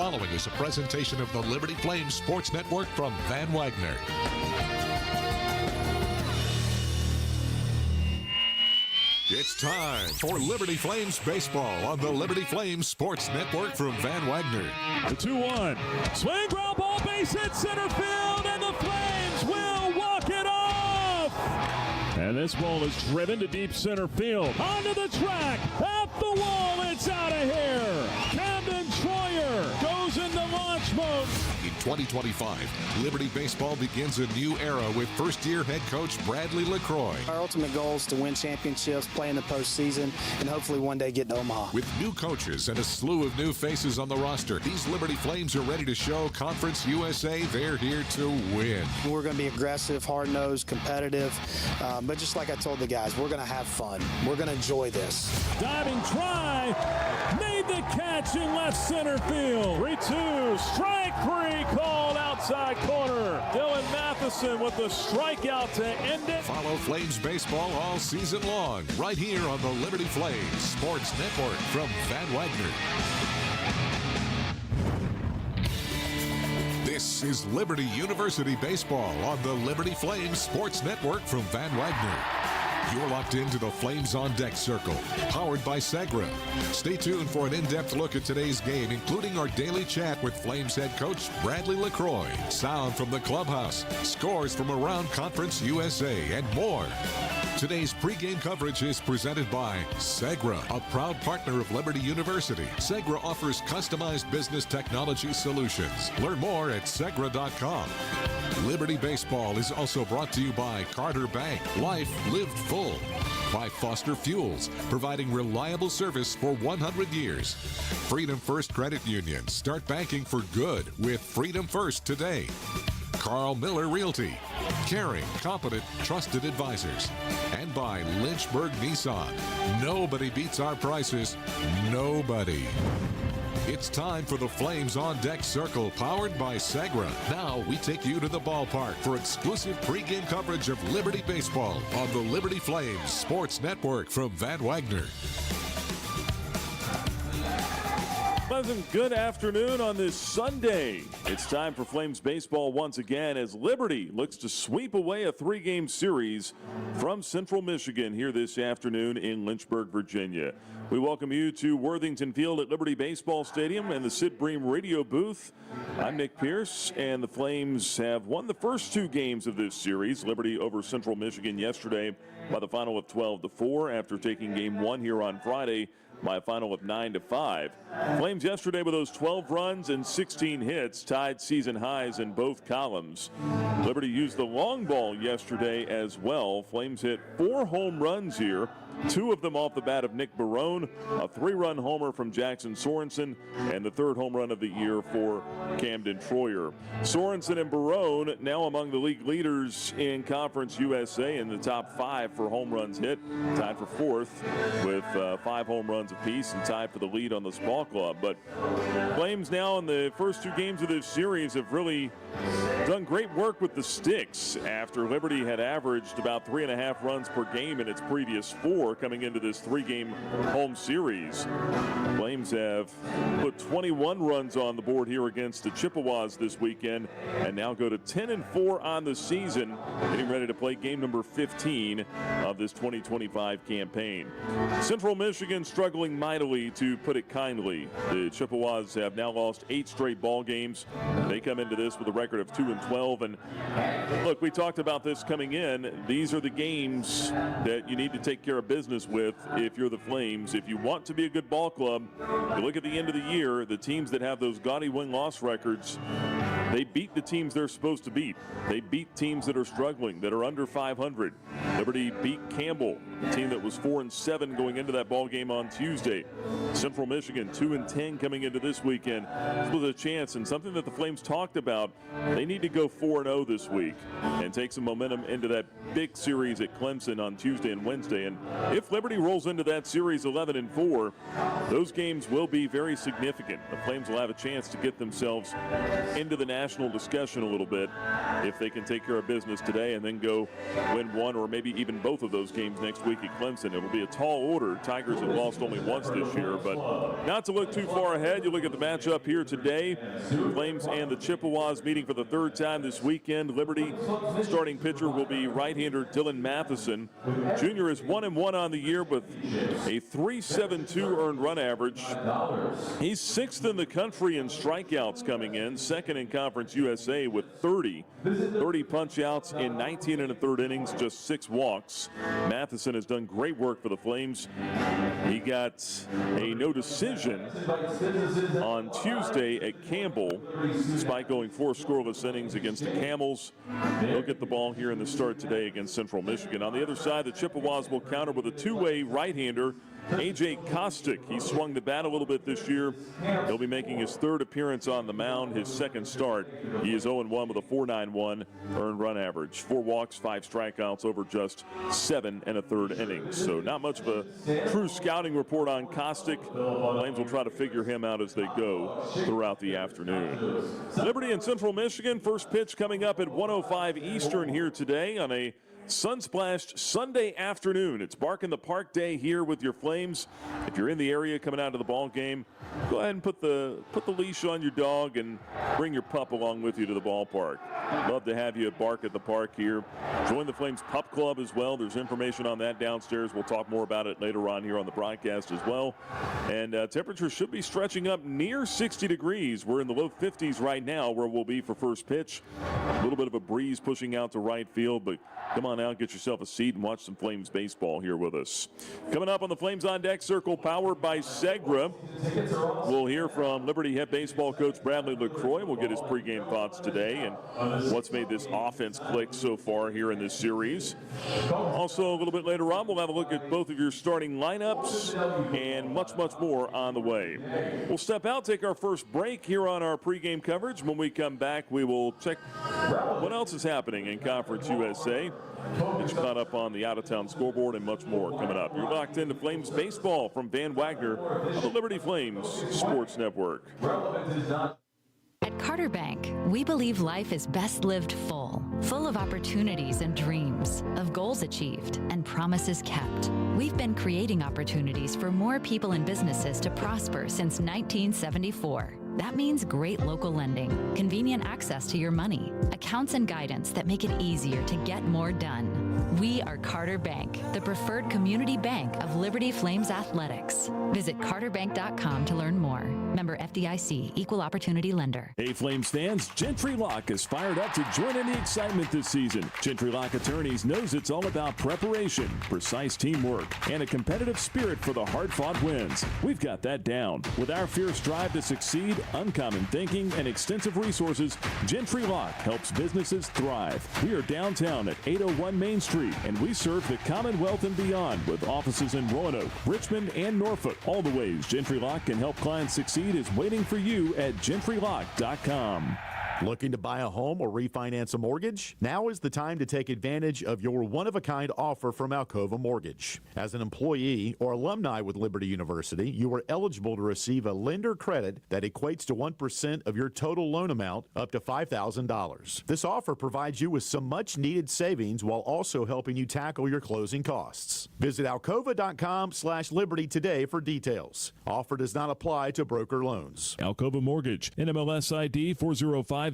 following is a presentation of the Liberty Flames Sports Network from Van Wagner. It's time for Liberty Flames Baseball on the Liberty Flames Sports Network from Van Wagner. The 2-1. Swing, ground ball, base hit, center field, and the Flames will walk it off! And this ball is driven to deep center field. Onto the track, at the wall, it's out of here! Camden Troyer goes into launch mode. In 2025, Liberty Baseball begins a new era with first-year head coach Bradley LaCroix. Our ultimate goal is to win championships, play in the postseason, and hopefully one day get to Omaha. With new coaches and a slew of new faces on the roster, these Liberty Flames are ready to show Conference USA they're here to win. We're going to be aggressive, hard-nosed, competitive, but just like I told the guys, we're going to have fun. We're going to enjoy this. Diving try, made the catch in left center field. 3-2, strike three. Called outside corner. Dylan Matheson with the strikeout to end it. Follow Flames baseball all season long, right here on the Liberty Flames Sports Network from Van Wagner. This is Liberty University Baseball on the Liberty Flames Sports Network from Van Wagner. You're locked into the Flames on Deck Circle, powered by Segra. Stay tuned for an in-depth look at today's game, including our daily chat with Flames head coach Bradley LaCroix, sound from the clubhouse, scores from around Conference USA, and more. Today's pregame coverage is presented by Segra, a proud partner of Liberty University. Segra offers customized business technology solutions. Learn more at Segra.com. Liberty Baseball is also brought to you by Carter Bank, life lived full. By Foster Fuels, providing reliable service for 100 years. Freedom First Credit Union, start banking for good with Freedom First today. Carl Miller Realty, caring, competent, trusted advisors. And by Lynchburg Nissan. Nobody beats our prices. Nobody. It's time for the Flames on Deck Circle, powered by Segra. Now we take you to the ballpark for exclusive pregame coverage of Liberty Baseball on the Liberty Flames Sports Network from Van Wagner. Pleasant good afternoon on this Sunday. It's time for Flames baseball once again as Liberty looks to sweep away a three-game series from Central Michigan here this afternoon in Lynchburg, Virginia. We welcome you to Worthington Field at Liberty Baseball Stadium and the Sid Bream Radio Booth. I'm Nick Pierce, and the Flames have won the first two games of this series. Liberty over Central Michigan yesterday by the final of 12-4 after taking game one here on Friday by a final of 9-5. Flames yesterday with those 12 runs and 16 hits tied season highs in both columns. Liberty used the long ball yesterday as well. Flames hit 4 home runs here, 2 of them off the bat of Nick Barone, a 3-run homer from Jackson Sorensen, and the 3rd home run of the year for Camden Troyer. Sorensen and Barone now among the league leaders in Conference USA in the top 5 for home runs hit, tied for 4th with 5 home runs apiece and tied for the lead on this ball club. But Flames now in the first 2 games of this series have really done great work with the sticks after Liberty had averaged about 3.5 runs per game in its previous 4 coming into this 3-game home series. Flames have put 21 runs on the board here against the Chippewas this weekend and now go to 10-4 on the season, getting ready to play game number 15 of this 2025 campaign. Central Michigan struggling mightily, to put it kindly. The Chippewas have now lost 8 straight ball games. They come into this with a record of 2-12. And look, we talked about this coming in. These are the games that you need to take care of business with if you're the Flames. If you want to be a good ball club, you look at the end of the year, the teams that have those gaudy win-loss records, they beat the teams they're supposed to beat. They beat teams that are struggling, that are under 500. Liberty beat Campbell, a team that was 4-7 going into that ball game on Tuesday. Central Michigan 2-10 coming into this weekend. This was a chance, and something that the Flames talked about. They need to go 4-0 this week and take some momentum into that big series at Clemson on Tuesday and Wednesday. And if Liberty rolls into that series 11-4, those games will be very significant. The Flames will have a chance to get themselves into the national discussion a little bit if they can take care of business today and then go win one or maybe even both of those games next week at Clemson. It will be a tall order. Tigers have lost only once this year, but not to look too far ahead. You look at the matchup here today. Flames and the Chippewas meeting for the third time this weekend. Liberty starting pitcher will be right-hander Dylan Matheson. Junior is 1-1 on the year with a .372 earned run average. He's 6th in the country in strikeouts coming in, 2nd in Conference USA with 30 punch-outs in 19 1/3 innings, just 6 walks. Matheson has done great work for the Flames. He got a no decision on Tuesday at Campbell, despite going 4 scoreless innings against the Camels. He'll get the ball here in the start today against Central Michigan. On the other side, the Chippewas will counter with a two-way right-hander, A.J. Kostick. He swung the bat a little bit this year. He'll be making his 3rd appearance on the mound, his 2nd start. He is 0-1 with a .491 earned run average. 4 walks, 5 strikeouts over just 7 1/3 innings. So not much of a true scouting report on Kostick. Flames will try to figure him out as they go throughout the afternoon. Liberty and Central Michigan, first pitch coming up at 1:05 Eastern here today on a sun-splashed Sunday afternoon. It's Bark in the Park day here with your Flames. If you're in the area coming out to the ball game, go ahead and put the leash on your dog and bring your pup along with you to the ballpark. Love to have you at Bark at the Park here. Join the Flames Pup Club as well. There's information on that downstairs. We'll talk more about it later on here on the broadcast as well. And temperatures should be stretching up near 60 degrees. We're in the low 50s right now where we'll be for first pitch. A little bit of a breeze pushing out to right field, but come on out, get yourself a seat and watch some Flames baseball here with us. Coming up on the Flames on Deck Circle, powered by Segra. We'll hear from Liberty head baseball coach Bradley LaCroix. We'll get his pregame thoughts today and what's made this offense click so far here in this series. Also, a little bit later on, we'll have a look at both of your starting lineups and much, much more on the way. We'll step out, take our first break here on our pregame coverage. When we come back, we will check what else is happening in Conference USA. Get you caught up on the out-of-town scoreboard and much more coming up. You're locked into Flames baseball from Van Wagner on the Liberty Flames Sports Network. At Carter Bank, we believe life is best lived full of opportunities and dreams, of goals achieved and promises kept. We've been creating opportunities for more people and businesses to prosper since 1974. That means great local lending, convenient access to your money, accounts and guidance that make it easier to get more done. We are Carter Bank, the preferred community bank of Liberty Flames Athletics. Visit carterbank.com to learn more. Member FDIC, Equal Opportunity Lender. Hey Flames fans, Gentry Lock is fired up to join in the excitement this season. Gentry Lock Attorneys knows it's all about preparation, precise teamwork, and a competitive spirit for the hard-fought wins. We've got that down. With our fierce drive to succeed, uncommon thinking, and extensive resources, Gentry Lock helps businesses thrive. We are downtown at 801 Main Street, and we serve the Commonwealth and beyond with offices in Roanoke, Richmond, and Norfolk. All the ways Gentry Lock can help clients succeed is waiting for you at gentrylock.com. Looking to buy a home or refinance a mortgage? Now is the time to take advantage of your one-of-a-kind offer from Alcova Mortgage. As an employee or alumni with Liberty University, you are eligible to receive a lender credit that equates to 1% of your total loan amount up to $5,000. This offer provides you with some much-needed savings while also helping you tackle your closing costs. Visit alcova.com/liberty today for details. Offer does not apply to broker loans. Alcova Mortgage, NMLS ID 40508,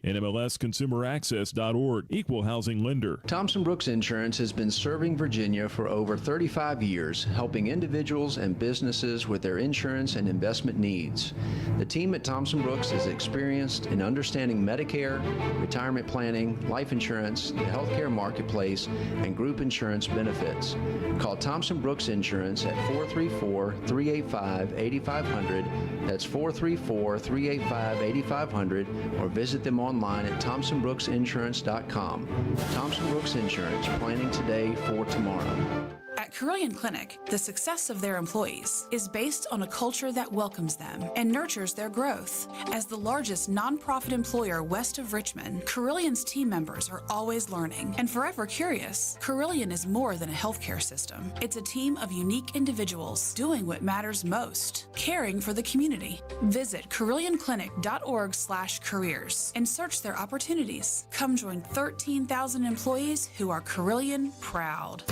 NMLSconsumeraccess.org, Equal Housing Lender. Thompson Brooks Insurance has been serving Virginia for over 35 years, helping individuals and businesses with their insurance and investment needs. The team at Thompson Brooks is experienced in understanding Medicare, retirement planning, life insurance, the healthcare marketplace, and group insurance benefits. Call Thompson Brooks Insurance at 434-385-8500. That's 434-385-8500, or visit them online at thompsonbrooksinsurance.com. Thompson Brooks Insurance, planning today for tomorrow. At Carilion Clinic, the success of their employees is based on a culture that welcomes them and nurtures their growth. As the largest nonprofit employer west of Richmond, Carilion's team members are always learning and forever curious. Carilion is more than a healthcare system. It's a team of unique individuals doing what matters most, caring for the community. Visit CarillionClinic.org/careers and search their opportunities. Come join 13,000 employees who are Carilion proud.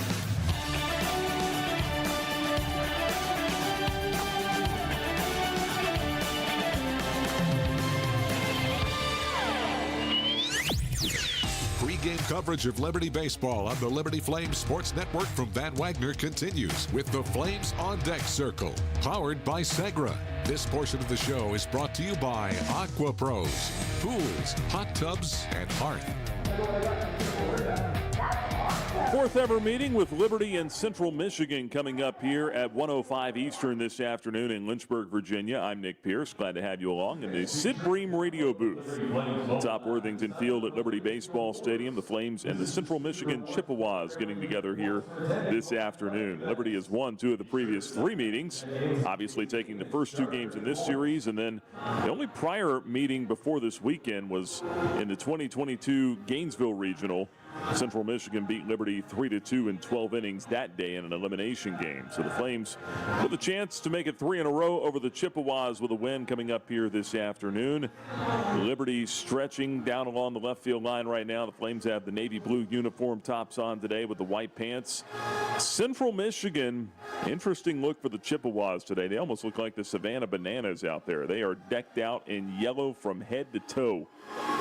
Pre-game coverage of Liberty Baseball on the Liberty Flames Sports Network from Van Wagner continues with the Flames on Deck Circle, powered by Segra. This portion of the show is brought to you by Aqua Pros, pools, hot tubs, and hearth. Fourth ever meeting with Liberty and Central Michigan coming up here at 1:05 Eastern this afternoon in Lynchburg, Virginia. I'm Nick Pierce. Glad to have you along in the Sid Bream Radio Booth. Top Worthington Field at Liberty Baseball Stadium. The Flames and the Central Michigan Chippewas getting together here this afternoon. Liberty has won 2 of the previous 3 meetings, obviously taking the first 2 games in this series, and then the only prior meeting before this weekend was in the 2022 Gainesville Regional. Central Michigan beat Liberty 3-2 in 12 innings that day in an elimination game. So the Flames with a chance to make it 3 in a row over the Chippewas with a win coming up here this afternoon. Liberty stretching down along the left field line right now. The Flames have the navy blue uniform tops on today with the white pants. Central Michigan, interesting look for the Chippewas today. They almost look like the Savannah Bananas out there. They are decked out in yellow from head to toe.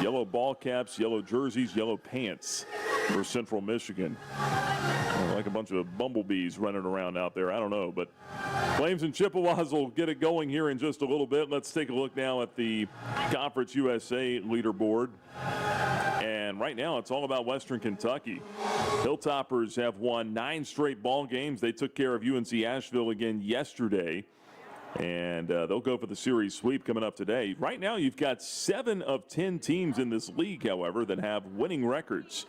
Yellow ball caps, yellow jerseys, yellow pants for Central Michigan. Like a bunch of bumblebees running around out there. I don't know, but Flames and Chippewas will get it going here in just a little bit. Let's take a look now at the Conference USA leaderboard. And right now it's all about Western Kentucky. Hilltoppers have won 9 straight ball games. They took care of UNC Asheville again yesterday. And they'll go for the series sweep coming up today. Right now, you've got 7 of 10 teams in this league, however, that have winning records,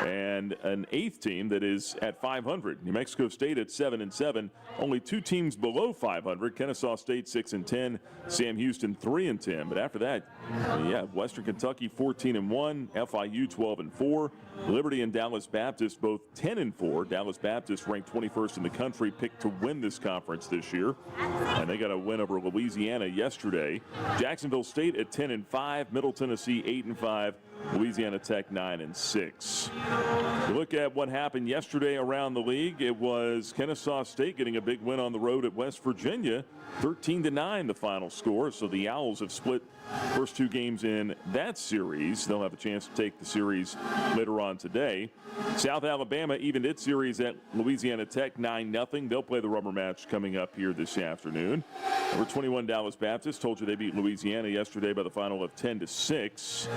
and an 8th team that is at 500. New Mexico State at 7-7. Only 2 teams below 500. Kennesaw State 6-10. Sam Houston 3-10. But after that, Western Kentucky 14-1. FIU 12-4. Liberty and Dallas Baptist both 10-4. Dallas Baptist ranked 21st in the country, picked to win this conference this year, and they got a win over Louisiana yesterday. Jacksonville State at 10-5, Middle Tennessee 8-5, Louisiana Tech 9-6. You look at what happened yesterday around the league. It was Kennesaw State getting a big win on the road at West Virginia, 13-9 the final score. So the Owls have split first 2 games in that series. They'll have a chance to take the series later on today. South Alabama evened its series at Louisiana Tech 9-0. They'll play the rubber match coming up here this afternoon. Number 21 Dallas Baptist, told you they beat Louisiana yesterday by the final of 10-6.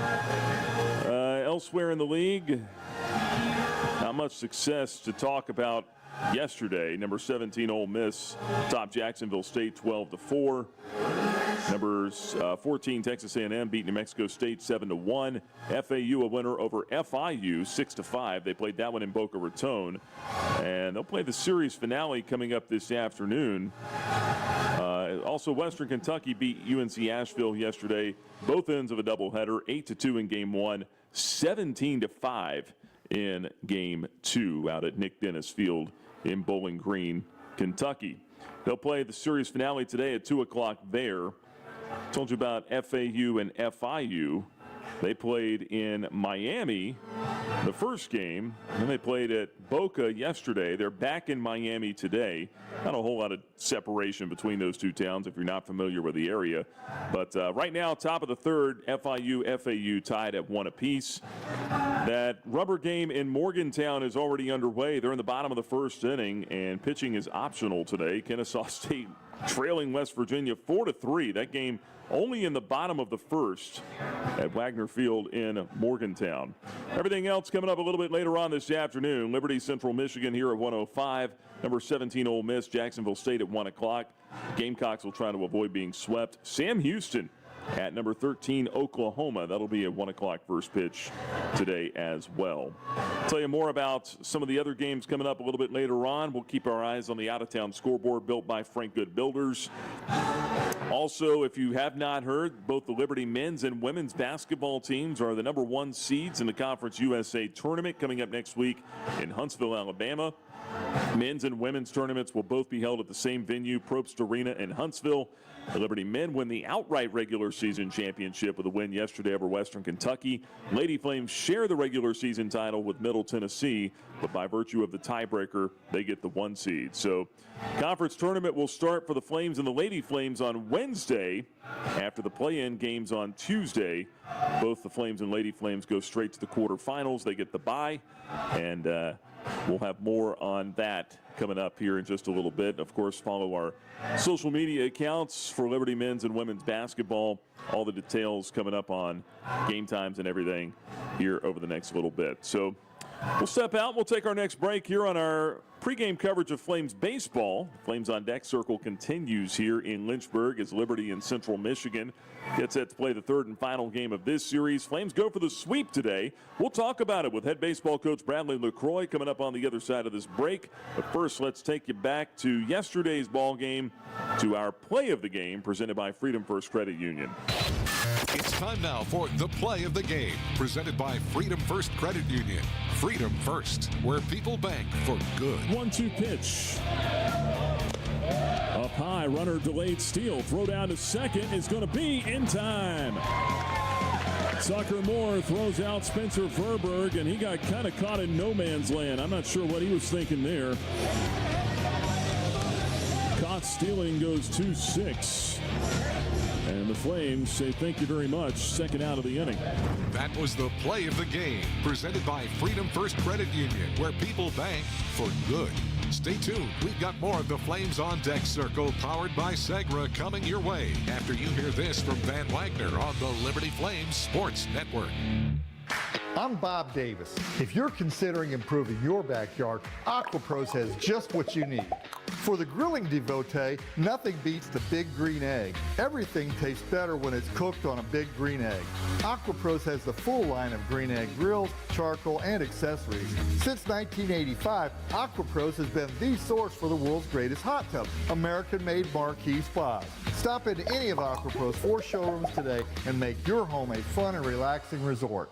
Elsewhere in the league, not much success to talk about yesterday. Number 17 Ole Miss topped Jacksonville State 12-4. Numbers 14 Texas A&M beat New Mexico State 7-1. FAU a winner over FIU 6-5. They played that one in Boca Raton, and they'll play the series finale coming up this afternoon. Also, Western Kentucky beat UNC Asheville yesterday. Both ends of a doubleheader, 8-2 in Game 1, 17-5 in Game 2 out at Nick Dennis Field in Bowling Green, Kentucky. They'll play the series finale today at 2 o'clock there. Told you about FAU and FIU. They played in Miami the first game, and they played at Boca yesterday. They're back in Miami today. Not a whole lot of separation between those 2 towns if you're not familiar with the area. But right now, top of the third, FIU, FAU tied at 1 apiece. That rubber game in Morgantown is already underway. They're in the bottom of the first inning, and pitching is optional today. Kennesaw State trailing West Virginia 4-3. That game only in the bottom of the first at Wagner Field in Morgantown. Everything else coming up a little bit later on this afternoon. Liberty Central Michigan here at 1:05. Number 17 Ole Miss, Jacksonville State at 1 o'clock. Gamecocks will try to avoid being swept. Sam Houston at number 13 Oklahoma. That'll be a 1 o'clock first pitch today as well. Tell you more about some of the other games coming up a little bit later on. We'll keep our eyes on the out-of-town scoreboard built by Frank Good Builders. Also, if you have not heard, both the Liberty men's and women's basketball teams are the number 1 seeds in the Conference USA tournament coming up next week in Huntsville, Alabama. Men's and women's tournaments will both be held at the same venue, Probst Arena in Huntsville. The Liberty men win the outright regular season championship with a win yesterday over Western Kentucky. Lady Flames share the regular season title with Middle Tennessee, but by virtue of the tiebreaker, they get the 1 seed. So conference tournament will start for the Flames and the Lady Flames on Wednesday after the play-in games on Tuesday. Both the Flames and Lady Flames go straight to the quarterfinals. They get the bye, and we'll have more on that coming up here in just a little bit. Of course, follow our social media accounts for Liberty men's and women's basketball. All the details coming up on game times and everything here over the next little bit. So we'll step out. We'll take our next break here on our pregame coverage of Flames baseball. Flames on Deck Circle continues here in Lynchburg as Liberty in Central Michigan gets set to play the 3rd and final game of this series. Flames go for the sweep today. We'll talk about it with head baseball coach Bradley LaCroix coming up on the other side of this break. But first, let's take you back to yesterday's ball game, to our play of the game presented by Freedom First Credit Union. It's time now for the play of the game, presented by Freedom First Credit Union. Freedom First, where people bank for good. 1-2 pitch. Up high, runner delayed steal. Throw down to second is going to be in time. Tucker Moore throws out Spencer Verberg, and he got kind of caught in no man's land. I'm not sure what he was thinking there. Caught stealing goes 2-6. And the Flames say thank you very much. Second out of the inning. That was the play of the game, presented by Freedom First Credit Union, where people bank for good. Stay tuned. We've got more of the Flames on Deck Circle, powered by Segra, coming your way after you hear this from Van Wagner on the Liberty Flames Sports Network. I'm Bob Davis. If you're considering improving your backyard, AquaPros has just what you need. For the grilling devotee, nothing beats the big green egg. Everything tastes better when it's cooked on a big green egg. AquaPros has the full line of green egg grills, charcoal, and accessories. Since 1985, AquaPros has been the source for the world's greatest hot tub, American-made marquee spas. Stop into any of AquaPros 4 showrooms today and make your home a fun and relaxing resort.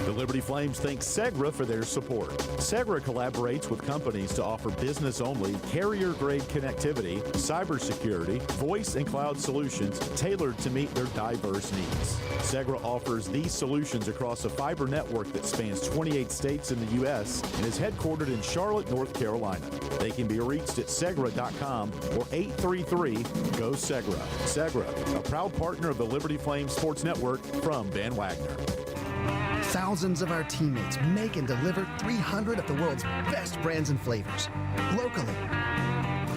The Liberty Flames thank Segra for their support. Segra collaborates with companies to offer business-only, carrier-grade connectivity, cybersecurity, voice and cloud solutions tailored to meet their diverse needs. Segra offers these solutions across a fiber network that spans 28 states in the U.S. and is headquartered in Charlotte, North Carolina. They can be reached at segra.com or 833-GO-SEGRA. Segra, a proud partner of the Liberty Flames Sports Network from Van Wagner. Thousands of our teammates make and deliver 300 of the world's best brands and flavors, locally.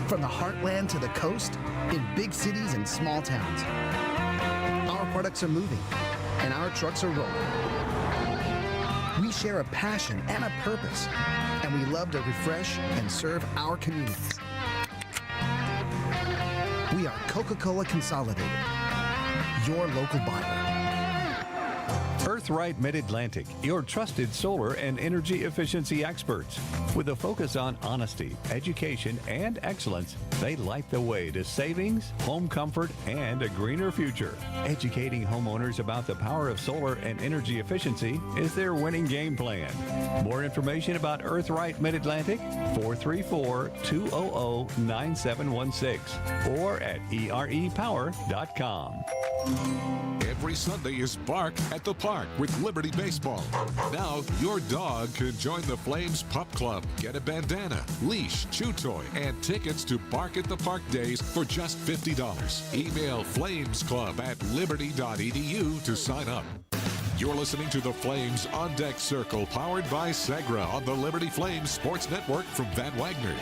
From the heartland to the coast, in big cities and small towns. Our products are moving, and our trucks are rolling. We share a passion and a purpose, and we love to refresh and serve our communities. We are Coca-Cola Consolidated, your local buyer. Earthright Mid-Atlantic, your trusted solar and energy efficiency experts. With a focus on honesty, education, and excellence, they light the way to savings, home comfort, and a greener future. Educating homeowners about the power of solar and energy efficiency is their winning game plan. More information about Earthright Mid-Atlantic, 434-200-9716 or at erepower.com. Every Sunday is Bark at the Park with Liberty Baseball. Now, your dog can join the Flames Pup Club. Get a bandana, leash, chew toy, and tickets to Bark at the Park days for just $50. Email flamesclub@liberty.edu to sign up. You're listening to the Flames on Deck Circle, powered by Segra on the Liberty Flames Sports Network from Van Wagner.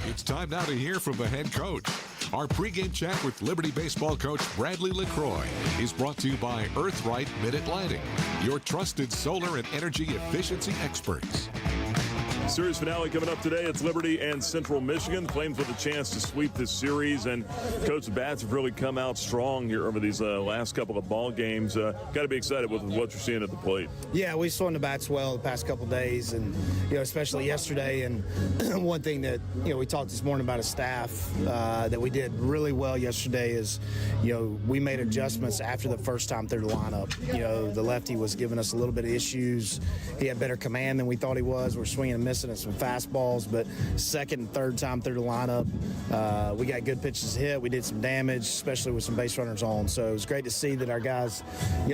It's time now to hear from the head coach. Our pregame chat with Liberty baseball coach Bradley LaCroix is brought to you by Earthright Mid-Atlantic, your trusted solar and energy efficiency experts. Series finale coming up today. It's Liberty and Central Michigan. The Flames with a chance to sweep this series, and Coach, the bats have really come out strong here over these last couple of ball games. Got to be excited with what you're seeing at the plate. Yeah, we swung the bats well the past couple days, and especially yesterday. And one thing that we talked this morning about a staff that we did really well yesterday is we made adjustments after the first time through the lineup. The lefty was giving us a little bit of issues. He had better command than we thought he was. We're swinging and missing at some fastballs, but second and third time through the lineup, we got good pitches hit. We did some damage, especially with some base runners on. So it was great to see that our guys,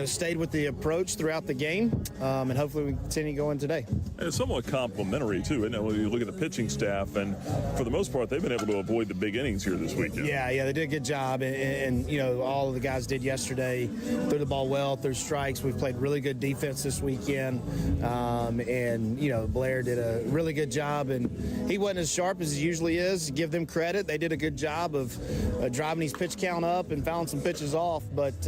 stayed with the approach throughout the game, and hopefully we continue going today. And it's somewhat complimentary too, isn't it? When you look at the pitching staff, and for the most part, they've been able to avoid the big innings here this weekend. Yeah, they did a good job, and all of the guys did yesterday. Threw the ball well, threw strikes. We've played really good defense this weekend, and Blair did a really good job, and he wasn't as sharp as he usually is. Give them credit. They did a good job of driving his pitch count up and fouling some pitches off, but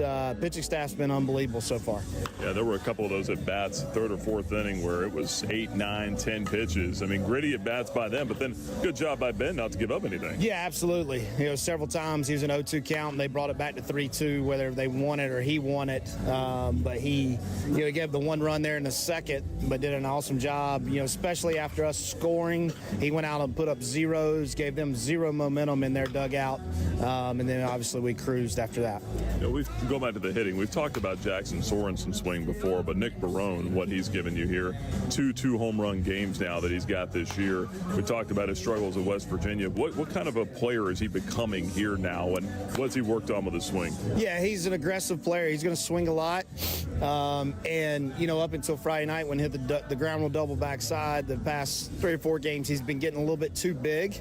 pitching staff's been unbelievable so far. Yeah, there were a couple of those at bats, third or fourth inning, where it was 8, 9, 10 pitches. I mean, gritty at bats by them, but then good job by Ben not to give up anything. Yeah, absolutely. Several times he was an 0-2 count, and they brought it back to 3-2, whether they won it or he won it. But he gave the one run there in the second, but did an awesome job, especially after us scoring. He went out and put up zeros, gave them zero momentum in their dugout, and then obviously we cruised after that. We go back to the hitting. We've talked about Jackson Sorensen swing before, but Nick Barone, what he's given you here, two home run games now that he's got this year. We talked about his struggles at West Virginia. What kind of a player is he becoming here now, and what's he worked on with his swing? Yeah, he's an aggressive player. He's going to swing a lot, and up until Friday night when he hit the ground rule double backside, the past 3 or 4 games he's been getting a little bit too big,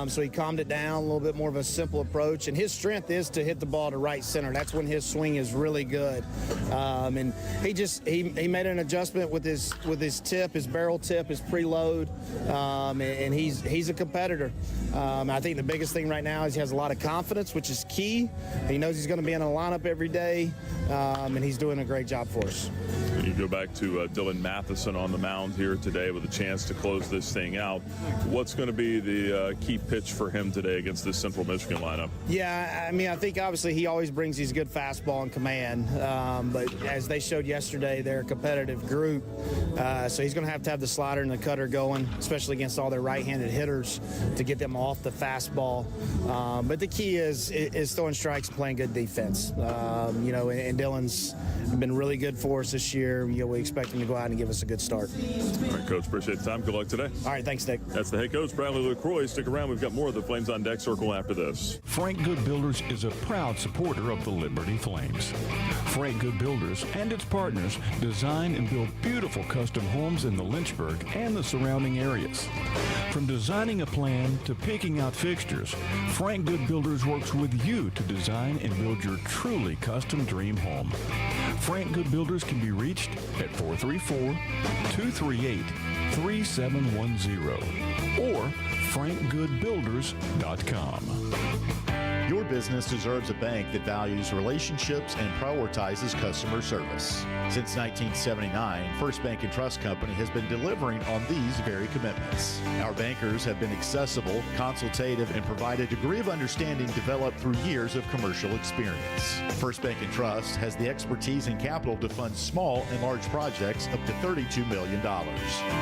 so he calmed it down, a little bit more of a simple approach, and his strength is to hit the ball to right center. That's when his swing is really good, and he made an adjustment with his tip, his barrel tip, his preload, and he's a competitor. I think the biggest thing right now is he has a lot of confidence, which is key. He knows he's going to be in a lineup every day, and he's doing a great job for us. You go back to Dylan Matheson on the mound here today with a chance to close this thing out. What's going to be the key pitch for him today against this Central Michigan lineup? Yeah, I think obviously he always brings these good fastball and command, but as they showed yesterday, they're a competitive group, so he's going to have the slider and the cutter going, especially against all their right-handed hitters, to get them off the fastball. But the key is throwing strikes and playing good defense. And Dylan's been really good for us this year. We expect him to go out and give us a good start. All right, Coach, appreciate the time. Good luck today. All right, thanks, Nick. That's the head coach, Bradley LaCroix. Stick around. We've got more of the Flames on Deck Circle after this. Frank Good Builders is a proud supporter of the Liberty Flames. Frank Good Builders and its partners design and build beautiful custom homes in the Lynchburg and the surrounding areas. From designing a plan to picking out fixtures, Frank Good Builders works with you to design and build your truly custom dream home. Frank Good Builders can be reached at 434-238-3710 or frankgoodbuilders.com. Your business deserves a bank that values relationships and prioritizes customer service. Since 1979, First Bank and Trust Company has been delivering on these very commitments. Our bankers have been accessible, consultative, and provide a degree of understanding developed through years of commercial experience. First Bank and Trust has the expertise and capital to fund small and large projects up to $32 million.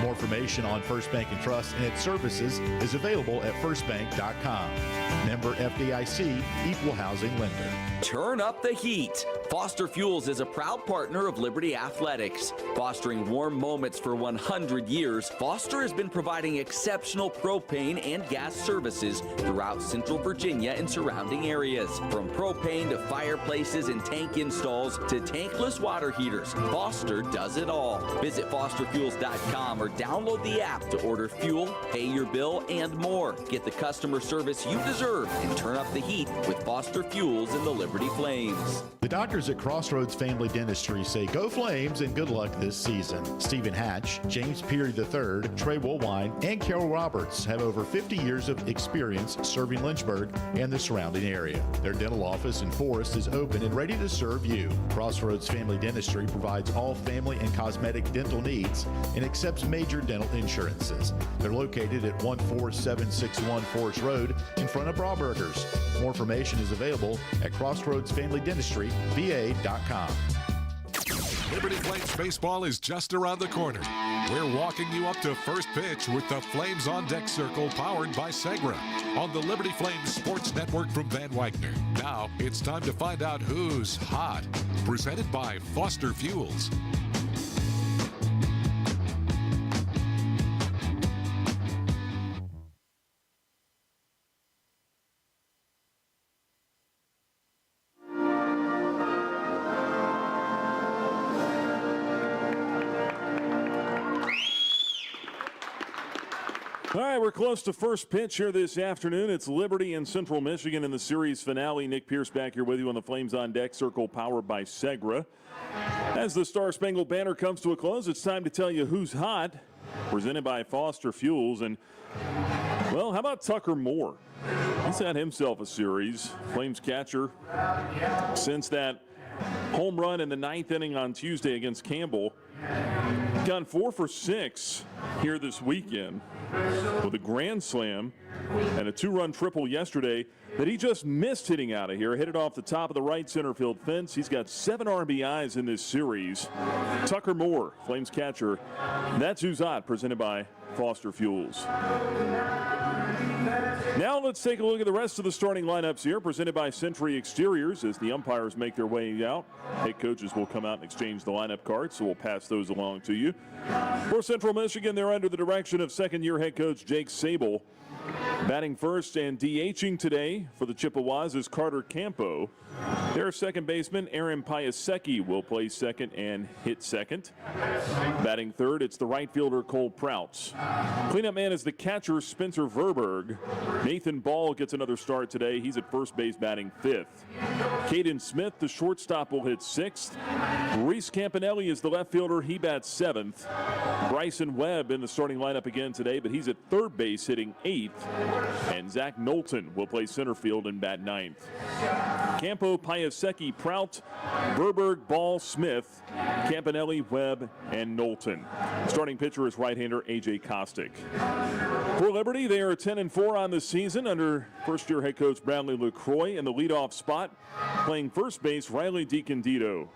More information on First Bank and Trust and its services is available at firstbank.com. Member FDIC, Equal Housing Lender. Turn up the heat. Foster Fuels is a proud partner of Liberty Athletics. Fostering warm moments for 100 years, Foster has been providing exceptional propane and gas services throughout Central Virginia and surrounding areas. From propane to fireplaces and tank installs to tankless water heaters, Foster does it all. Visit fosterfuels.com or download the app to order fuel, pay your bill, and more. Get the customer service you deserve and turn up the heat with Foster Fuels and the Liberty Flames. The doctors at Crossroads Family Dentistry say go Flames and good luck this season. Stephen Hatch, James Peary III, Trey Woolwine, and Carol Roberts have over 50 years of experience serving Lynchburg and the surrounding area. Their dental office in Forest is open and ready to serve you. Crossroads Family Dentistry provides all family and cosmetic dental needs and accepts major dental insurances. They're located at 14761 Forest Road in front of Brauburgers. More information is available at crossroadsfamilydentistryva.com. Liberty Flames baseball is just around the corner. We're walking you up to first pitch with the Flames on Deck Circle powered by Segra on the Liberty Flames Sports Network from Van Wagner. Now it's time to find out who's hot. Presented by Foster Fuels. All right, we're close to first pitch here this afternoon. It's Liberty and Central Michigan in the series finale. Nick Pierce back here with you on the Flames on Deck Circle powered by Segra. As the Star Spangled Banner comes to a close, it's time to tell you who's hot. Presented by Foster Fuels. And, well, how about Tucker Moore? He's had himself a series. Flames catcher since that home run in the ninth inning on Tuesday against Campbell. Gone 4 for 6 here this weekend with a grand slam and a 2-run triple yesterday that he just missed hitting out of here. Hit it off the top of the right center field fence. He's got 7 RBIs in this series. Tucker Moore, Flames catcher. That's who's hot, presented by Foster Fuels. Now let's take a look at the rest of the starting lineups here, presented by Century Exteriors as the umpires make their way out. Head coaches will come out and exchange the lineup cards, so we'll pass those along to you. For Central Michigan, they're under the direction of second-year head coach Jake Sable. Batting first and DHing today for the Chippewas is Carter Campo. Their second baseman, Aaron Piasecki, will play second and hit second. Batting third, it's the right fielder, Cole Prouts. Cleanup man is the catcher, Spencer Verberg. Nathan Ball gets another start today. He's at first base batting fifth. Caden Smith, the shortstop, will hit sixth. Reese Campanelli is the left fielder. He bats seventh. Bryson Webb in the starting lineup again today, but he's at third base hitting eighth. And Zach Knowlton will play center field and bat ninth. Campo, Piasecki, Prout, Verberg, Ball, Smith, Campanelli, Webb, and Knowlton. Starting pitcher is right-hander A.J. Kostick. For Liberty, they are 10-4 on the season under first-year head coach Bradley LaCroix in the leadoff spot. Playing first base, Riley DiCandido.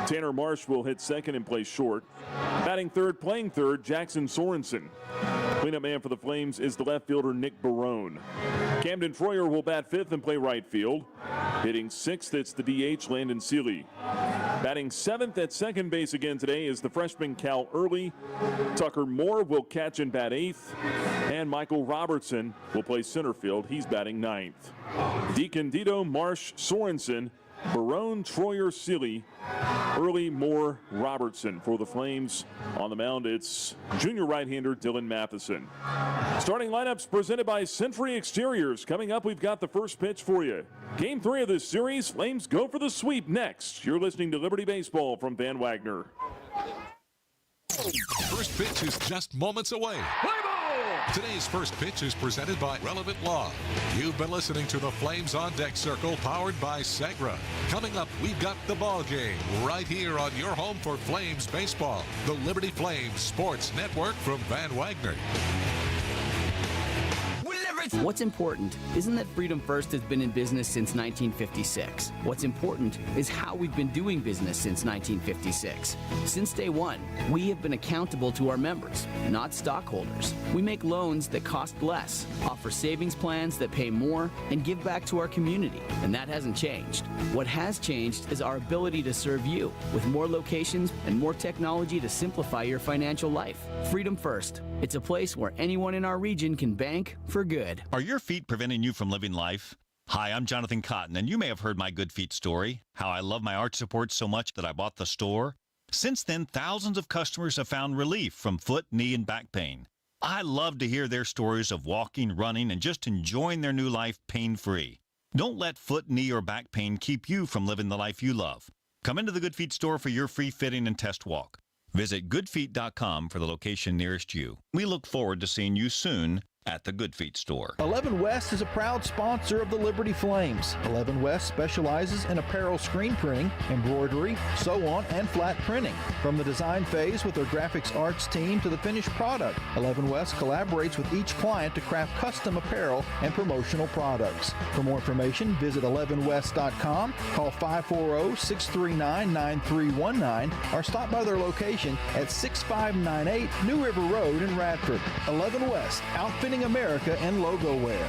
Tanner Marsh will hit second and play short. Batting third, playing third, Jackson Sorensen. Cleanup man for the Flames is the left fielder Nick Barone. Camden Troyer will bat fifth and play right field. Hitting sixth, it's the DH Landon Seeley. Batting seventh at second base again today is the freshman Cal Early. Tucker Moore will catch and bat eighth. And Michael Robertson will play center field. He's batting ninth. DiCandido, Marsh, Sorensen, Barone, Troyer, Seeley, Early, Moore, Robertson. For the Flames on the mound, it's junior right-hander Dylan Matheson. Starting lineups presented by Century Exteriors. Coming up, we've got the first pitch for you. Game 3 of this series, Flames go for the sweep next. You're listening to Liberty Baseball from Van Wagner. First pitch is just moments away. Today's first pitch is presented by Relevant Law. You've been listening to the Flames on Deck Circle powered by Segra. Coming up, we've got the ball game right here on your home for Flames baseball, the Liberty Flames Sports Network from Van Wagner. What's important isn't that Freedom First has been in business since 1956. What's important is how we've been doing business since 1956. Since day one, we have been accountable to our members, not stockholders. We make loans that cost less, offer savings plans that pay more, and give back to our community. And that hasn't changed. What has changed is our ability to serve you with more locations and more technology to simplify your financial life. Freedom First. It's a place where anyone in our region can bank for good. Are your feet preventing you from living life? Hi, I'm Jonathan Cotton, and you may have heard my Good Feet story, how I love my arch support so much that I bought the store. Since then, thousands of customers have found relief from foot, knee, and back pain. I love to hear their stories of walking, running, and just enjoying their new life pain-free. Don't let foot, knee, or back pain keep you from living the life you love. Come into the Good Feet store for your free fitting and test walk. Visit goodfeet.com for the location nearest you. We look forward to seeing you soon at the Good Feet store. 11 West is a proud sponsor of the Liberty Flames. 11 West specializes in apparel screen printing, embroidery, sew-on, and flat printing. From the design phase with their graphics arts team to the finished product, 11 West collaborates with each client to craft custom apparel and promotional products. For more information, visit 11west.com, call 540-639-9319, or stop by their location at 6598 New River Road in Radford. 11 West, outfitting America and logo wear.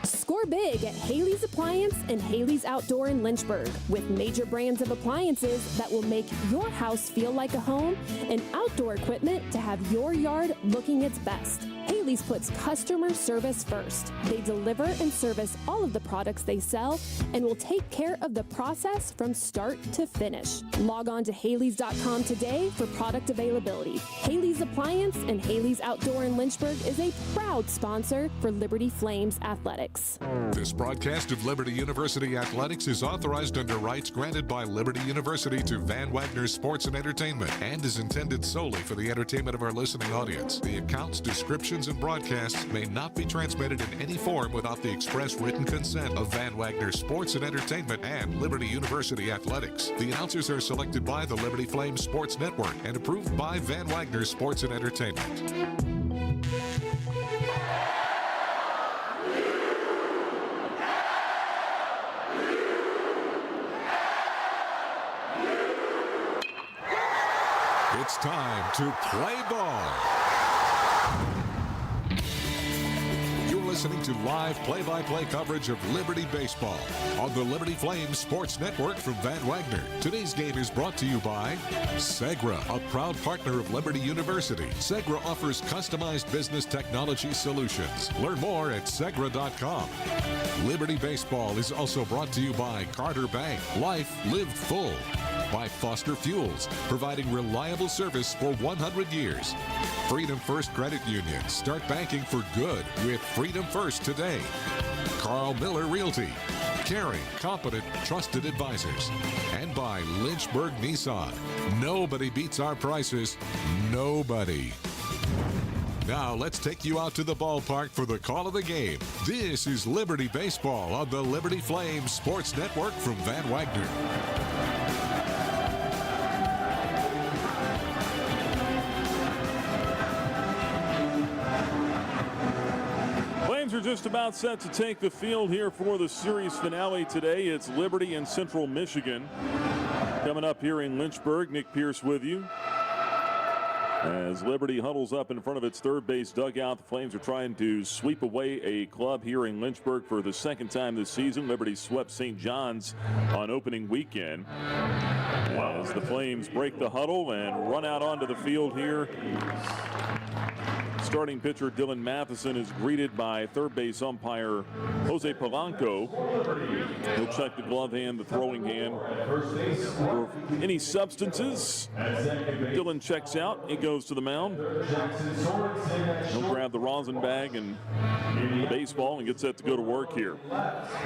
Score big at Haley's Appliance and Haley's Outdoor in Lynchburg with major brands of appliances that will make your house feel like a home and outdoor equipment to have your yard looking its best. Haley's puts customer service first. They deliver and service all of the products they sell and will take care of the process from start to finish. Log on to Haley's.com today for product availability. Haley's Appliance and Haley's Outdoor in Lynchburg is a proud sponsor for Liberty Flames Athletics. This broadcast of Liberty University Athletics is authorized under rights granted by Liberty University to Van Wagner Sports and Entertainment and is intended solely for the entertainment of our listening audience. The accounts, descriptions, and broadcasts may not be transmitted in any form without the express written consent of Van Wagner Sports and Entertainment and Liberty University Athletics. The announcers are selected by the Liberty Flames Sports Network and approved by Van Wagner Sports and Entertainment. It's time to play ball. You're listening to live play-by-play coverage of Liberty Baseball on the Liberty Flames Sports Network from Van Wagner. Today's game is brought to you by Segra, a proud partner of Liberty University. Segra offers customized business technology solutions. Learn more at Segra.com. Liberty Baseball is also brought to you by Carter Bank. Life lived full. By Foster Fuels, providing reliable service for 100 years. Freedom First Credit Union. Start banking for good with Freedom First today. Carl Miller Realty. Caring, competent, trusted advisors. And by Lynchburg Nissan. Nobody beats our prices. Nobody. Now let's take you out to the ballpark for the call of the game. This is Liberty Baseball on the Liberty Flames Sports Network from Van Wagner. Are just about set to take the field here for the series finale today. It's Liberty and Central Michigan. Coming up here in Lynchburg, Nick Pierce with you. As Liberty huddles up in front of its third base dugout, the Flames are trying to sweep away a club here in Lynchburg for the second time this season. Liberty swept St. John's on opening weekend. As the Flames break the huddle and run out onto the field here, starting pitcher Dylan Matheson is greeted by third base umpire Jose Polanco. He'll check the glove hand, the throwing hand for any substances. Dylan checks out. He goes to the mound. He'll grab the rosin bag and the baseball and get set to go to work here.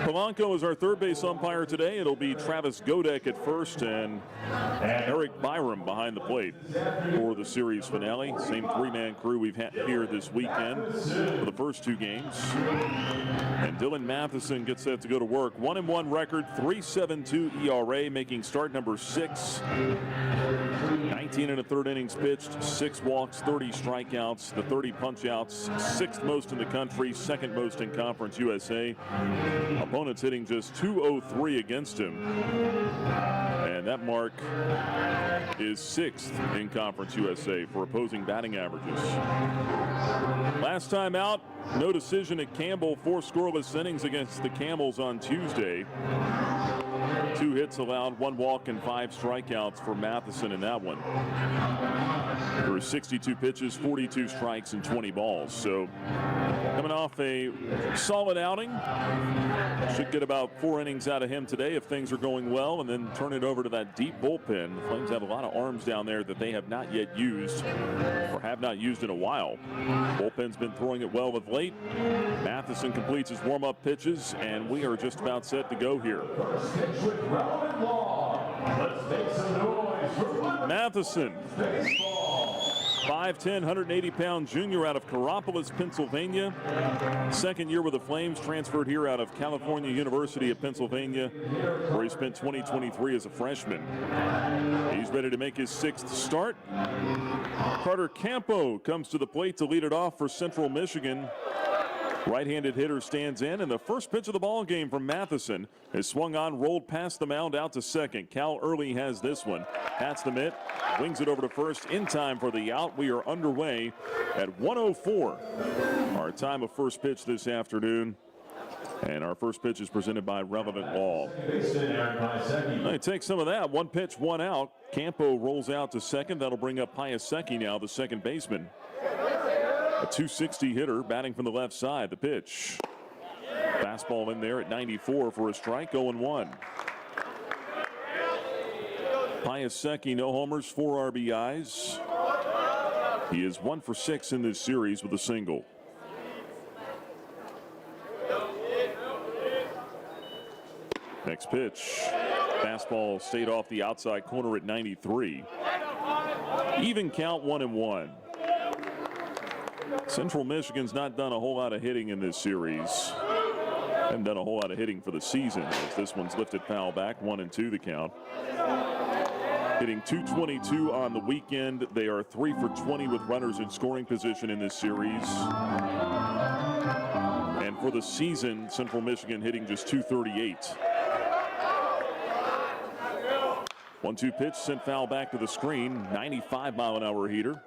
Polanco is our third base umpire today. It'll be Travis Godek at first and Eric Byram behind the plate for the series finale. Same three-man crew we've had here this weekend for the first two games. And Dylan Matheson gets set to go to work. 1-1 record, 3.72 ERA, making start number 6. 19 and a third innings pitched, 6 walks, 30 strikeouts, the 30 punch-outs, 6th most in the country, 2nd most in Conference USA. Opponents hitting just .203 against him. And that mark is 6th in Conference USA for opposing batting averages. Last time out, no decision at Campbell, 4 scoreless innings against the Camels on Tuesday. 2 hits allowed, 1 walk, and 5 strikeouts for Matheson in that one. There were 62 pitches, 42 strikes, and 20 balls. So Coming off a solid outing. Should get about 4 innings out of him today if things are going well, and then turn it over to that deep bullpen. The Flames have a lot of arms down there that they have not yet used, or have not used in a while. Bullpen's been throwing it well of late. Matheson completes his warm-up pitches, and we are just about set to go here. Matheson, 5'10", 180-pound junior out of Coropolis, Pennsylvania. Second year with the Flames, transferred here out of California University of Pennsylvania, where he spent 2023 as a freshman. He's ready to make his 6th start. Carter Campo comes to the plate to lead it off for Central Michigan. Right-handed hitter stands in, and the first pitch of the ball game from Matheson is swung on, rolled past the mound out to second. Cal Early has this one. Pats the mitt, wings it over to first in time for the out. We are underway at 1:04. Our time of first pitch this afternoon. And our first pitch is presented by Relevant Law. They take some of that. 1 pitch, 1 out. Campo rolls out to second. That'll bring up Piasecki now, the second baseman. A 260 hitter batting from the left side. The pitch. Fastball in there at 94 for a strike, 0-1. Piasecki, no homers, 4 RBIs. He is 1 for 6 in this series with a single. Next pitch. Fastball stayed off the outside corner at 93. Even count, 1-1. Central Michigan's not done a whole lot of hitting in this series. Haven't done a whole lot of hitting for the season, as this one's lifted foul back, 1-2 the count. Hitting .222 on the weekend. They are 3 for 20 with runners in scoring position in this series. And for the season, Central Michigan hitting just .238. 1-2 pitch sent foul back to the screen. 95-mile-an-hour heater.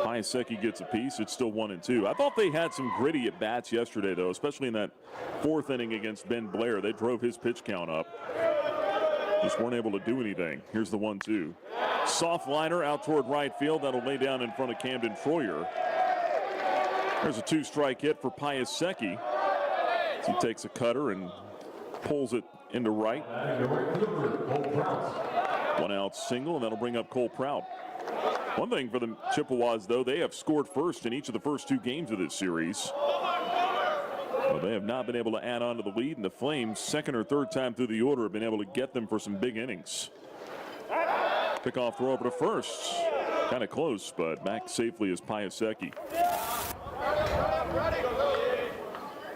Piasecki gets a piece. It's still 1-2. I thought they had some gritty at bats yesterday, though, especially in that 4th inning against Ben Blair. They drove his pitch count up. Just weren't able to do anything. Here's the 1-2. Soft liner out toward right field. That'll lay down in front of Camden Troyer. There's a 2-strike hit for Piasecki. He takes a cutter and pulls it into right. 1 out single, and that'll bring up Cole Prout. One thing for the Chippewas, though, they have scored first in each of the first 2 games of this series. Well, they have not been able to add on to the lead, and the Flames, 2nd or 3rd time through the order, have been able to get them for some big innings. Pickoff throw over to first. Kind of close, but back safely is Piasecki.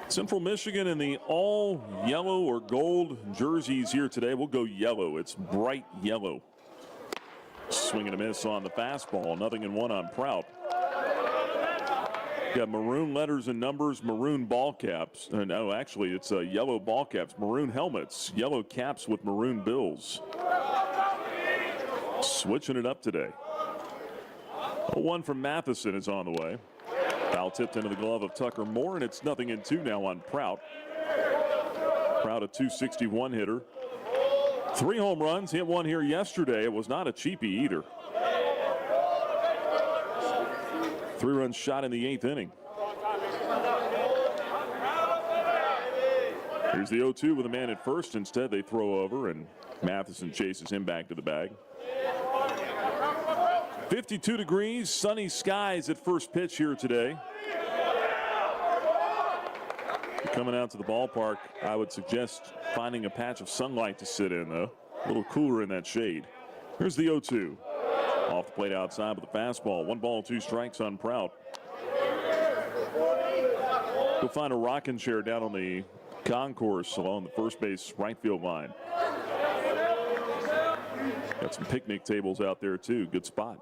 Central Michigan in the all yellow or gold jerseys here today. We'll go yellow. It's bright yellow. Swing and a miss on the fastball. 0-1 on Prout. Got maroon letters and numbers, maroon ball caps. No, actually, it's yellow ball caps, maroon helmets, yellow caps with maroon bills. Switching it up today. 0-1 from Matheson is on the way. Foul tipped into the glove of Tucker Moore, and it's 0-2 now on Prout. Prout, a .261 hitter. 3 home runs, hit 1 here yesterday. It was not a cheapie either. 3-run shot in the 8th inning. Here's the 0-2 with a man at first. Instead, they throw over, and Matheson chases him back to the bag. 52 degrees, sunny skies at first pitch here today. Coming out to the ballpark, I would suggest finding a patch of sunlight to sit in, though. A little cooler in that shade. Here's the 0-2. Off the plate outside with the fastball. 1 ball, 2 strikes on Prout. You'll find a rocking chair down on the concourse along the first base right field line. Got some picnic tables out there, too. Good spot.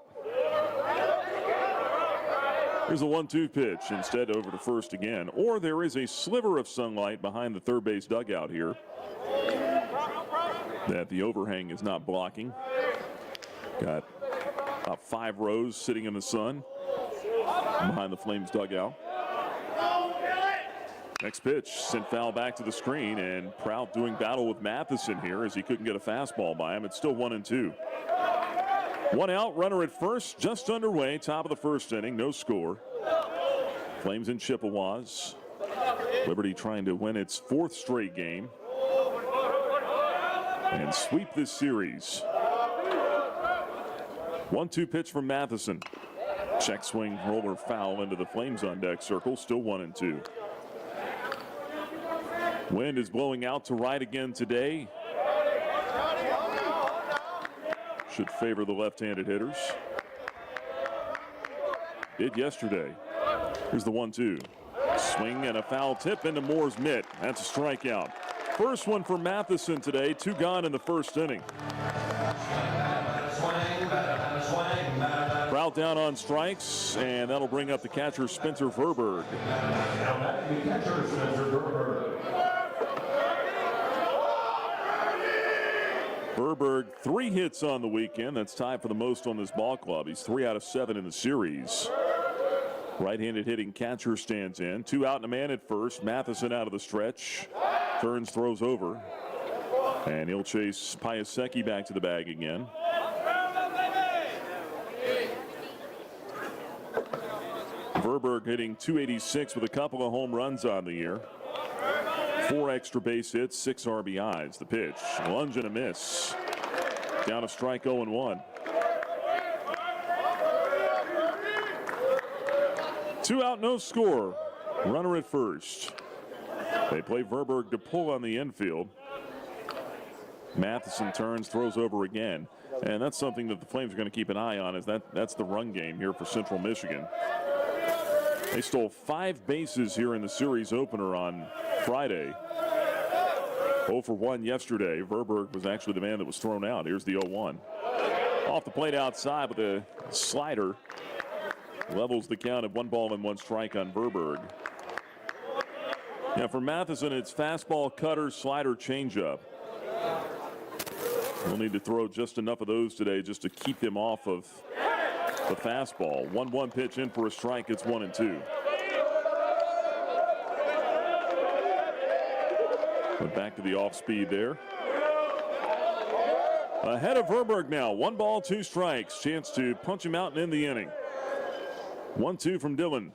Here's a 1-2 pitch. Instead, over to first again. Or there is a sliver of sunlight behind the third base dugout here that the overhang is not blocking. Got about 5 rows sitting in the sun behind the Flames dugout. Next pitch sent foul back to the screen, and Prout doing battle with Matheson here as he couldn't get a fastball by him. It's still 1-2. 1 out, runner at first, just underway, top of the first inning, no score. Flames and Chippewas Liberty trying to win its 4th straight game and sweep this series. 1-2 pitch from Matheson. Check swing, roller foul into the Flames on deck circle. Still 1-2. Wind is blowing out to right again today. Should favor the left-handed hitters. Did yesterday. Here's the 1-2. Swing and a foul tip into Moore's mitt. That's a strikeout. First one for Matheson today. 2 gone in the first inning. Crowd down on strikes, and that'll bring up the catcher, Spencer Verberg. Verberg, 3 hits on the weekend. That's tied for the most on this ball club. He's 3 out of 7 in the series. Right-handed hitting catcher stands in. 2 out and a man at first. Matheson out of the stretch. Turns, throws over. And he'll chase Piasecki back to the bag again. Verberg hitting .286 with a couple of home runs on the year. 4 extra base hits, 6 RBIs. The pitch, lunge and a miss. Down a strike, 0-1. 2 out, no score. Runner at first. They play Verberg to pull on the infield. Matheson turns, throws over again. And that's something that the Flames are going to keep an eye on, is that's the run game here for Central Michigan. They stole 5 bases here in the series opener on Friday. 0 for 1 yesterday. Verberg was actually the man that was thrown out. Here's the 0-1. Off the plate outside with a slider. Levels the count at 1 ball and 1 strike on Verberg. Now for Matheson, it's fastball, cutter, slider, changeup. We'll need to throw just enough of those today just to keep him off of the fastball. 1-1 pitch in for a strike. It's 1-2. Went back to the off speed there. Ahead of Verberg now. 1 ball, 2 strikes. Chance to punch him out and end the inning. 1-2 from Dillon.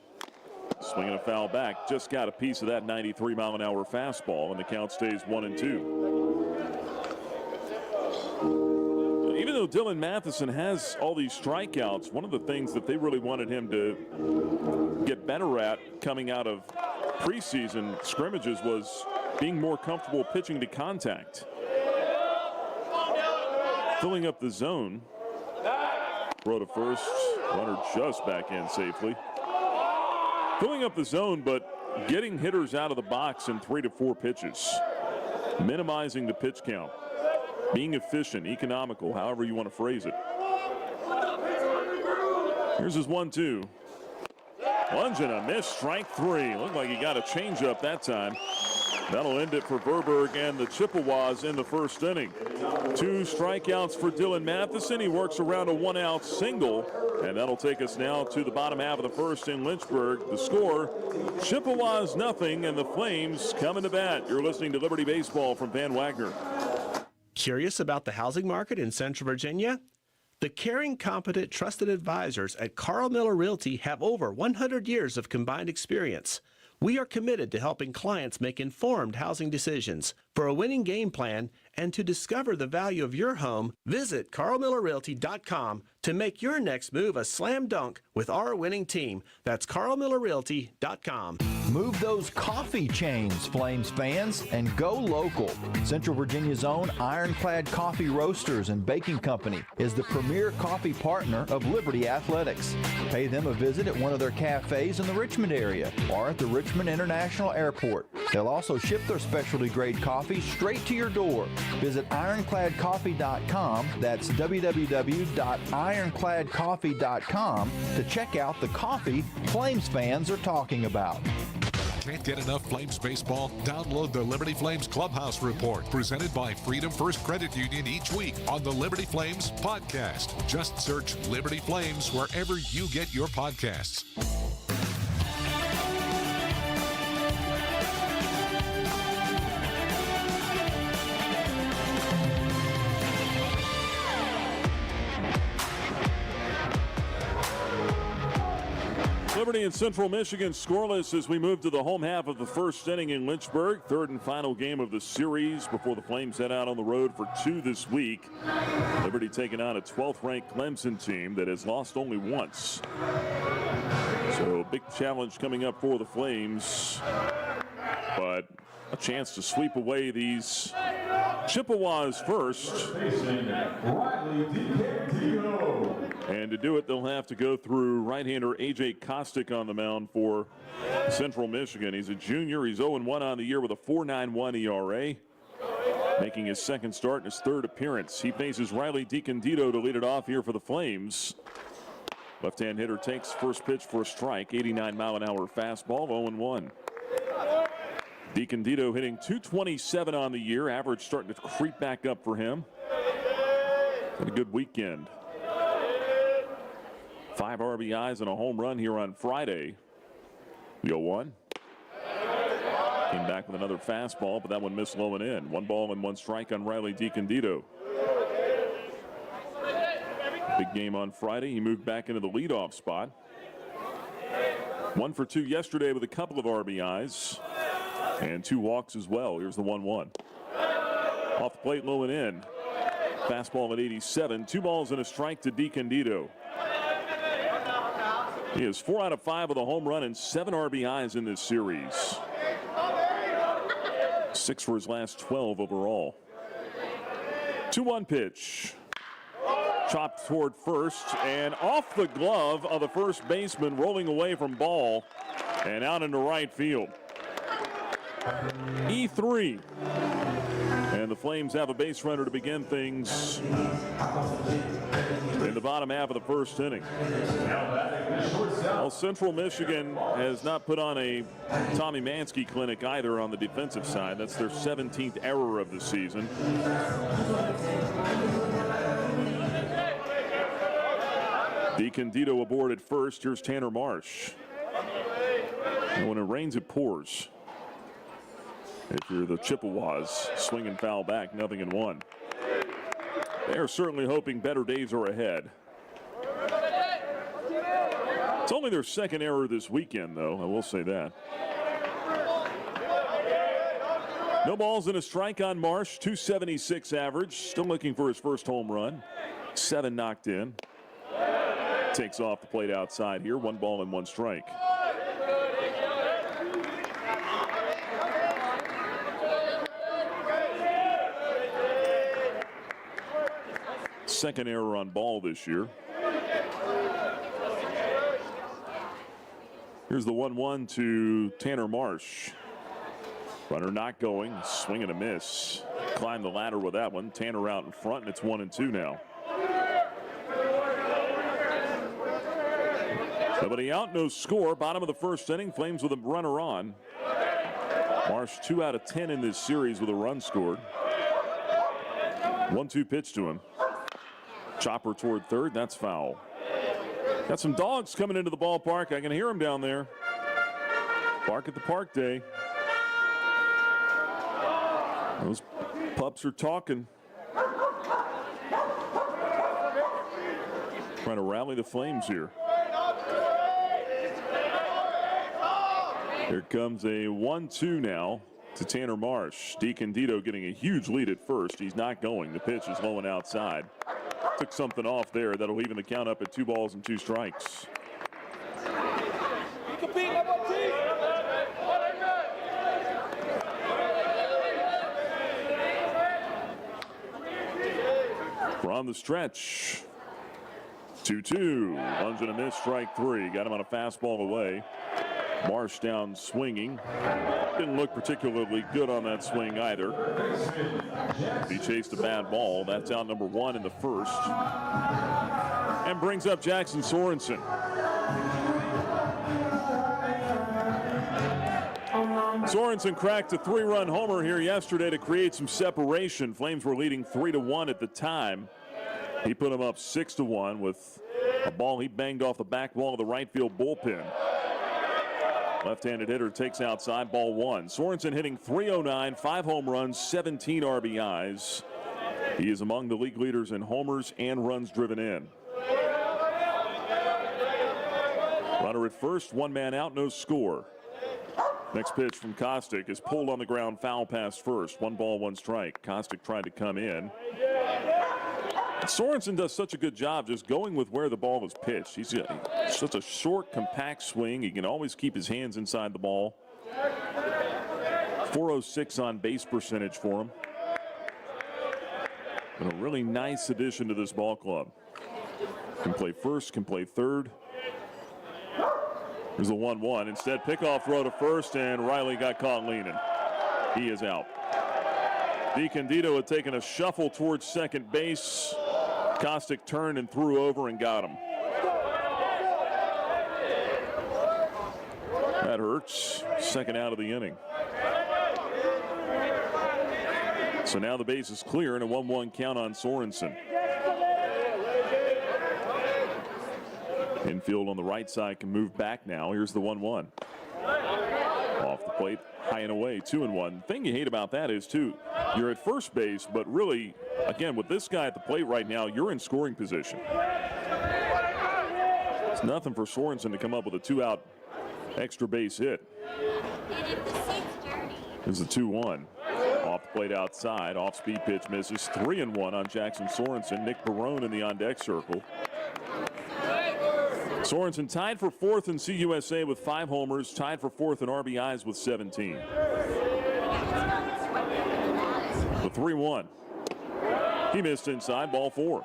Swinging a foul back. Just got a piece of that 93-mile-an-hour fastball, and the count stays 1-2. Even though Dylan Matheson has all these strikeouts, one of the things that they really wanted him to get better at coming out of preseason scrimmages was being more comfortable pitching to contact. Filling up the zone. Throw to first. Runner just back in safely. Filling up the zone, but getting hitters out of the box in 3 to 4 pitches. Minimizing the pitch count. Being efficient, economical, however you want to phrase it. Here's his 1-2. Lunge and a miss, strike 3. Looked like he got a changeup that time. That'll end it for Verberg and the Chippewas in the first inning. 2 strikeouts for Dylan Matheson. He works around a 1-out single, and that'll take us now to the bottom half of the first in Lynchburg. The score, Chippewas nothing, and the Flames coming to bat. You're listening to Liberty Baseball from Van Wagner. Curious about the housing market in Central Virginia? The caring, competent, trusted advisors at Carl Miller Realty have over 100 years of combined experience. We are committed to helping clients make informed housing decisions. For a winning game plan and to discover the value of your home, visit carlmillerrealty.com to make your next move a slam dunk with our winning team. That's carlmillerrealty.com. Move those coffee chains, Flames fans, and go local. Central Virginia's own Ironclad Coffee Roasters and Baking Company is the premier coffee partner of Liberty Athletics. Pay them a visit at one of their cafes in the Richmond area or at the Richmond International Airport. They'll also ship their specialty grade coffee straight to your door. Visit ironcladcoffee.com. That's www.ironcladcoffee.com to check out the coffee Flames fans are talking about. Can't get enough Flames baseball? Download the Liberty Flames Clubhouse Report, presented by Freedom First Credit Union each week on the Liberty Flames podcast. Just search Liberty Flames wherever you get your podcasts. Liberty and Central Michigan scoreless as we move to the home half of the first inning in Lynchburg. Third and final game of the series before the Flames head out on the road for 2 this week. Liberty taking on a 12th-ranked Clemson team that has lost only once. So a big challenge coming up for the Flames, but a chance to sweep away these Chippewas first. And to do it, they'll have to go through right-hander A.J. Kostick on the mound for Central Michigan. He's a junior. He's 0-1 on the year with a 4.91 ERA. Making his second start and his third appearance. He faces Riley DiCandido to lead it off here for the Flames. Left-hand hitter takes first pitch for a strike. 89-mile-an-hour fastball, 0-1. DiCandido hitting .227 on the year. Average starting to creep back up for him. Had a good weekend. 5 RBIs and a home run here on Friday. The 0-1. Came back with another fastball, but that one missed low and in. 1 ball and 1 strike on Riley DiCandido. Big game on Friday. He moved back into the leadoff spot. 1 for 2 yesterday with a couple of RBIs and 2 walks as well. Here's the 1-1. Off the plate, low and in. Fastball at 87. 2 balls and a strike to DiCandido. He is 4 out of 5 with a home run and 7 RBIs in this series. 6 for his last 12 overall. 2-1 pitch. Chopped toward first and off the glove of the first baseman, rolling away from ball and out into right field. E3. And the Flames have a base runner to begin things in the bottom half of the first inning. Well, Central Michigan has not put on a Tommy Mansky clinic either on the defensive side. That's their 17th error of the season. DiCandido aboard at first. Here's Tanner Marsh. And when it rains, it pours. If you're the Chippewas, swing and foul back, 0-1. They are certainly hoping better days are ahead. It's only their second error this weekend, though. I will say that. No balls and a strike on Marsh. .276 average. Still looking for his first home run. 7 knocked in. Takes off the plate outside here. 1 ball and 1 strike. Second error on ball this year. Here's the 1-1 to Tanner Marsh. Runner not going. Swing and a miss. Climbed the ladder with that one. Tanner out in front, and it's 1-2 now. Nobody out, no score. Bottom of the first inning. Flames with a runner on. Marsh 2 out of 10 in this series with a run scored. 1-2 pitch to him. Chopper toward third. That's foul. Got some dogs coming into the ballpark. I can hear them down there. Bark at the Park Day. Those pups are talking. Trying to rally the Flames here. Here comes a 1-2 now to Tanner Marsh. DiCandido getting a huge lead at first. He's not going. The pitch is low and outside. Took something off there. That'll even the count up at 2 balls and 2 strikes. From the stretch. 2-2. Lunge and a miss, strike 3. Got him on a fastball away. Marsh down swinging. Didn't look particularly good on that swing either. He chased a bad ball. That's out number 1 in the first. And brings up Jackson Sorensen. Sorensen cracked a 3-run homer here yesterday to create some separation. Flames were leading 3-1 at the time. He put them up 6-1 with a ball he banged off the back wall of the right field bullpen. Left-handed hitter takes outside, ball 1. Sorensen hitting .309, 5 home runs, 17 RBIs. He is among the league leaders in homers and runs driven in. Runner at first, one man out, no score. Next pitch from Kostick is pulled on the ground, foul past first. 1 ball, 1 strike. Kostick tried to come in. Sorensen does such a good job just going with where the ball is pitched. He's got such a short, compact swing. He can always keep his hands inside the ball. 406 on base percentage for him. And a really nice addition to this ball club. Can play first, can play third. There's a 1-1. Instead, pickoff throw to first, and Riley got caught leaning. He is out. DiCandido had taken a shuffle towards second base. Kostick turned and threw over and got him. That hurts. Second out of the inning. So now the base is clear and a 1-1 count on Sorensen. Infield on the right side can move back now. Here's the 1-1. Off the plate, high and away, 2-1. The thing you hate about that is, too, you're at first base, but really, again, with this guy at the plate right now, you're in scoring position. It's nothing for Sorensen to come up with a 2-out extra base hit. Here's the 2-1. Off the plate outside, off-speed pitch misses. 3-1 on Jackson Sorensen. Nick Barone in the on-deck circle. Sorensen tied for 4th in CUSA with 5 homers, tied for 4th in RBIs with 17. The 3-1. He missed inside, ball 4.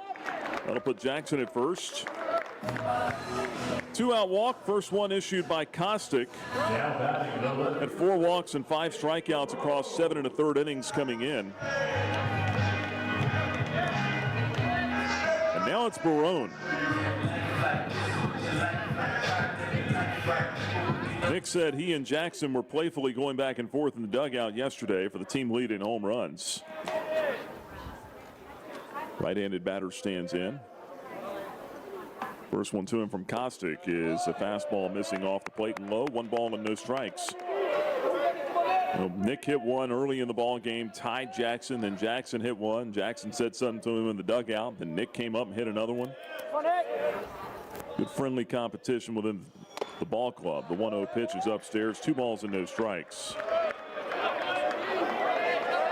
That'll put Jackson at first. 2-out walk, first one issued by Kostick. Had 4 walks and 5 strikeouts across 7 1/3 innings coming in. And now it's Barone. Nick said he and Jackson were playfully going back and forth in the dugout yesterday for the team lead in home runs. Right-handed batter stands in. First one to him from Kostick is a fastball missing off the plate and low. 1 ball and no strikes. Well, Nick hit one early in the ball game, tied Jackson, then Jackson hit one. Jackson said something to him in the dugout, then Nick came up and hit another one. Good friendly competition within the ball club. The 1-0 pitch is upstairs, 2 balls and no strikes.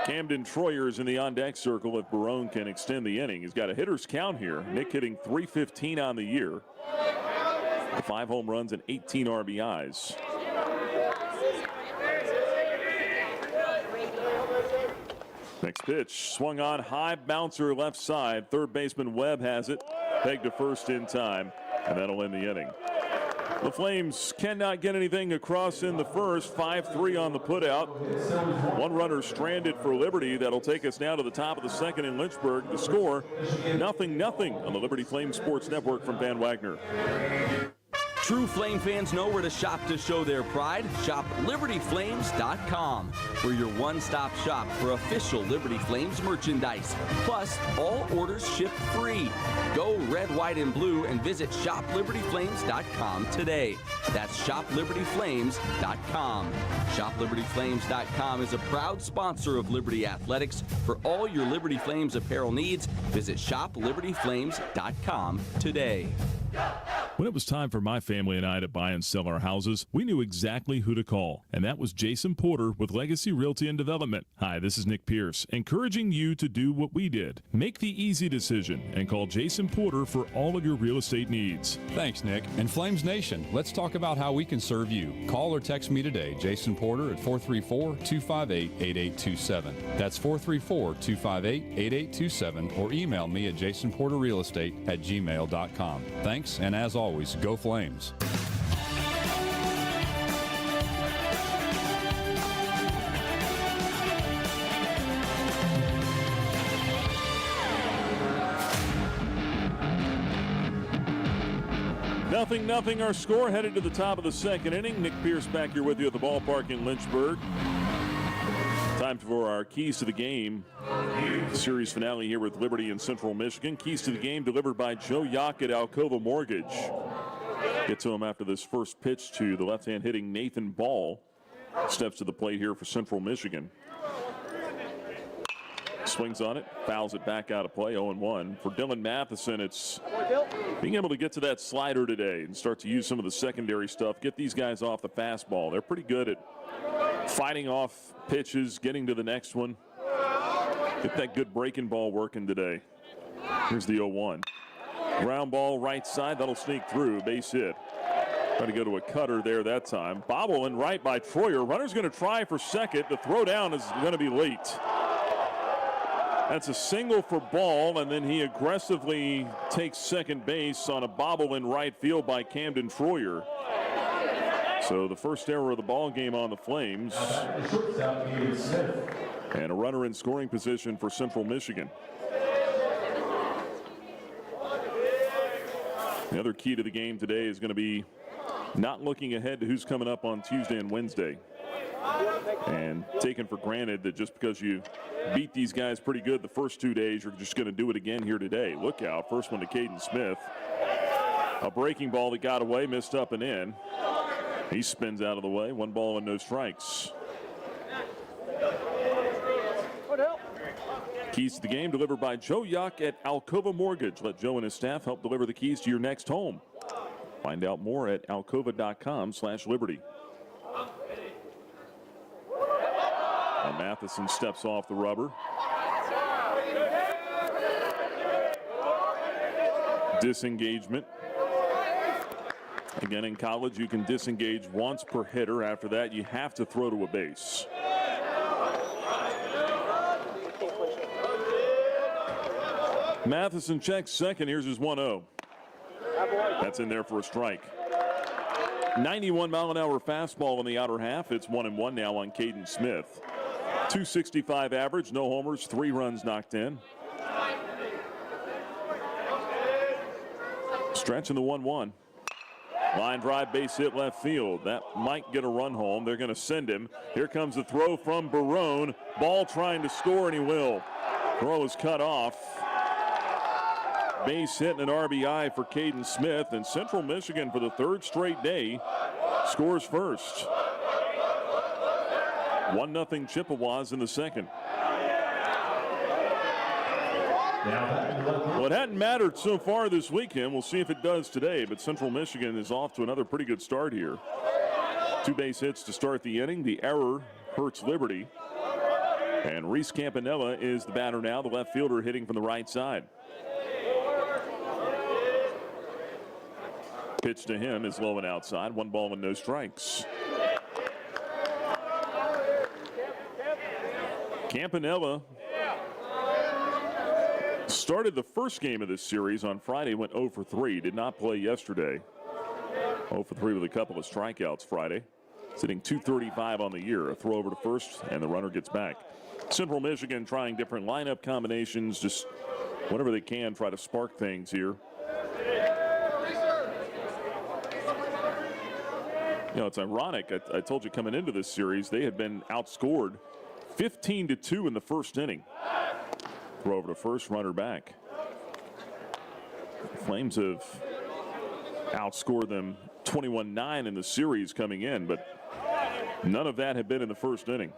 Camden Troyer is in the on-deck circle if Barone can extend the inning. He's got a hitter's count here. Nick hitting .315 on the year. 5 home runs and 18 RBIs. Next pitch, swung on, high bouncer left side. Third baseman Webb has it. Pegged to first in time, and that'll end the inning. The Flames cannot get anything across in the first. 5-3 on the putout. 1 runner stranded for Liberty. That'll take us now to the top of the second in Lynchburg. The score, 0-0 on the Liberty Flames Sports Network from Van Wagner. True Flame fans know where to shop to show their pride. Shop LibertyFlames.com. We're your one-stop shop for official Liberty Flames merchandise. Plus, all orders ship free. Go red, white, and blue and visit ShopLibertyFlames.com today. That's ShopLibertyFlames.com. ShopLibertyFlames.com is a proud sponsor of Liberty Athletics. For all your Liberty Flames apparel needs, visit ShopLibertyFlames.com today. When it was time for my family and I to buy and sell our houses, we knew exactly who to call, and that was Jason Porter with Legacy Realty and Development. Hi, this is Nick Pierce, encouraging you to do what we did. Make the easy decision and call Jason Porter for all of your real estate needs. Thanks, Nick. And Flames Nation, let's talk about how we can serve you. Call or text me today, Jason Porter, at 434-258-8827. That's 434-258-8827, or email me at jasonporterrealestate@gmail.com. Thanks, and as always, go Flames. Nothing our score, headed to the top of the second inning. Nick Pierce back here with you at the ballpark in Lynchburg. Time for our Keys to the Game series finale here with Liberty in Central Michigan. Keys to the Game delivered by Joe Yock at Alcova Mortgage. Get to him after this first pitch to the left-hand hitting Nathan Ball. Steps to the plate here for Central Michigan. Swings on it, fouls it back out of play, 0-1. For Dylan Matheson, it's being able to get to that slider today and start to use some of the secondary stuff, get these guys off the fastball. They're pretty good at fighting off pitches, getting to the next one. Get that good breaking ball working today. Here's the 0-1. Ground ball right side, that'll sneak through, base hit. Try to go to a cutter there that time. Bobble in right by Troyer. Runner's going to try for second. The throw down is going to be late. That's a single for Ball, and then he aggressively takes second base on a bobble in right field by Camden Troyer. So the first error of the ball game on the Flames. And a runner in scoring position for Central Michigan. The other key to the game today is going to be not looking ahead to who's coming up on Tuesday and Wednesday. And taking for granted that just because you beat these guys pretty good the first 2 days, you're just going to do it again here today. Look out. First one to Caden Smith. A breaking ball that got away, missed up and in. He spins out of the way. 1 ball and no strikes. Keys to the game delivered by Joe Yuck at Alcova Mortgage. Let Joe and his staff help deliver the keys to your next home. Find out more at alcova.com/liberty. And Matheson steps off the rubber. Disengagement. Again, in college, you can disengage once per hitter. After that, you have to throw to a base. Matheson checks second. Here's his 1-0. That's in there for a strike. 91-mile-an-hour fastball in the outer half. It's 1-1 now on Caden Smith. 265 average, no homers, 3 runs knocked in. Stretching the 1-1. Line drive, base hit left field. That might get a run home. They're going to send him. Here comes the throw from Barone. Ball trying to score, and he will. Throw is cut off. Base hit and an RBI for Caden Smith, and Central Michigan for the 3rd straight day scores first. 1-0 Chippewas in the second. Well, it hadn't mattered so far this weekend. We'll see if it does today, but Central Michigan is off to another pretty good start here. 2 base hits to start the inning. The error hurts Liberty. And Reese Campanella is the batter now, the left fielder hitting from the right side. Pitch to him is low and outside. 1 ball and no strikes. Campanella started the first game of this series on Friday, went 0 for 3. Did not play yesterday. 0 for 3 with a couple of strikeouts Friday. Sitting .235 on the year. A throw over to first, and the runner gets back. Central Michigan trying different lineup combinations, just whatever they can, try to spark things here. You know, it's ironic. I told you coming into this series, they had been outscored 15-2 in the first inning. Throw over to first, runner back. The Flames have outscored them 21-9 in the series coming in, but none of that had been in the first inning.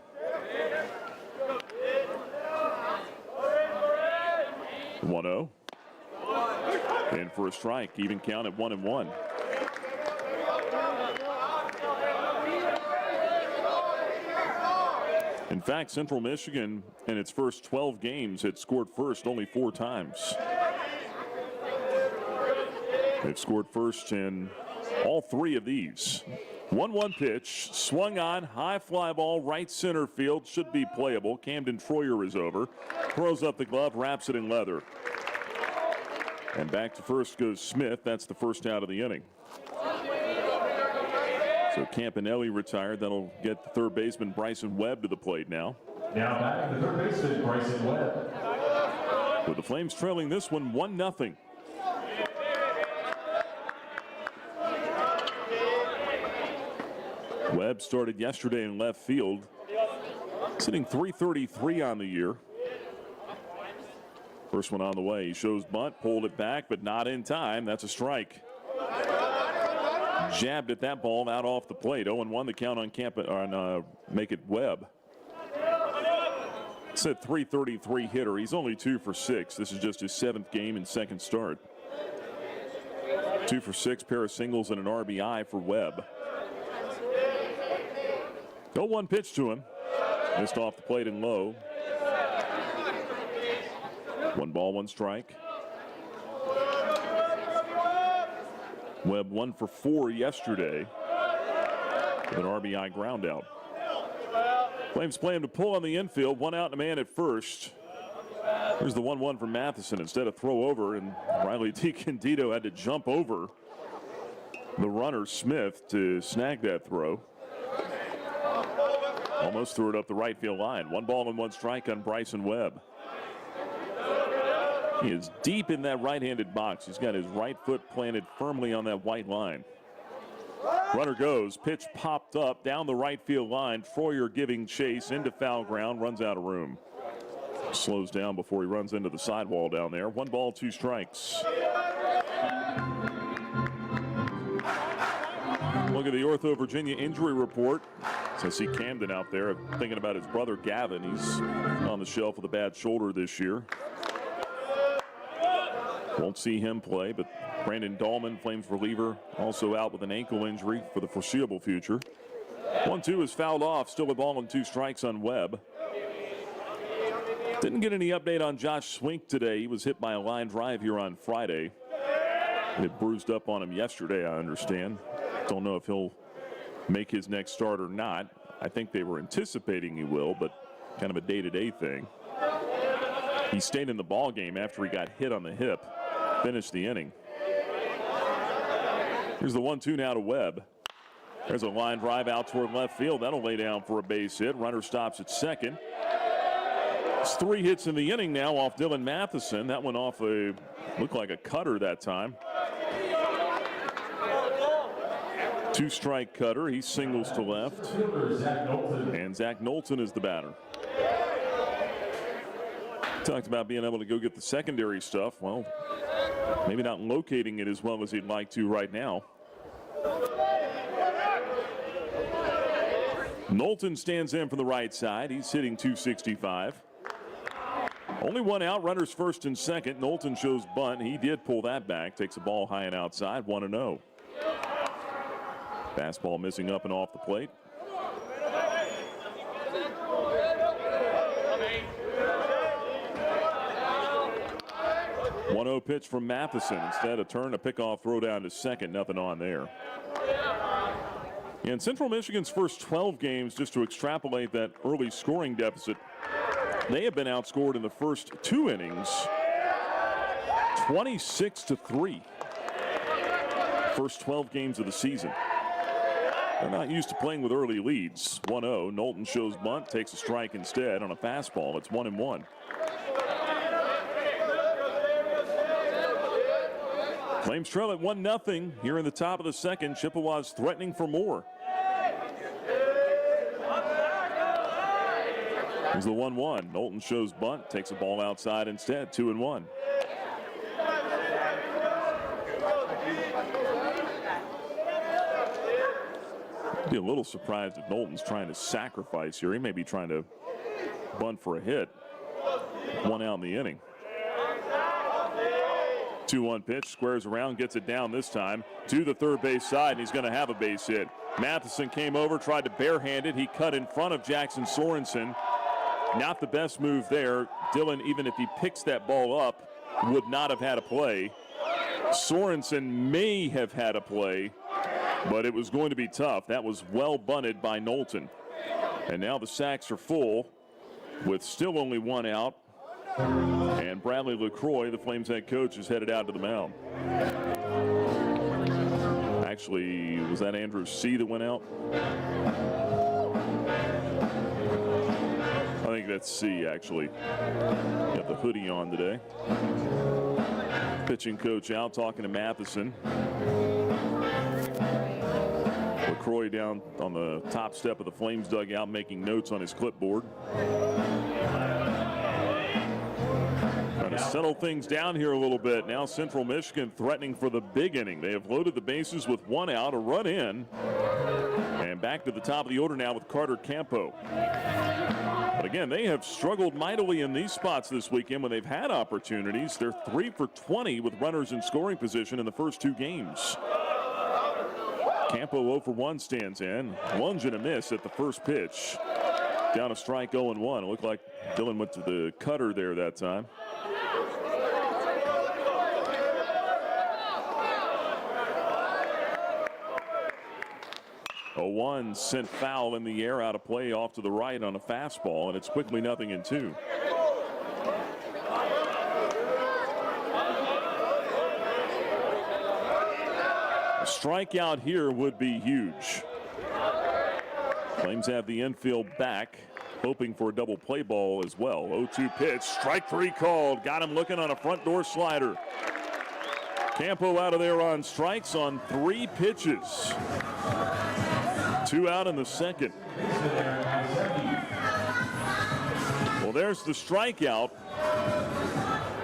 The 1-0. In for a strike, even count at 1-1. In fact, Central Michigan in its first 12 games had scored first only 4 times. They've scored first in all 3 of these. 1-1 pitch, swung on, high fly ball, right center field, should be playable. Camden Troyer is over, throws up the glove, wraps it in leather. And back to first goes Smith. That's the first out of the inning. So Campanelli retired. That'll get the third baseman Bryson Webb to the plate now. Now back to the third baseman Bryson Webb. With the Flames trailing this one 1-0. Webb started yesterday in left field, sitting .333 on the year. First one on the way. He shows bunt, pulled it back, but not in time. That's a strike. Jabbed at that ball out off the plate. 0-1 the count on Make it Webb. It's a .333 hitter. He's only 2 for 6. This is just his 7th game and 2nd start. 2 for 6, pair of singles and an RBI for Webb. 0-1 pitch to him. Missed off the plate and low. 1 ball, 1 strike. Webb 1 for 4 yesterday with an RBI ground out. Flames play him to pull on the infield. 1 out and a man at first. Here's the 1-1 from Matheson instead of throw over, and Riley DiCandido had to jump over the runner Smith to snag that throw. Almost threw it up the right field line. 1 ball and 1 strike on Bryson Webb. He is deep in that right-handed box. He's got his right foot planted firmly on that white line. Runner goes. Pitch popped up down the right field line. Troyer giving chase into foul ground. Runs out of room. Slows down before he runs into the sidewall down there. 1 ball, 2 strikes. Look at the Ortho Virginia injury report. So I see Camden out there thinking about his brother Gavin. He's on the shelf with a bad shoulder this year. Won't see him play, but Brandon Dahlman, Flames reliever, also out with an ankle injury for the foreseeable future. 1-2 is fouled off. Still a ball and 2 strikes on Webb. Didn't get any update on Josh Swink today. He was hit by a line drive here on Friday. It bruised up on him yesterday, I understand. Don't know if he'll make his next start or not. I think they were anticipating he will, but kind of a day-to-day thing. He stayed in the ball game after he got hit on the hip. Finished the inning. Here's the 1-2 now to Webb. There's a line drive out toward left field. That'll lay down for a base hit. Runner stops at second. It's 3 hits in the inning now off Dylan Matheson. That went off looked like a cutter that time. 2-strike cutter. He singles to left. And Zach Knowlton is the batter. Talked about being able to go get the secondary stuff. Well, maybe not locating it as well as he'd like to right now. Knowlton stands in from the right side. He's hitting .265. Only 1 out, runners first and second. Knowlton shows bunt. He did pull that back. Takes a ball high and outside, 1-0. Fastball missing up and off the plate. .1-0 pitch from Matheson. Instead, a turn, a pickoff throw down to second. Nothing on there. In Central Michigan's first 12 games, just to extrapolate that early scoring deficit, they have been outscored in the first 2 innings 26-3. First 12 games of the season. They're not used to playing with early leads. 1-0. Knowlton shows bunt, takes a strike instead on a fastball. It's 1-1. Flames trail at 1-0 here in the top of the second. Chippewa's threatening for more. Here's the 1-1. Knowlton shows bunt, takes a ball outside instead. 2-1. Be a little surprised if Knowlton's trying to sacrifice here. He may be trying to bunt for a hit. 1 out in the inning. 2-1 pitch, squares around, gets it down this time to the third base side, and he's going to have a base hit. Matheson came over, tried to barehand it. He cut in front of Jackson Sorensen. Not the best move there. Dylan, even if he picks that ball up, would not have had a play. Sorensen may have had a play, but it was going to be tough. That was well bunted by Knowlton. And now the sacks are full with still only 1 out. And Bradley LaCroix, the Flames head coach, is headed out to the mound. Actually, was that Andrew C. that went out? I think that's C, actually. Got the hoodie on today. Pitching coach out, talking to Matheson. LaCroix down on the top step of the Flames dugout, making notes on his clipboard. Trying to settle things down here a little bit. Now Central Michigan threatening for the big inning. They have loaded the bases with 1 out, a run in. And back to the top of the order now with Carter Campo. But again, they have struggled mightily in these spots this weekend when they've had opportunities. They're 3 for 20 with runners in scoring position in the first 2 games. Campo 0 for 1 stands in. Lunge and a miss at the first pitch. Down a strike 0-1. It looked like Dylan went to the cutter there that time. A 1 sent foul in the air out of play off to the right on a fastball, and it's quickly 0-2. A strikeout here would be huge. Flames have the infield back, hoping for a double play ball as well. 0-2 pitch, strike 3 called. Got him looking on a front door slider. Campo out of there on strikes on 3 pitches. 2 out in the second. Well, there's the strikeout.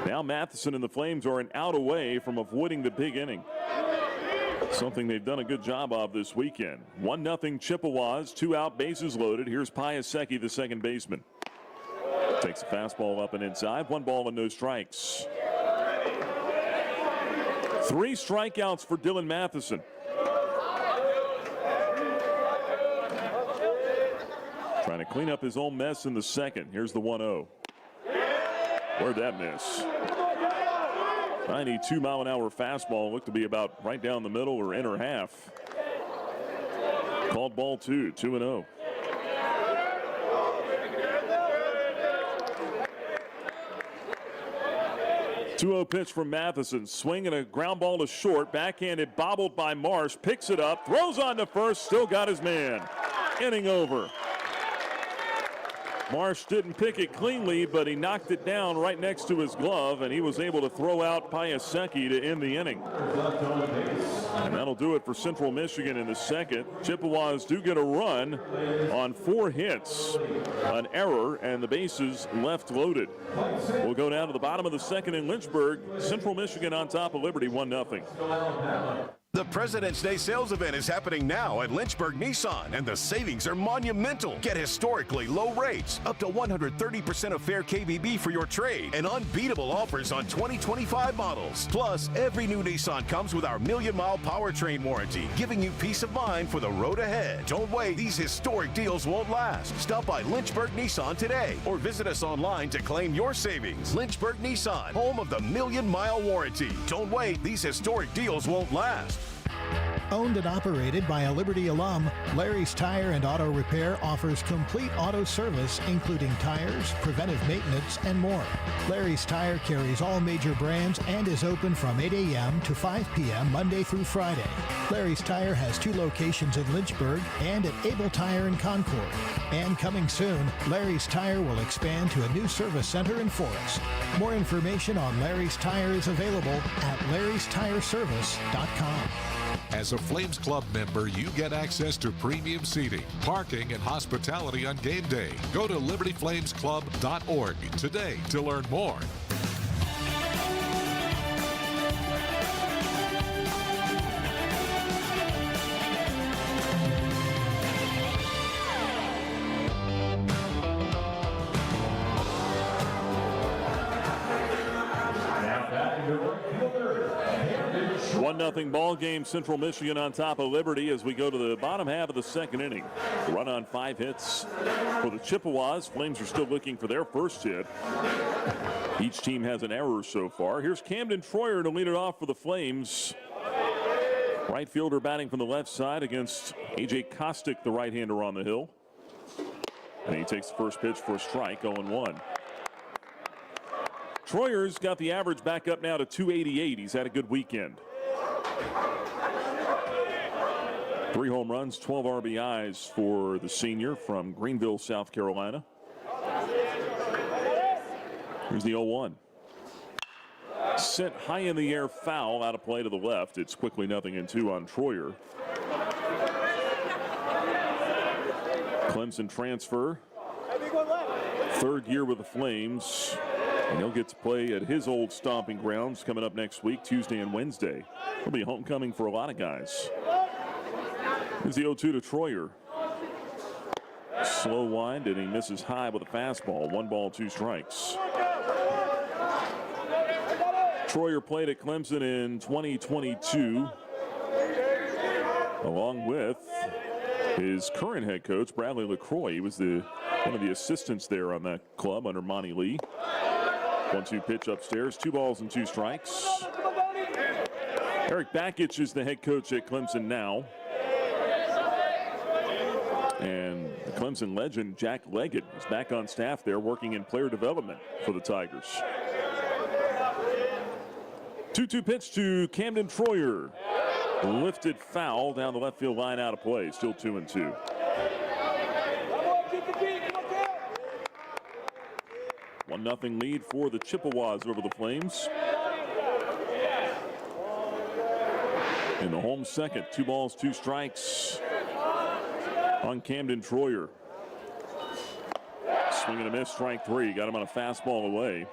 Now Matheson and the Flames are an out away from avoiding the big inning. Something they've done a good job of this weekend. 1-0 Chippewas, 2 out, bases loaded. Here's Piasecki, the second baseman. Takes a fastball up and inside. 1 ball and no strikes. 3 strikeouts for Dylan Matheson. Trying to clean up his own mess in the second. Here's the 1-0. Where'd that miss? 92-mile-an-hour fastball. Looked to be about right down the middle or inner half. Called ball 2, 2-0. Two-0 pitch from Matheson. Swinging a ground ball to short. Backhanded, bobbled by Marsh. Picks it up. Throws on to first. Still got his man. Inning over. Marsh didn't pick it cleanly, but he knocked it down right next to his glove, and he was able to throw out Piasecki to end the inning. And that'll do it for Central Michigan in the second. Chippewas do get a run on 4 hits, an error, and the bases left loaded. We'll go down to the bottom of the second in Lynchburg. Central Michigan on top of Liberty, 1-0. The President's Day sales event is happening now at Lynchburg Nissan, and the savings are monumental. Get historically low rates, up to 130% of fair KBB for your trade, and unbeatable offers on 2025 models. Plus, every new Nissan comes with our 1,000,000-mile powertrain warranty, giving you peace of mind for the road ahead. Don't wait, these historic deals won't last. Stop by Lynchburg Nissan today, or visit us online to claim your savings. Lynchburg Nissan, home of the 1,000,000-mile warranty. Don't wait, these historic deals won't last. Owned and operated by a Liberty alum, Larry's Tire and Auto Repair offers complete auto service, including tires, preventive maintenance, and more. Larry's Tire carries all major brands and is open from 8 a.m. to 5 p.m. Monday through Friday. Larry's Tire has 2 locations in Lynchburg and at Able Tire in Concord. And coming soon, Larry's Tire will expand to a new service center in Forest. More information on Larry's Tire is available at larrystireservice.com. As a Flames Club member, you get access to premium seating, parking, and hospitality on game day. Go to libertyflamesclub.org today to learn more. Nothing ball game. Central Michigan on top of Liberty as we go to the bottom half of the second inning. Run on 5 hits for the Chippewas. Flames are still looking for their first hit. Each team has an error so far. Here's Camden Troyer to lead it off for the Flames. Right fielder batting from the left side against A.J. Kostick, the right-hander on the hill. And he takes the first pitch for a strike, 0-1. Troyer's got the average back up now to 288. He's had a good weekend. 3 home runs, 12 RBIs for the senior from Greenville, South Carolina. Here's the 0-1. Sent high in the air, foul out of play to the left. It's quickly 0-2 on Troyer. Clemson transfer. 3rd year with the Flames. And he'll get to play at his old stomping grounds coming up next week, Tuesday and Wednesday. It'll be homecoming for a lot of guys. Here's the 0-2 to Troyer. Slow wind, and he misses high with a fastball. 1 ball, 2 strikes. Troyer played at Clemson in 2022, along with his current head coach, Bradley LaCroix. He was one of the assistants there on that club under Monty Lee. 1-2 pitch upstairs, 2 balls and 2 strikes. Eric Bakich is the head coach at Clemson now. And the Clemson legend, Jack Leggett, is back on staff there working in player development for the Tigers. 2-2 pitch to Camden Troyer. Lifted foul down the left field line, out of play. Still 2-2. One 1-0 lead for the Chippewas over the Flames. In the home second, 2 balls, 2 strikes on Camden Troyer. Swing and a miss, strike 3. Got him on a fastball away.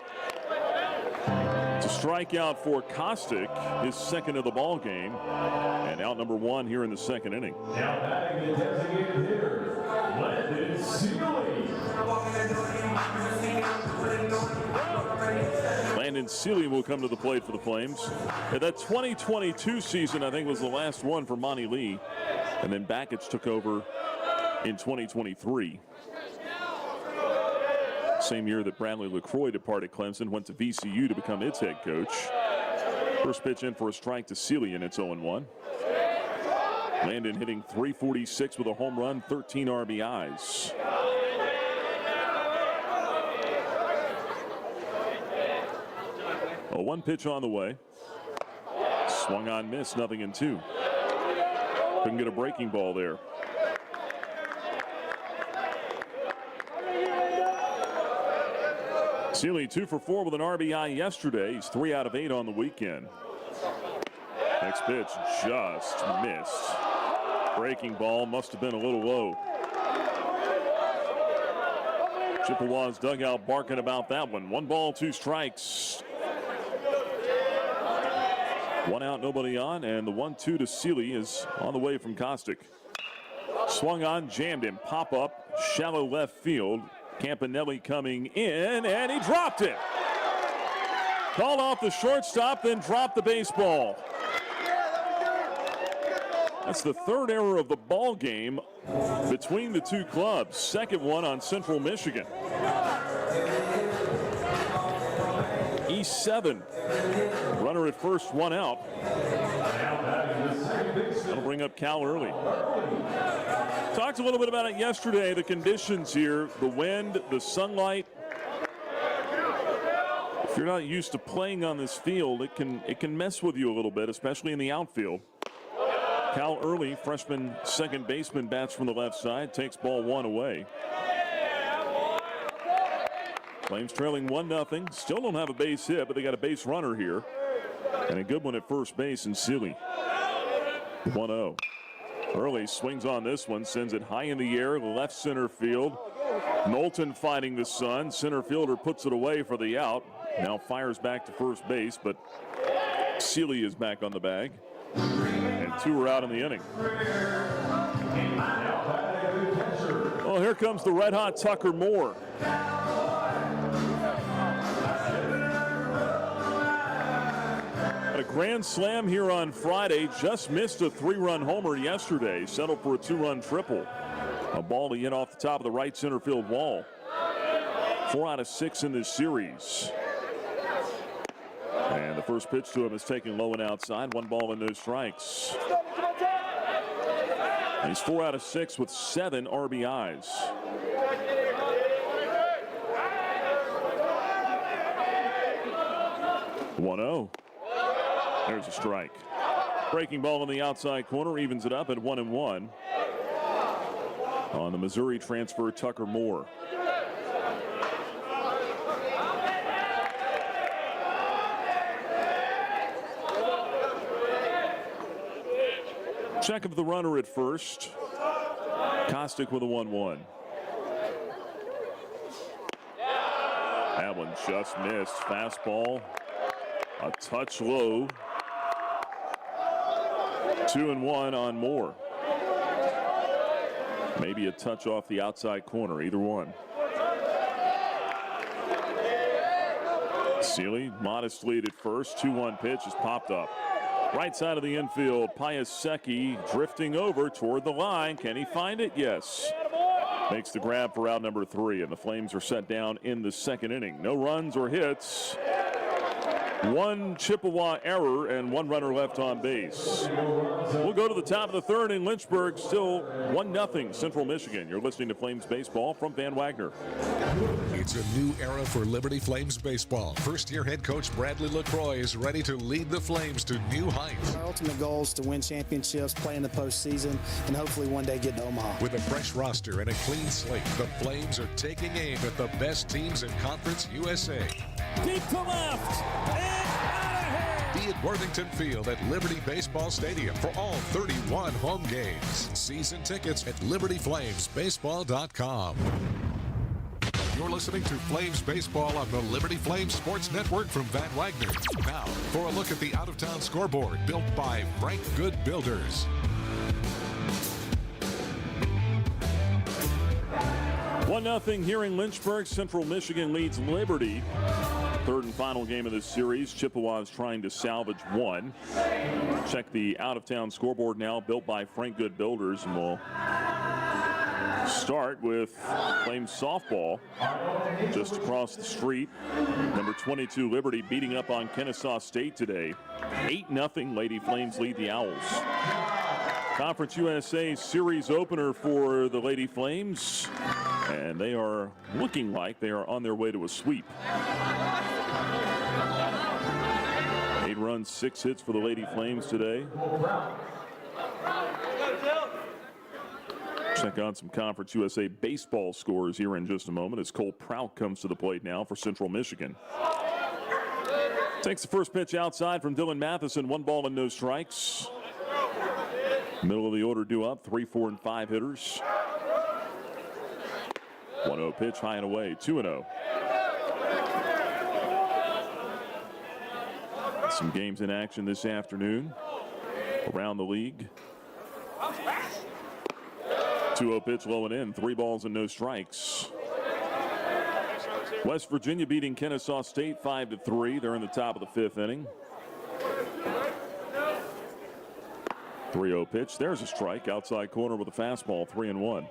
It's a strikeout for Kostick, his second of the ball game, and out number 1 here in the second inning. Now batting the designated hitter, Landon Seeley. Landon Seeley will come to the plate for the Flames. And that 2022 season, I think, was the last one for Monty Lee, and then Bakich took over in 2023. Same year that Bradley LaCroix departed Clemson, went to VCU to become its head coach. First pitch in for a strike to Seeley, and it's 0-1. Landon hitting .346 with a home run, 13 RBIs. A 1 pitch on the way. Swung on, missed, 0-2. Couldn't get a breaking ball there. Seeley 2 for 4 with an RBI yesterday. He's 3 out of 8 on the weekend. Next pitch just missed. Breaking ball must have been a little low. Chippewas dugout barking about that one. 1 ball, 2 strikes. 1 out, nobody on, and the 1-2 to Seeley is on the way from Kostick. Swung on, jammed him. Pop up, shallow left field. Campanelli coming in, and he dropped it. Called off the shortstop, then dropped the baseball. That's the 3rd error of the ball game between the 2 clubs. Second one on Central Michigan. East 7. Runner at first, 1 out. That'll bring up Cal Early. Talked a little bit about it yesterday, the conditions here, the wind, the sunlight. If you're not used to playing on this field, it can mess with you a little bit, especially in the outfield. Cal Early, freshman second baseman, bats from the left side, takes ball 1 away. Flames trailing 1-0. Still don't have a base hit, but they got a base runner here. And a good one at first base in Seeley. 1-0. Early swings on this one, sends it high in the air, left center field. Knowlton fighting the sun. Center fielder puts it away for the out. Now fires back to first base, but Seeley is back on the bag. And 2 are out in the inning. Well, here comes the red-hot Tucker Moore. A grand slam here on Friday. Just missed a 3-run homer yesterday. Settled for a 2-run triple. A ball he hit off the top of the right center field wall. 4 out of 6 in this series. And the first pitch to him is taken low and outside. 1 ball and no strikes. And he's 4 out of 6 with 7 RBIs. One-0. There's a strike. Breaking ball in the outside corner, evens it up at 1-1. On the Missouri transfer, Tucker Moore. Check of the runner at first. Kostick with a 1-1. That one just missed. Fastball, a touch low. 2-1 on Moore. Maybe a touch off the outside corner, either one. Sealy, modest lead at first. 2-1 pitch is popped up. Right side of the infield, Piasecki drifting over toward the line. Can he find it? Yes. Makes the grab for out number 3, and the Flames are set down in the second inning. No runs or hits. 1 Chippewa error and 1 runner left on base. We'll go to the top of the third in Lynchburg. Still 1-0 Central Michigan. You're listening to Flames Baseball from Van Wagner. It's a new era for Liberty Flames baseball. First-year head coach Bradley LaCroix is ready to lead the Flames to new heights. Our ultimate goal is to win championships, play in the postseason, and hopefully one day get to Omaha. With a fresh roster and a clean slate, the Flames are taking aim at the best teams in Conference USA. Deep to left. Be at Worthington Field at Liberty Baseball Stadium for all 31 home games. Season tickets at libertyflamesbaseball.com. You're listening to Flames Baseball on the Liberty Flames Sports Network from Van Wagner. Now, for a look at the out-of-town scoreboard built by Frank Good Builders. 1-0 here in Lynchburg. Central Michigan leads Liberty. Third and final game of this series. Chippewa is trying to salvage 1. Check the out-of-town scoreboard now, built by Frank Good Builders, and we'll start with Flames softball just across the street. Number 22 Liberty beating up on Kennesaw State today. 8-0 Lady Flames lead the Owls. Conference USA series opener for the Lady Flames, and they are looking like they are on their way to a sweep. 8 runs, 6 hits for the Lady Flames today. Check out some Conference USA baseball scores here in just a moment as Cole Prout comes to the plate now for Central Michigan. Takes the first pitch outside from Dylan Matheson. 1 ball and no strikes. Middle of the order due up. 3, 4, and 5 hitters. 1-0 pitch, high and away. 2-0. Some games in action this afternoon around the league. 2-0 pitch, low and in. 3 balls and no strikes. West Virginia beating Kennesaw State 5-3. They're in the top of the 5th inning. 3-0 pitch. There's a strike. Outside corner with a fastball. 3-1.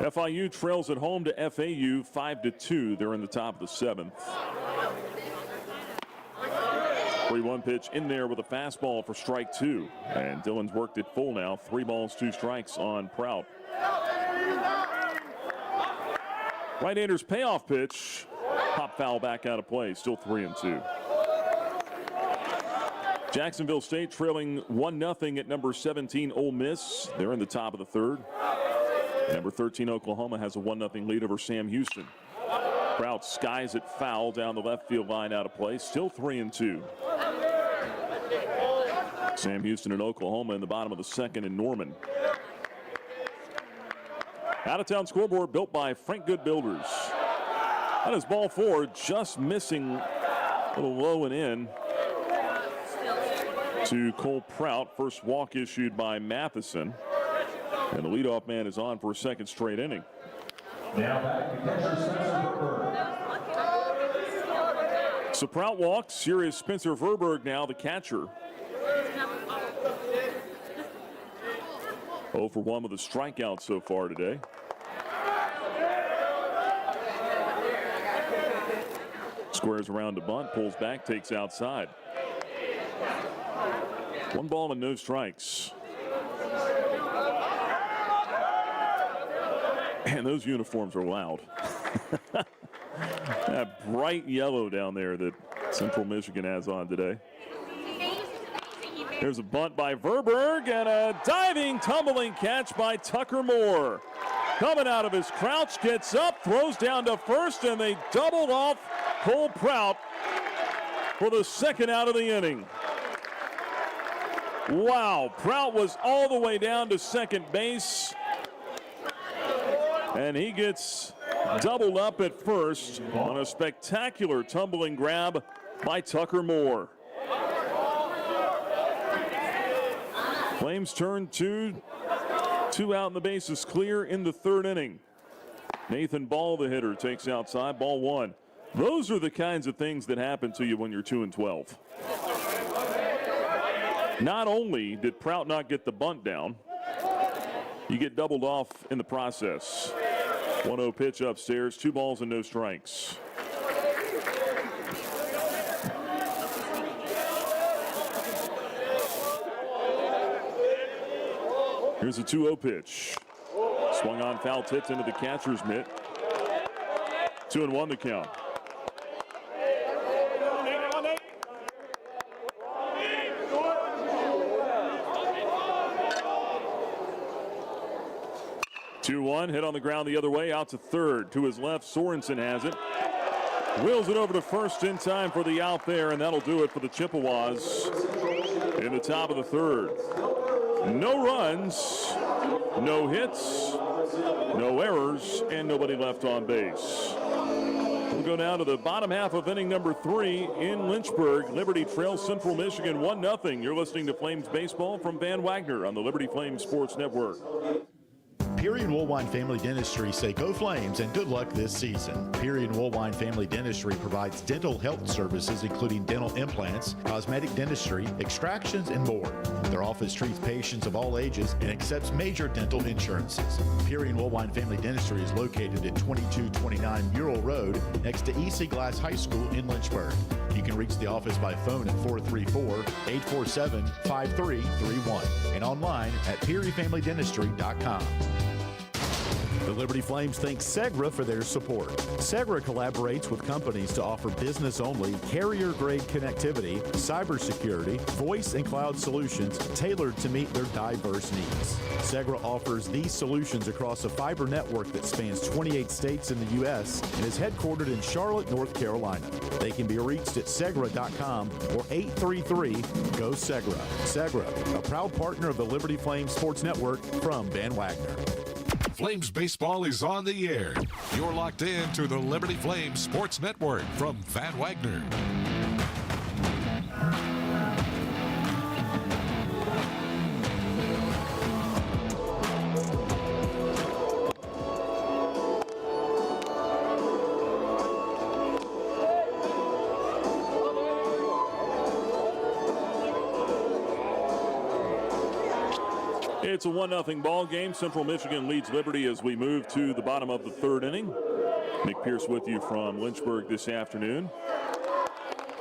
FIU trails at home to FAU 5-2. They're in the top of the 7th. 3-1 pitch in there with a fastball for strike 2. And Dillon's worked it full now. 3 balls, 2 strikes on Prout. Right-hander's payoff pitch. Pop foul back out of play. Still 3-2. Jacksonville State trailing 1-0 at number 17 Ole Miss. They're in the top of the 3rd. Number 13 Oklahoma has a 1-0 lead over Sam Houston. Prout skies it foul down the left field line out of play. Still 3-2. Sam Houston and Oklahoma in the bottom of the 2nd in Norman. Out-of-town scoreboard built by Frank Good Builders. That is ball 4, just missing a little low and in to Cole Prout. First walk issued by Matheson. And the leadoff man is on for a 2nd straight inning. Now back to catcher Spencer Verberg. So Prout walks. Here is Spencer Verberg now, the catcher. 0 for 1 with a strikeout so far today. Squares around to bunt, pulls back, takes outside. 1 ball and no strikes. And those uniforms are loud. That bright yellow down there that Central Michigan has on today. There's a bunt by Verberg and a diving, tumbling catch by Tucker Moore. Coming out of his crouch, gets up, throws down to first, and they doubled off Cole Prout for the 2nd out of the inning. Wow, Prout was all the way down to 2nd base. And he gets doubled up at first on a spectacular tumbling grab by Tucker Moore. Flames turn 2 out and the bases clear in the third inning. Nathan Ball, the hitter, takes outside, ball 1. Those are the kinds of things that happen to you when you're 2-12. Not only did Prout not get the bunt down, you get doubled off in the process. 1-0 pitch upstairs, 2 balls and no strikes. Here's a 2-0 pitch. Swung on, foul tipped into the catcher's mitt. 2-1 the count. Hit on the ground the other way, out to third. To his left, Sorensen has it. Wheels it over to first in time for the out there, and that'll do it for the Chippewas in the top of the third. No runs, no hits, no errors, and nobody left on base. We'll go now to the bottom half of inning number 3 in Lynchburg. Liberty trails Central Michigan 1-0. You're listening to Flames Baseball from Van Wagner on the Liberty Flames Sports Network. Peary and Woolwine Family Dentistry say go Flames and good luck this season. Peary and Woolwine Family Dentistry provides dental health services including dental implants, cosmetic dentistry, extractions, and more. Their office treats patients of all ages and accepts major dental insurances. Peary and Woolwine Family Dentistry is located at 2229 Mural Road next to EC Glass High School in Lynchburg. You can reach the office by phone at 434-847-5331 and online at PearyFamilyDentistry.com. The Liberty Flames thank Segra for their support. Segra collaborates with companies to offer business-only, carrier-grade connectivity, cybersecurity, voice and cloud solutions tailored to meet their diverse needs. Segra offers these solutions across a fiber network that spans 28 states in the U.S. and is headquartered in Charlotte, North Carolina. They can be reached at Segra.com or 833-GO-SEGRA. Segra, a proud partner of the Liberty Flames Sports Network from Van Wagner. Flames baseball is on the air. You're locked in to the Liberty Flames Sports Network from Van Wagner. It's a 1-0 ball game. Central Michigan leads Liberty as we move to the bottom of the third inning. Nick Pierce with you from Lynchburg this afternoon.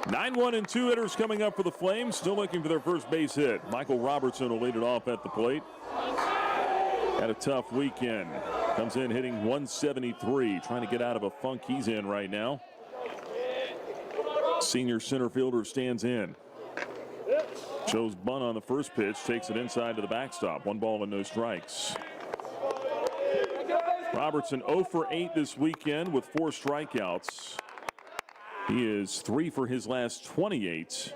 9-1 and 2 hitters coming up for the Flames. Still looking for their first base hit. Michael Robertson will lead it off at the plate. Had a tough weekend. Comes in hitting 173. Trying to get out of a funk he's in right now. Senior center fielder stands in. Shows bunt on the first pitch, takes it inside to the backstop. 1 ball and no strikes. Robertson 0 for 8 this weekend with 4 strikeouts. He is 3 for his last 28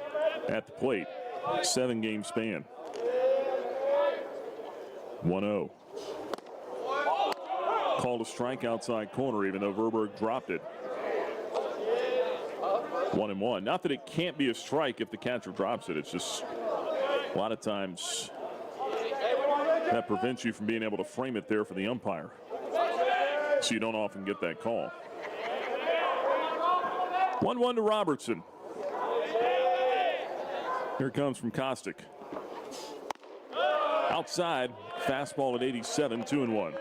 at the plate. 7-game span. 1-0. Called a strike outside corner even though Verberg dropped it. 1-1. Not that it can't be a strike if the catcher drops it. It's just a lot of times that prevents you from being able to frame it there for the umpire. So you don't often get that call. 1-1 to Robertson. Here it comes from Kostick. Outside, fastball at 87, 2-1.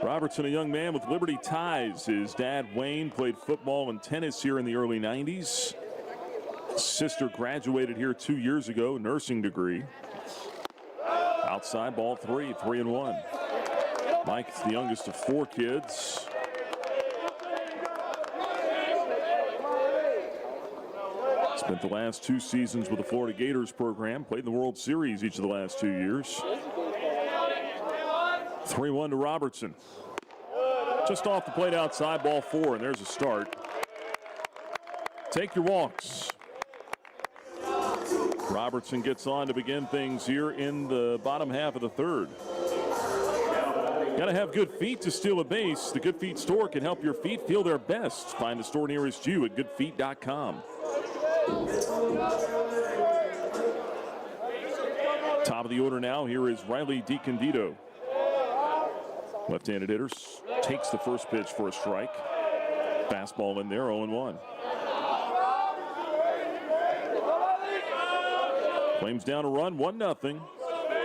Robertson, a young man with Liberty ties. His dad, Wayne, played football and tennis here in the early 90s. Sister graduated here 2 years ago, nursing degree. Outside, ball 3, 3-1. Mike's the youngest of 4 kids. Spent the last 2 seasons with the Florida Gators program. Played in the World Series each of the last 2 years. 3-1 to Robertson. Just off the plate outside, ball 4, and there's a start. Take your walks. Robertson gets on to begin things here in the bottom half of the third. Got to have good feet to steal a base. The Good Feet store can help your feet feel their best. Find the store nearest you at goodfeet.com. Top of the order now, here is Riley DiCandido. Left-handed hitter takes the first pitch for a strike. Fastball in there, 0-1. Flames down a run, 1-0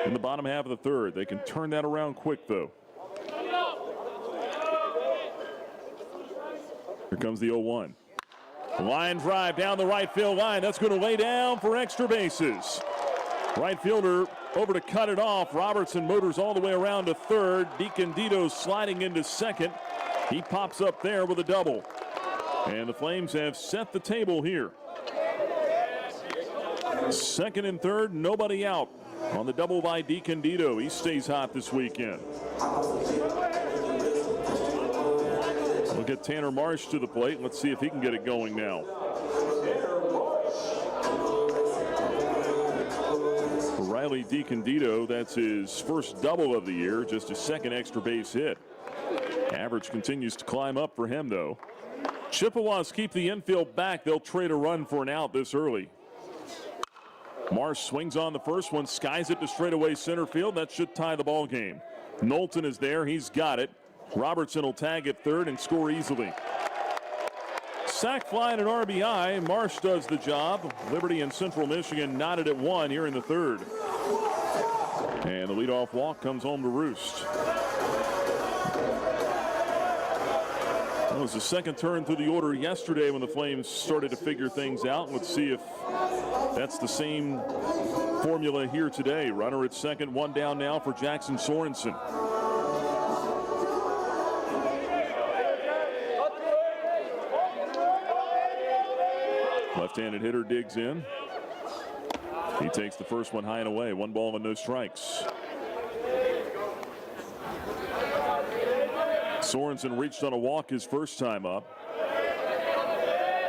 in the bottom half of the third. They can turn that around quick, though. Here comes the 0-1. Line drive down the right field line. That's going to lay down for extra bases. Right fielder over to cut it off. Robertson motors all the way around to third. DiCandido sliding into second. He pops up there with a double. And the Flames have set the table here. Second and third, nobody out on the double by DiCandido. He stays hot this weekend. We'll get Tanner Marsh to the plate. Let's see if he can get it going now. For Riley DiCandido, that's his first double of the year, just his second extra base hit. Average continues to climb up for him, though. Chippewas keep the infield back. They'll trade a run for an out this early. Marsh swings on the first one, skies it to straightaway center field. That should tie the ball game. Knowlton is there. He's got it. Robertson will tag at third and score easily. Sac fly and an RBI. Marsh does the job. Liberty and Central Michigan knotted at 1 here in the third. And the leadoff walk comes home to roost. That was the second turn through the order yesterday when the Flames started to figure things out. Let's see if that's the same formula here today. Runner at second, one down now for Jackson Sorensen. Left-handed hitter digs in. He takes the first one high and away. 1 ball and no strikes. Sorensen reached on a walk his first time up.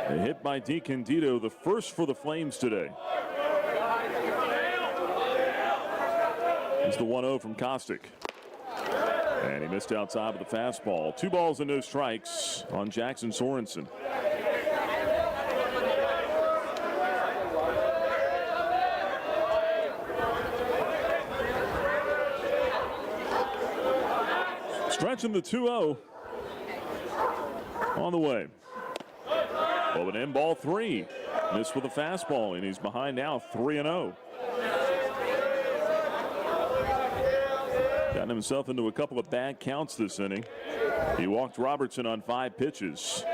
A hit by DiCandido, the first for the Flames today. It's the 1-0 from Kostick. And he missed outside with the fastball. 2 balls and no strikes on Jackson Sorensen. Stretching the 2-0 on the way. Over in ball 3. Missed with a fastball, and he's behind now 3-0. Gotten himself into a couple of bad counts this inning. He walked Robertson on 5 pitches.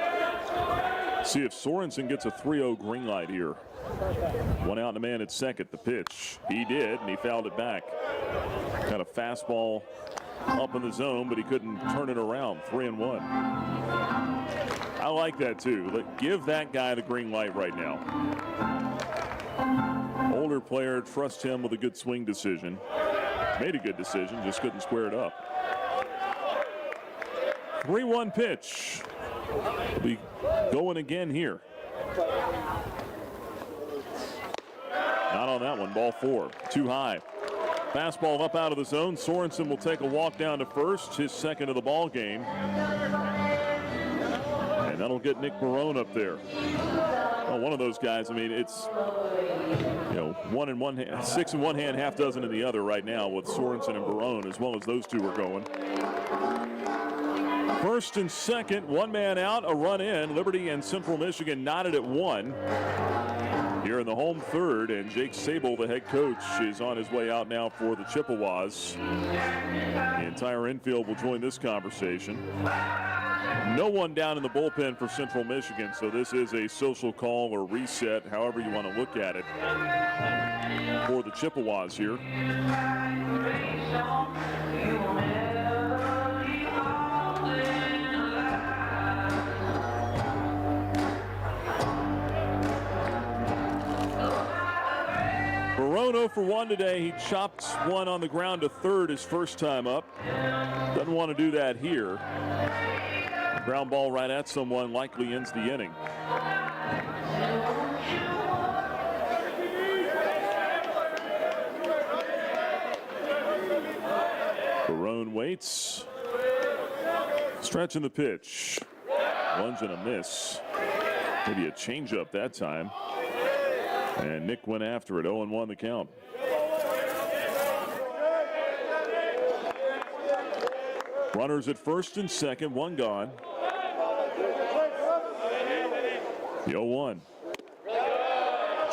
See if Sorensen gets a 3-0 green light here. 1 out and a man at second. The pitch. He did, and he fouled it back. Got a fastball up in the zone, but he couldn't turn it around. 3-1. I like that too. Give that guy the green light right now. Older player, trust him with a good swing decision. Made a good decision, just couldn't square it up. 3-1 pitch. Will be going again here. Not on that one. Ball 4. Too high. Fastball up out of the zone. Sorensen will take a walk down to first, his second of the ball game. And that'll get Nick Barone up there. Well, one of those guys, I mean, it's, you know, 1 in one hand, 6 in one hand, half dozen in the other right now with Sorensen and Barone, as well as those two are going. First and second, 1 man out, a run in. Liberty and Central Michigan knotted at 1. Here in the home third, and Jake Sable, the head coach, is on his way out now for the Chippewas. The entire infield will join this conversation. No one down in the bullpen for Central Michigan, so this is a social call or reset, however you want to look at it, for the Chippewas here. Barone 0 for 1 today. He chopped one on the ground to third his first time up. Doesn't want to do that here. A ground ball right at someone likely ends the inning. Barone waits. Stretching the pitch. Lunge and a miss. Maybe a changeup that time. And Nick went after it. 0-1 the count. Runners at first and second, one gone. The 0-1.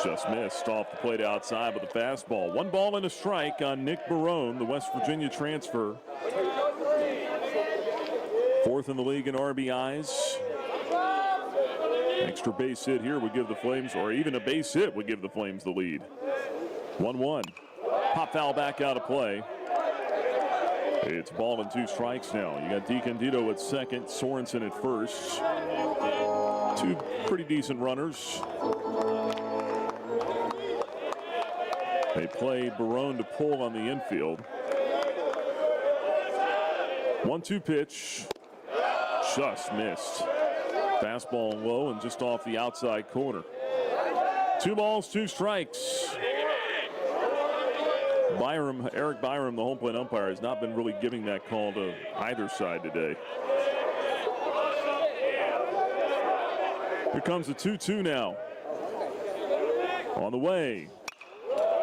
Just missed off the plate outside with a fastball. 1 ball and a strike on Nick Barone, the West Virginia transfer. 4th in the league in RBIs. Extra base hit here would give the Flames, or even a base hit would give the Flames the lead. 1-1. Pop foul back out of play. It's ball and 2 strikes now. You got DiCandido at second, Sorensen at first. 2 pretty decent runners. They play Barone to pull on the infield. 1-2 pitch. Just missed. Fastball low and just off the outside corner. 2 balls, 2 strikes. Eric Byram, the home plate umpire, has not been really giving that call to either side today. Here comes the 2-2 now. On the way.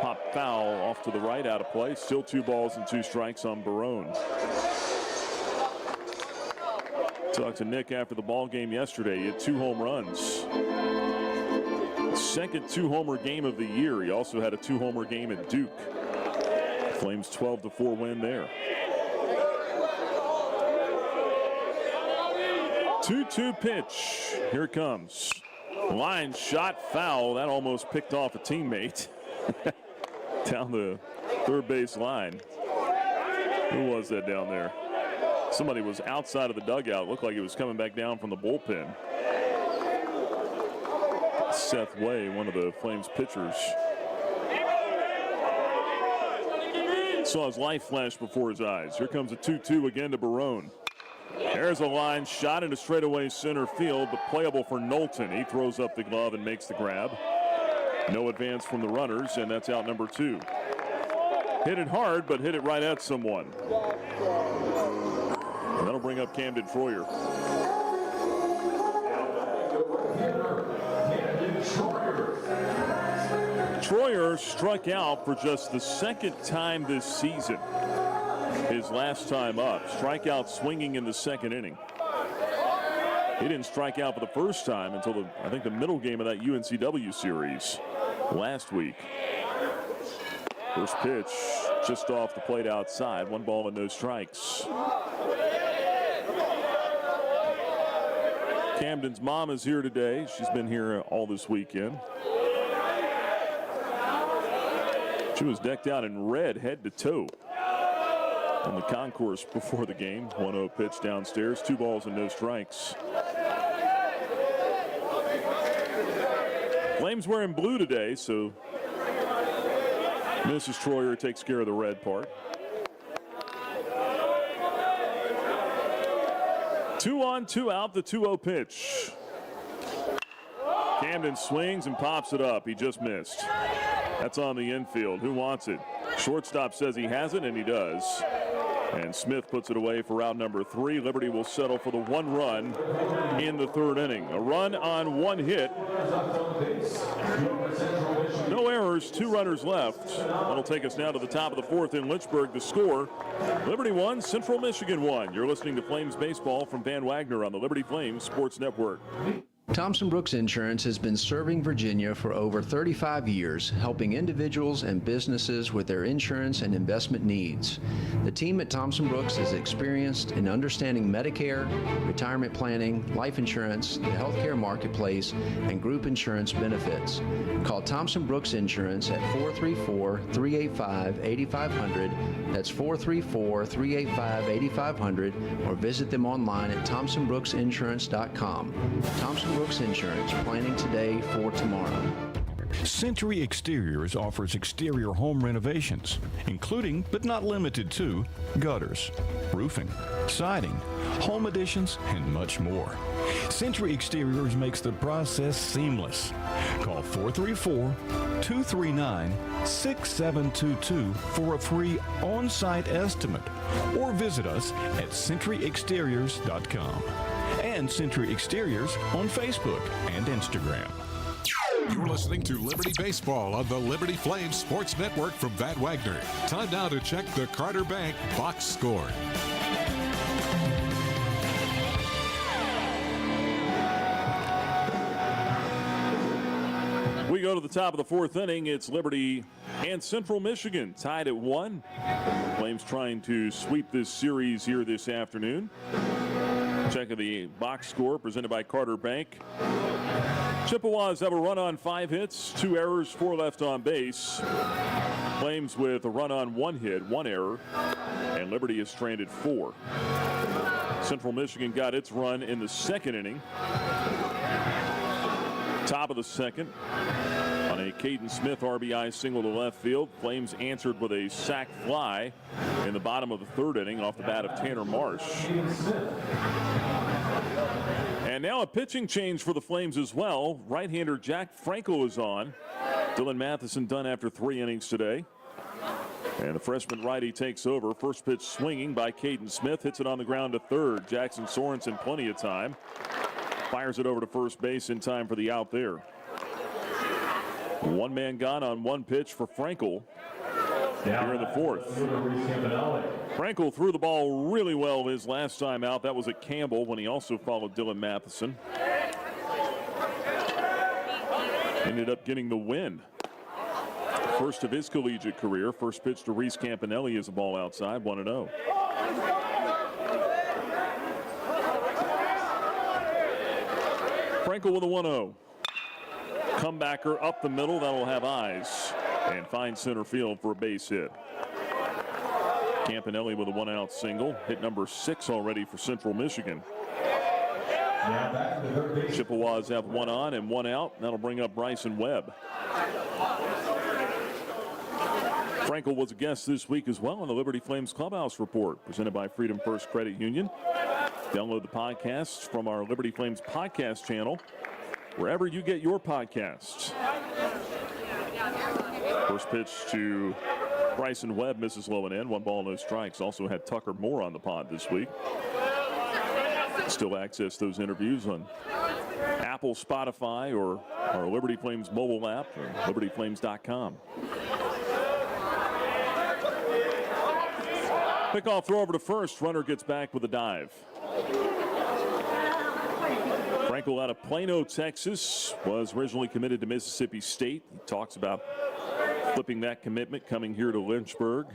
Pop foul off to the right, out of play. Still 2 balls and 2 strikes on Barone. Talked to Nick after the ball game yesterday. He had 2 home runs. Second 2-homer game of the year. He also had a 2-homer game at Duke. Flames 12-4 win there. 2-2 pitch. Here it comes. Line shot, foul. That almost picked off a teammate down the third base line. Who was that down there? Somebody was outside of the dugout. Looked like he was coming back down from the bullpen. Seth Way, one of the Flames pitchers. Saw his life flash before his eyes. Here comes a 2-2 again to Barone. There's a line shot into straightaway center field, but playable for Knowlton. He throws up the glove and makes the grab. No advance from the runners, and that's out number 2. Hit it hard, but hit it right at someone. And that'll bring up Camden Troyer. Troyer struck out for just the 2nd time this season. His last time up. Strikeout swinging in the 2nd inning. He didn't strike out for the first time until I think the middle game of that UNCW series last week. First pitch just off the plate outside. 1 ball and no strikes. Camden's mom is here today. She's been here all this weekend. She was decked out in red head to toe on the concourse before the game. 1-0 pitch downstairs, 2 balls and no strikes. Flames wearing blue today, so Mrs. Troyer takes care of the red part. 2 on, 2 out, the 2-0 pitch. Camden swings and pops it up. He just missed. That's on the infield. Who wants it? Shortstop says he has it, and he does. And Smith puts it away for out number 3. Liberty will settle for the 1 run in the 3rd inning. A run on 1 hit. No errors, 2 runners left. That'll take us now to the top of the 4th in Lynchburg. The score, Liberty 1, Central Michigan 1. You're listening to Flames Baseball from Van Wagner on the Liberty Flames Sports Network. Thompson Brooks Insurance has been serving Virginia for over 35 years, helping individuals and businesses with their insurance and investment needs. The team at Thompson Brooks is experienced in understanding Medicare, retirement planning, life insurance, the healthcare marketplace, and group insurance benefits. Call Thompson Brooks Insurance at 434-385-8500. That's 434-385-8500, or visit them online at thompsonbrooksinsurance.com. Thompson Brooks Insurance, planning today for tomorrow. Century Exteriors offers exterior home renovations, including but not limited to gutters, roofing, siding, home additions, and much more. Century Exteriors makes the process seamless. Call 434-239-6722 for a free on-site estimate, or visit us at centuryexteriors.com. And Century Exteriors on Facebook and Instagram. You're listening to Liberty Baseball on the Liberty Flames Sports Network from Van Wagner. Time now to check the Carter Bank box score. we go to the top of the fourth inning. It's Liberty and Central Michigan tied at 1. Flames trying to sweep this series here this afternoon. Check of the box score presented by Carter Bank. Chippewas have a run on 5 hits, 2 errors, 4 left on base. Flames with a run on 1 hit, 1 error, and Liberty is stranded 4. Central Michigan got its run in the second inning. Top of the second on a Caden Smith RBI single to left field. Flames answered with a sac fly in the bottom of the third inning off the bat of Tanner Marsh. And now a pitching change for the Flames as well. Right-hander Jack Frankel is on. Dylan Matheson done after 3 innings today. And the freshman righty takes over. First pitch swinging by Caden Smith. Hits it on the ground to third. Jackson Sorensen plenty of time. Fires it over to first base in time for the out there. 1 man gone on 1 pitch for Frankel here in the fourth. Frankel threw the ball really well his last time out. That was at Campbell when he also followed Dylan Matheson. Ended up getting the win. First of his collegiate career. First pitch to Reese Campanelli is a ball outside, 1-0. Frankel with a 1-0. Comebacker up the middle. That'll have eyes. And find center field for a base hit. Campanelli with a 1-out single. Hit number 6 already for Central Michigan. Chippewas have 1 on and 1 out. That'll bring up Bryson Webb. Frankel was a guest this week as well on the Liberty Flames Clubhouse Report, presented by Freedom First Credit Union. Download the podcasts from our Liberty Flames podcast channel, wherever you get your podcasts. First pitch to Bryson Webb misses low and in. 1 ball, no strikes. Also had Tucker Moore on the pod this week. Still access those interviews on Apple, Spotify, or our Liberty Flames mobile app, or libertyflames.com. Pickoff throw over to first. Runner gets back with a dive. Frankel out of Plano, Texas, was originally committed to Mississippi State. He talks about flipping that commitment, coming here to Lynchburg.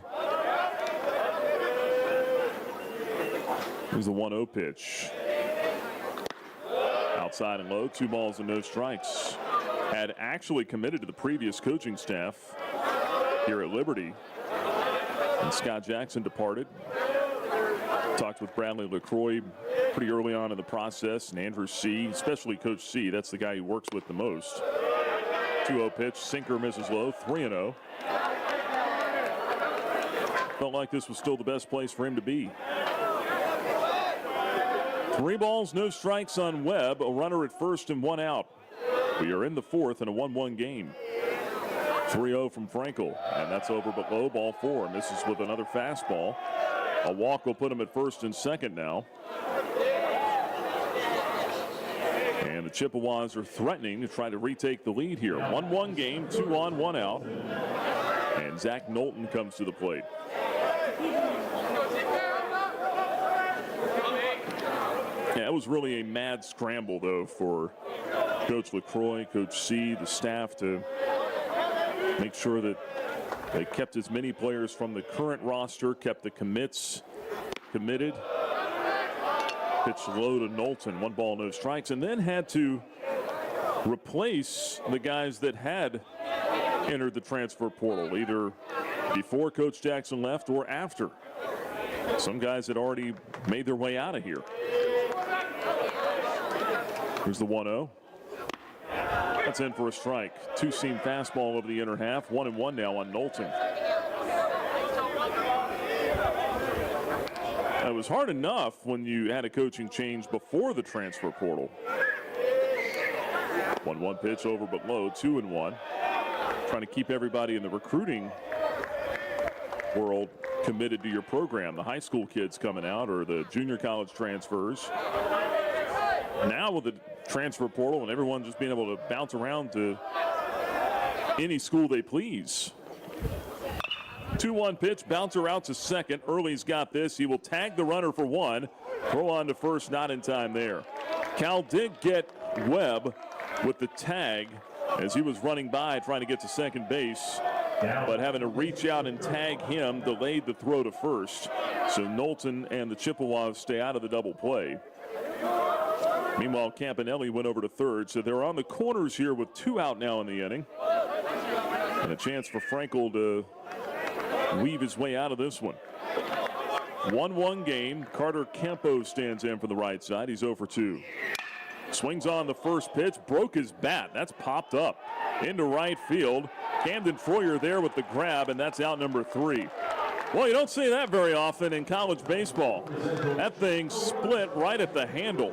Here's the 1-0 pitch. Outside and low, 2 balls and no strikes. Had actually committed to the previous coaching staff here at Liberty. And Scott Jackson departed. Talked with Bradley LaCroix pretty early on in the process, and Andrew C., especially Coach C., that's the guy he works with the most. 2-0 pitch, sinker misses low, 3-0. Felt like this was still the best place for him to be. 3 balls, no strikes on Webb, a runner at first and 1 out. We are in the fourth in a 1-1 game. 3-0 from Frankel, and that's over but low, ball 4. Misses with another fastball. A walk will put him at first and second now. And the Chippewas are threatening to try to retake the lead here. 1-1 game, 2 on, 1 out. And Zach Knowlton comes to the plate. Yeah, it was really a mad scramble, though, for Coach LaCroix, Coach C, the staff to make sure that they kept as many players from the current roster, kept the commits committed. Pitch low to Knowlton, 1 ball, no strikes, and then had to replace the guys that had entered the transfer portal, either before Coach Jackson left or after. Some guys had already made their way out of here. Here's the 1-0. That's in for a strike. 2-seam fastball over the inner half. 1-1 now on Knowlton. It was hard enough when you had a coaching change before the transfer portal. 1-1 pitch over but low, 2-1. Trying to keep everybody in the recruiting world committed to your program. The high school kids coming out or the junior college transfers. Now with the transfer portal and everyone just being able to bounce around to any school they please. 2-1 pitch, bouncer out to second. Early's got this. He will tag the runner for 1. Throw on to first, not in time there. Cal did get Webb with the tag as he was running by trying to get to second base, but having to reach out and tag him delayed the throw to first. So Knowlton and the Chippewas stay out of the double play. Meanwhile, Campanelli went over to third, so they're on the corners here with 2 out now in the inning. And a chance for Frankel to weave his way out of this one. 1-1 game. Carter Campo stands in for the right side. He's 0 for 2. Swings on the first pitch, broke his bat. That's popped up into right field. Camden Troyer there with the grab, and that's out number 3. Well, you don't see that very often in college baseball. That thing split right at the handle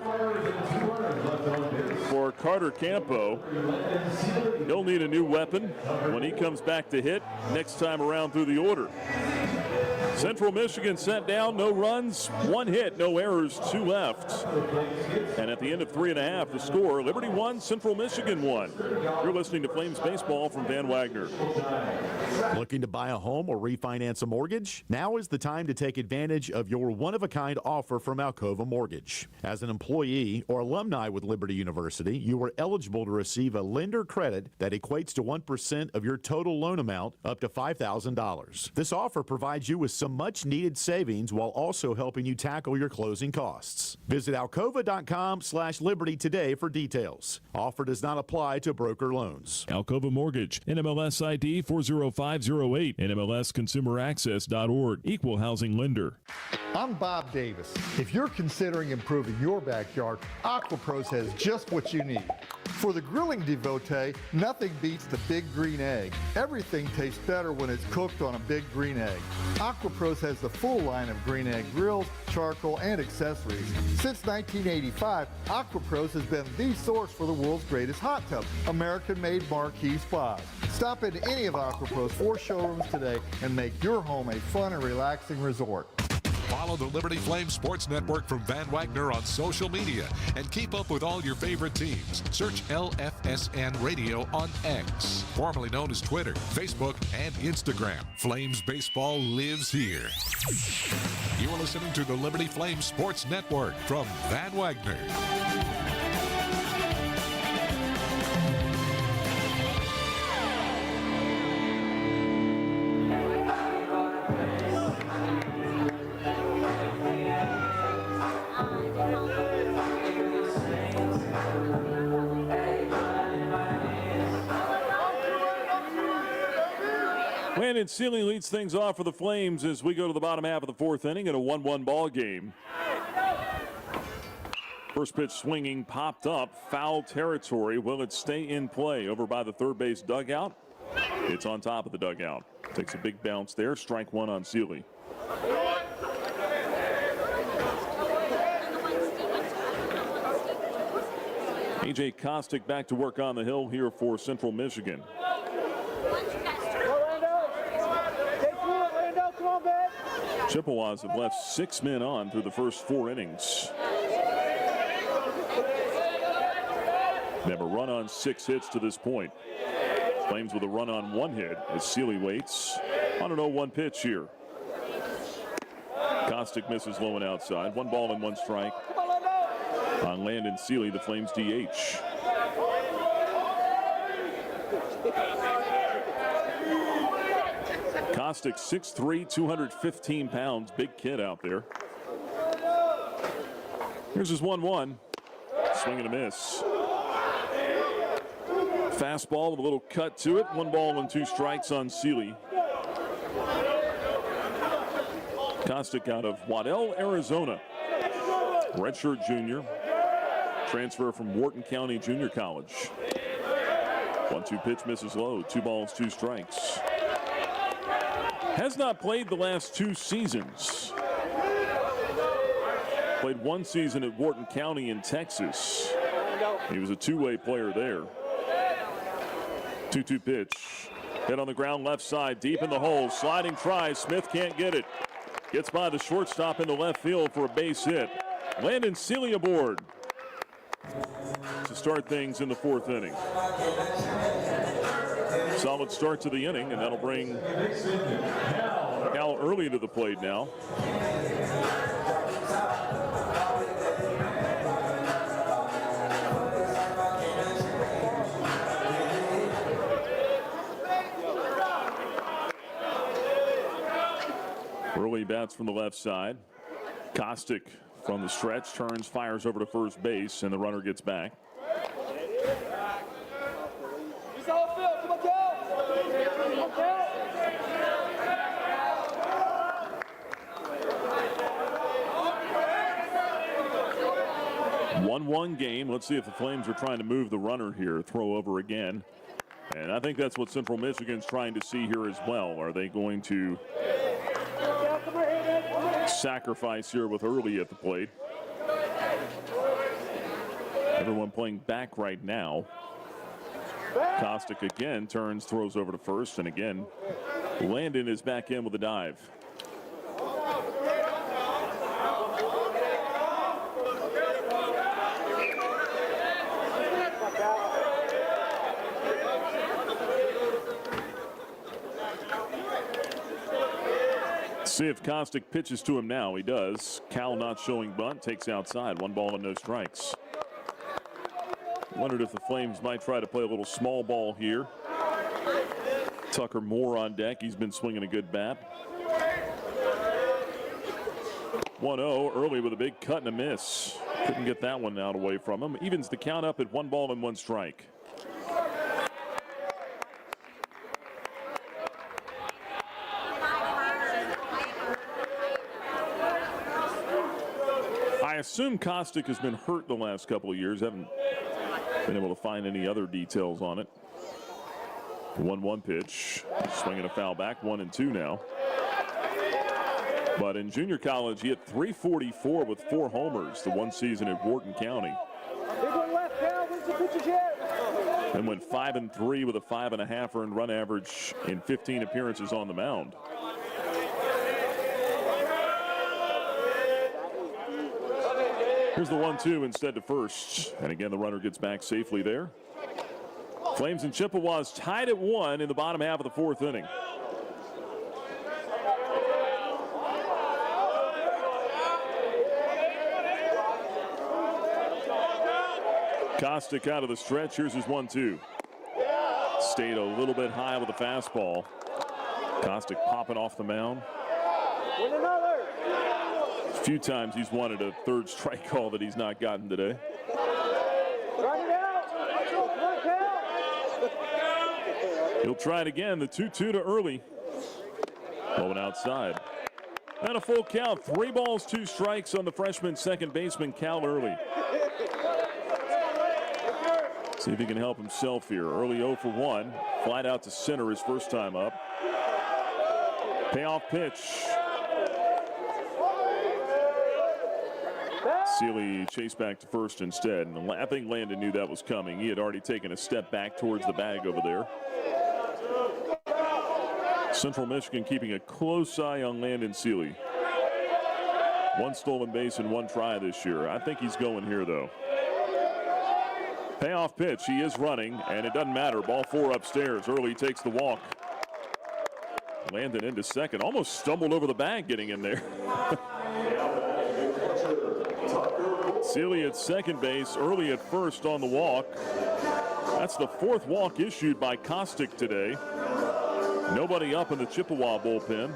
for Carter Campo. He'll need a new weapon when he comes back to hit next time around through the order. Central Michigan sent down, no runs, 1 hit, no errors, 2 left. And at the end of 3.5, the score, Liberty 1, Central Michigan 1. You're listening to Flames Baseball from Van Wagner. Looking to buy a home or refinance a mortgage? Now is the time to take advantage of your one-of-a-kind offer from Alcova Mortgage. As an employee or alumni with Liberty University, you are eligible to receive a lender credit that equates to 1% of your total loan amount up to $5,000. This offer provides you with some much-needed savings while also helping you tackle your closing costs. Visit alcova.com/liberty today for details. Offer does not apply to broker loans. Alcova Mortgage, NMLS ID 40508, NMLSConsumerAccess.org, Equal Housing Lender. I'm Bob Davis. If you're considering improving your backyard, AquaPros has just what you need. For the grilling devotee, nothing beats the big green egg. Everything tastes better when it's cooked on a big green egg. AquaPros has the full line of green egg grills, charcoal, and accessories. Since 1985, AquaPros has been the source for the world's greatest hot tub, American-made marquee spas. Stop into any of AquaPros 4 showrooms today and make your home a fun and relaxing resort. Follow the Liberty Flames Sports Network from Van Wagner on social media and keep up with all your favorite teams. Search LFSN Radio on X, formerly known as Twitter, Facebook, and Instagram. Flames baseball lives here. You are listening to the Liberty Flames Sports Network from Van Wagner. Landon Sealy leads things off for the Flames as we go to the bottom half of the 4th inning in a 1-1 ball game. First pitch swinging, popped up, foul territory. Will it stay in play over by the third base dugout? It's on top of the dugout. Takes a big bounce there. Strike 1 on Sealy. A.J. Kostick back to work on the hill here for Central Michigan. Chippewas have left 6 men on through the first 4 innings. They have a run on 6 hits to this point. Flames with a run on 1 hit as Sealy waits on an 0-1 pitch here. Kostick misses low and outside. 1 ball and 1 strike on Landon Sealy, the Flames DH. Kostick 6'3", 215 pounds. Big kid out there. Here's his 1-1. Swing and a miss. Fastball with a little cut to it. 1 ball and 2 strikes on Sealy. Kostick out of Waddell, Arizona. Redshirt junior. Transfer from Wharton County Junior College. 1-2 pitch misses low. 2 balls, 2 strikes. Has not played the last 2 seasons. Played 1 season at Wharton County in Texas. He was a 2-way player there. 2-2 pitch. Hit on the ground left side, deep in the hole. Sliding try. Smith can't get it. Gets by the shortstop into left field for a base hit. Landon Sealy aboard to start things in the 4th inning. Solid start to the inning, and that'll bring Cal Early to the plate now. at-bats from the left side. Kostick from the stretch turns, fires over to first base, and the runner gets back. 1-1 game. Let's see if the Flames are trying to move the runner here. Throw over again. And I think that's what Central Michigan's trying to see here as well. Are they going to sacrifice here with Early at the plate? Everyone playing back right now. Kostick again turns, throws over to first, and again, Landon is back in with a dive. See if Kostick pitches to him now. He does. Cal not showing bunt, takes outside. 1 ball and no strikes. Wondered if the Flames might try to play a little small ball here. Tucker Moore on deck. He's been swinging a good bat. 1-0 Early with a big cut and a miss. Couldn't get that one out away from him. Evens the count up at 1 ball and 1 strike. I assume Kostick has been hurt the last couple of years. Haven't been able to find any other details on it. 1-1 pitch. Swinging a foul back. 1-2 now. But in junior college, he hit .344 with 4 homers the one season at Wharton County. And went 5-3 with a 5.5 earned run average in 15 appearances on the mound. Here's the 1-2 instead to first. And again, the runner gets back safely there. Flames and Chippewas tied at 1 in the bottom half of the 4th inning. Kostick out of the stretch. Here's his 1-2. Stayed a little bit high with the fastball. Kostick popping off the mound. A few times he's wanted a 3rd strike call that he's not gotten today. He'll try it again. The 2-2 to Early. Going outside. And a full count. 3 balls, 2 strikes on the freshman second baseman, Cal Early. See if he can help himself here. Early 0 for 1. Flied out to center his first time up. Payoff pitch. Sealy chased back to first instead. And I think Landon knew that was coming. He had already taken a step back towards the bag over there. Central Michigan keeping a close eye on Landon Sealy. 1 stolen base and 1 try this year. I think he's going here, though. Payoff pitch. He is running, and it doesn't matter. Ball 4 upstairs. Early takes the walk. Landon into second. Almost stumbled over the bag getting in there. Sealy at second base. Early at first on the walk. That's the 4th walk issued by Kostick today. Nobody up in the Chippewa bullpen.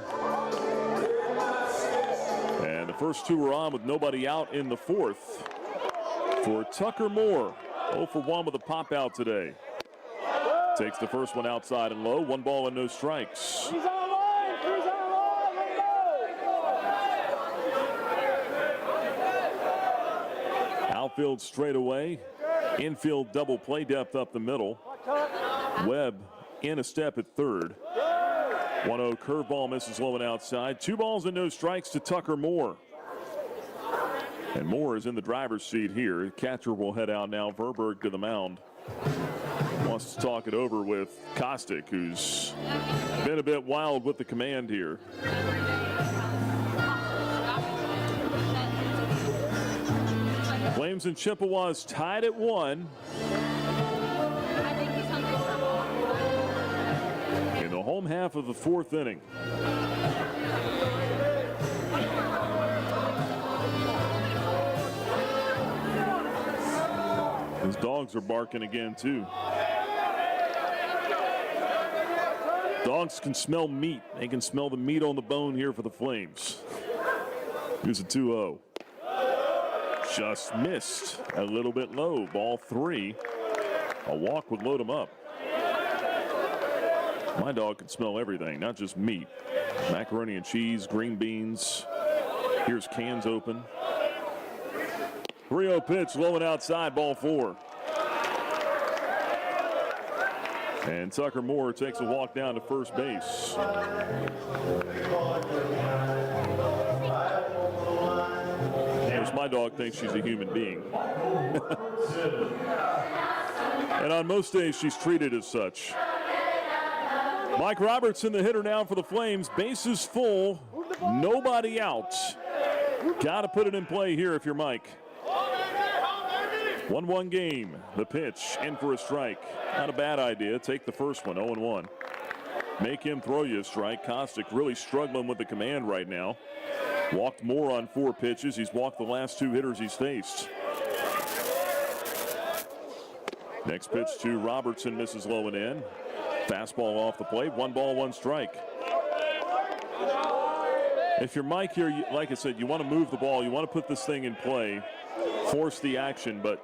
And the first 2 were on with nobody out in the 4th. For Tucker Moore, 0 for 1 with a pop out today. Takes the first one outside and low. 1 ball and no strikes. Outfield straight away. Infield double play depth up the middle. Webb in a step at third. 1-0 curveball misses low and outside. 2 balls and no strikes to Tucker Moore. And Moore is in the driver's seat here. Catcher will head out now. Verberg to the mound. Wants to talk it over with Kostick, who's been a bit wild with the command here. Flames and Chippewas tied at 1. In the home half of the 4th inning. His dogs are barking again, too. Dogs can smell meat. They can smell the meat on the bone here for the Flames. Here's a 2-0. Just missed a little bit low. Ball 3. A walk would load him up. My dog can smell everything, not just meat. Macaroni and cheese, green beans. Here's cans open. 3-0 pitch, low and outside, ball 4. And Tucker Moore takes a walk down to first base. Of course, my dog thinks she's a human being. And on most days, she's treated as such. Mike Robertson, the hitter now for the Flames. Bases full, nobody out. Got to put it in play here if you're Mike. 1-1 game. The pitch in for a strike. Not a bad idea. Take the first one, 0-1. Make him throw you a strike. Kostick really struggling with the command right now. Walked more on 4 pitches. He's walked the last 2 hitters he's faced. Next pitch to Robertson, misses low and in. Fastball off the plate. 1 ball, 1 strike. If you're Mike here, like I said, you want to move the ball. You want to put this thing in play, force the action, but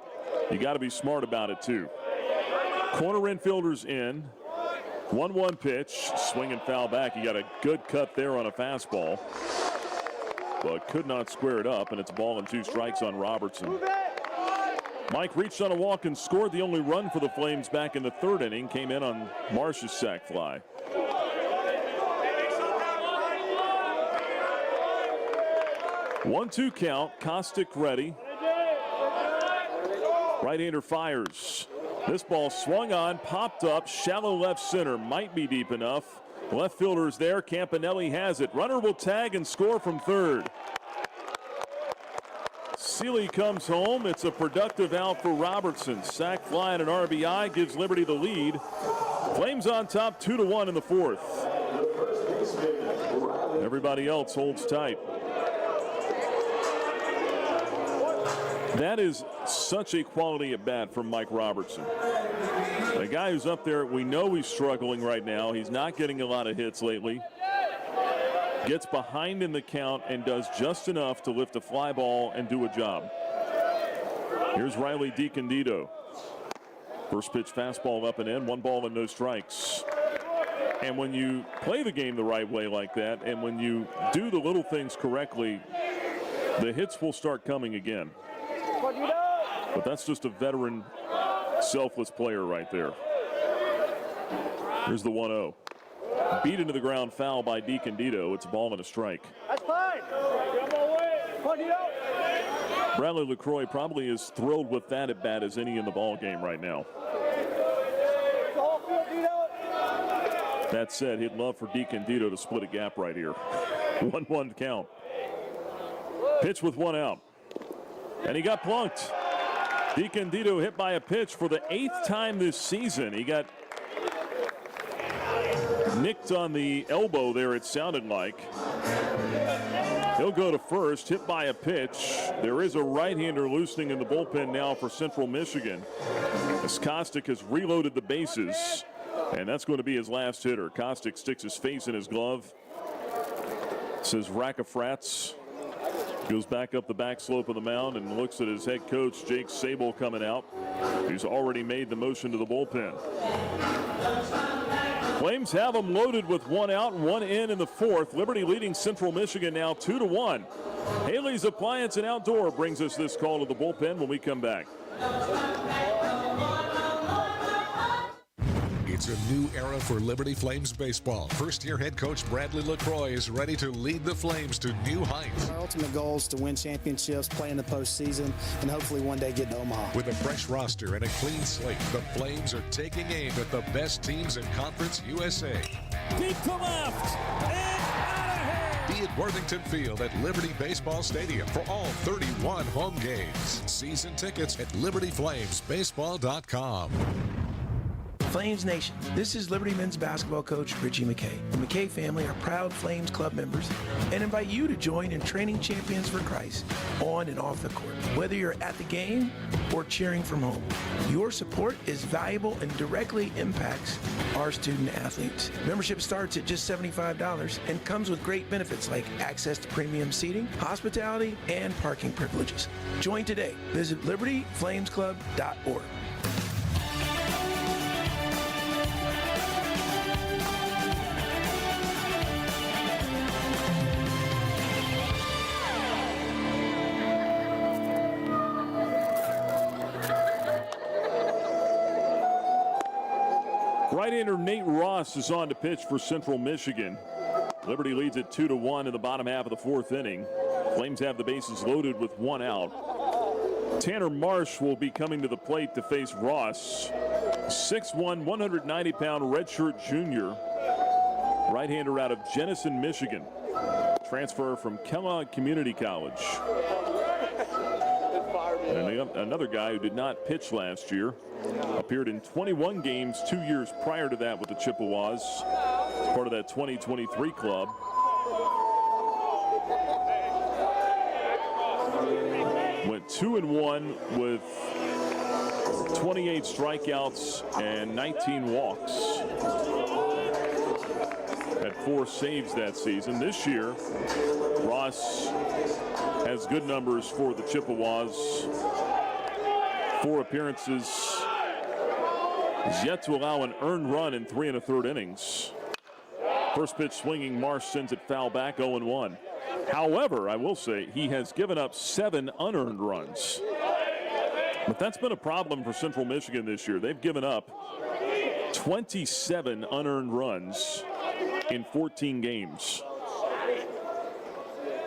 you got to be smart about it too. Corner infielders in. 1-1 pitch. Swing and foul back. You got a good cut there on a fastball, but could not square it up, and it's a ball and 2 strikes on Robertson. Mike reached on a walk and scored the only run for the Flames back in the 3rd inning. Came in on Marsh's sac fly. 1-2 count. Kostick ready. Right-hander fires. This ball swung on, popped up, shallow left center. Might be deep enough. Left fielder's there. Campanelli has it. Runner will tag and score from 3rd. Seeley comes home. It's a productive out for Robertson. Sac fly and an RBI gives Liberty the lead. Flames on top 2-1 in the 4th. Everybody else holds tight. That is such a quality at bat from Mike Robertson. A guy who's up there, we know he's struggling right now. He's not getting a lot of hits lately. Gets behind in the count and does just enough to lift a fly ball and do a job. Here's Riley DiCandido. First pitch fastball up and in, 1 ball and no strikes. And when you play the game the right way like that, and when you do the little things correctly, the hits will start coming again. But that's just a veteran, selfless player right there. Here's the 1-0. Beat into the ground, foul by DiCandido. It's a ball and a strike. That's fine. Bradley LaCroix probably as thrilled with that at bat as any in the ball game right now. That said, he'd love for DiCandido to split a gap right here. 1-1 count. Pitch with 1 out. And he got plunked. DiCandido hit by a pitch for the 8th time this season. He got nicked on the elbow there, it sounded like. He'll go to first, hit by a pitch. There is a right-hander loosening in the bullpen now for Central Michigan, as Kostick has reloaded the bases, and that's going to be his last hitter. Kostick sticks his face in his glove. Says Rackafrats. Goes back up the back slope of the mound and looks at his head coach, Jake Sable, coming out, who's already made the motion to the bullpen. Flames have them loaded with 1 out and 1 in the 4th. Liberty leading Central Michigan now 2-1. Haley's Appliance and Outdoor brings us this call to the bullpen when we come back. It's a new era for Liberty Flames baseball. First-year head coach Bradley LaCroix is ready to lead the Flames to new heights. Our ultimate goal is to win championships, play in the postseason, and hopefully one day get to Omaha. With a fresh roster and a clean slate, the Flames are taking aim at the best teams in Conference USA. Deep to left, and out of here! Be at Worthington Field at Liberty Baseball Stadium for all 31 home games. Season tickets at LibertyFlamesBaseball.com. Flames Nation, this is Liberty men's basketball coach Richie McKay. The McKay family are proud Flames Club members and invite you to join in training champions for Christ on and off the court. Whether you're at the game or cheering from home, your support is valuable and directly impacts our student athletes. Membership starts at just $75 and comes with great benefits like access to premium seating, hospitality, and parking privileges. Join today. Visit libertyflamesclub.org. Right-hander Nate Ross is on to pitch for Central Michigan. Liberty leads it 2-1 in the bottom half of the fourth inning. Flames have the bases loaded with one out. Tanner Marsh will be coming to the plate to face Ross. 6'1", 190-pound redshirt junior. Right-hander out of Jenison, Michigan. Transfer from Kellogg Community College. And another guy who did not pitch last year. Appeared in 21 games 2 years prior to that with the Chippewas. Part of that 2023 club. Went 2-1 with 28 strikeouts and 19 walks. Had 4 saves that season. This year, Ross has good numbers for the Chippewas. 4 appearances. He's yet to allow an earned run in 3 1/3 innings. First pitch swinging, Marsh sends it foul back, 0-1. However, I will say he has given up 7 unearned runs. But that's been a problem for Central Michigan this year. They've given up 27 unearned runs in 14 games.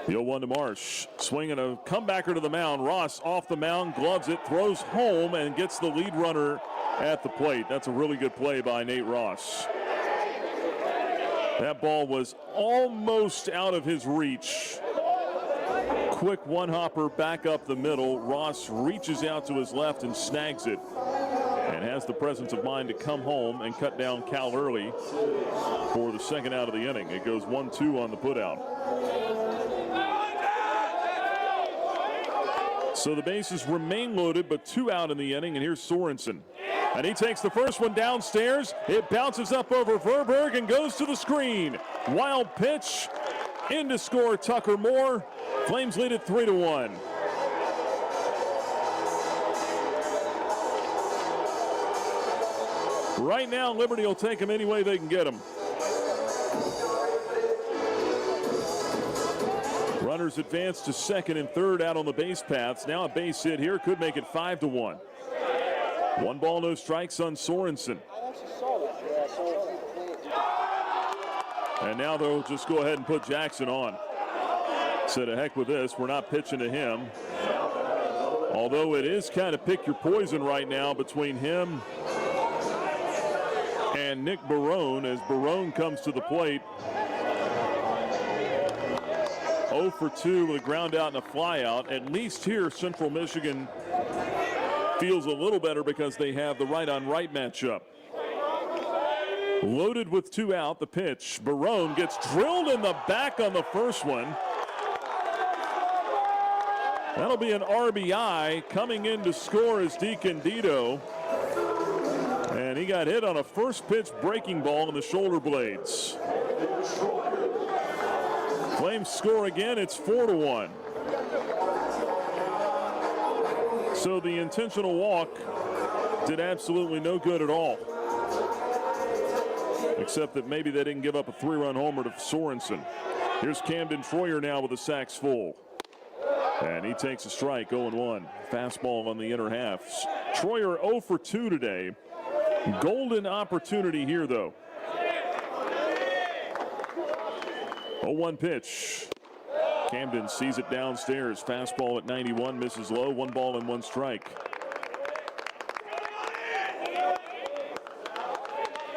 The 0-1 to Marsh. Swinging a comebacker to the mound. Ross off the mound, gloves it, throws home, and gets the lead runner at the plate. That's a really good play by Nate Ross. That ball was almost out of his reach. Quick one-hopper back up the middle. Ross reaches out to his left and snags it, and has the presence of mind to come home and cut down Cal early for the second out of the inning. It goes 1-2 on the putout. So the bases remain loaded, but 2 out in the inning, and here's Sorensen. And he takes the first one downstairs. It bounces up over Verberg and goes to the screen. Wild pitch. In to score Tucker Moore. Flames lead it 3-1. Right now, Liberty will take them any way they can get them. Runners advance to second and third out on the base paths. Now a base hit here could make it 5-1. 1 ball, no strikes on Sorensen. And now they'll just go ahead and put Jackson on. Said, to heck with this, we're not pitching to him. Although it is kind of pick your poison right now between him and Nick Barone, as Barone comes to the plate. 0 for 2 with a ground out and a fly out. At least here, Central Michigan feels a little better because they have the right-on-right matchup. Loaded with 2 out, the pitch. Barone gets drilled in the back on the first one. That'll be an RBI. Coming in to score is DiCandido. And he got hit on a first pitch breaking ball in the shoulder blades. Flames score again. It's 4-1. So the intentional walk did absolutely no good at all. Except that maybe they didn't give up a 3-run homer to Sorensen. Here's Camden Troyer now with the sacks full. And he takes a strike, 0-1. Fastball on the inner half. Troyer 0 for 2 today. Golden opportunity here, though. 0-1 pitch. Camden sees it downstairs. Fastball at 91, misses low. 1 ball and 1 strike.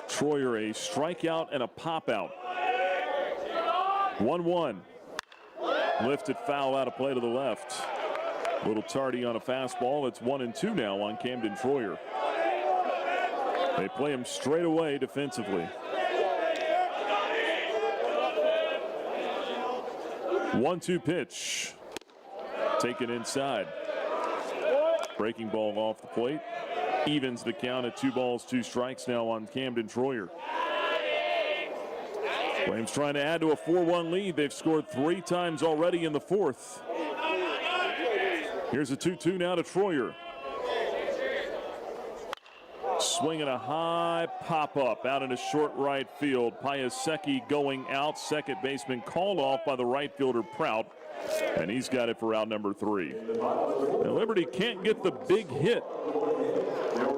Troyer a strikeout and a pop out. 1-1. Lifted foul out of play to the left. A little tardy on a fastball. It's 1-2 now on Camden Troyer. They play him straight away defensively. 1-2 pitch. Taken inside. Breaking ball off the plate. Evens the count at 2 balls, 2 strikes now on Camden Troyer. Flames trying to add to a 4-1 lead. They've scored 3 times already in the 4th. Here's a 2-2 now to Troyer. Swinging a high pop-up out into short right field. Piasecki going out. Second baseman called off by the right fielder Prout. And he's got it for out number 3. Now, Liberty can't get the big hit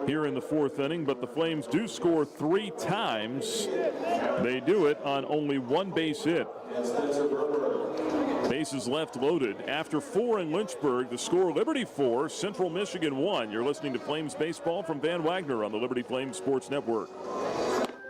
here in the 4th inning, but the Flames do score 3 times. They do it on only 1 base hit. Bases left loaded. After 4 in Lynchburg, the score Liberty 4, Central Michigan 1. You're listening to Flames Baseball from Van Wagner on the Liberty Flames Sports Network.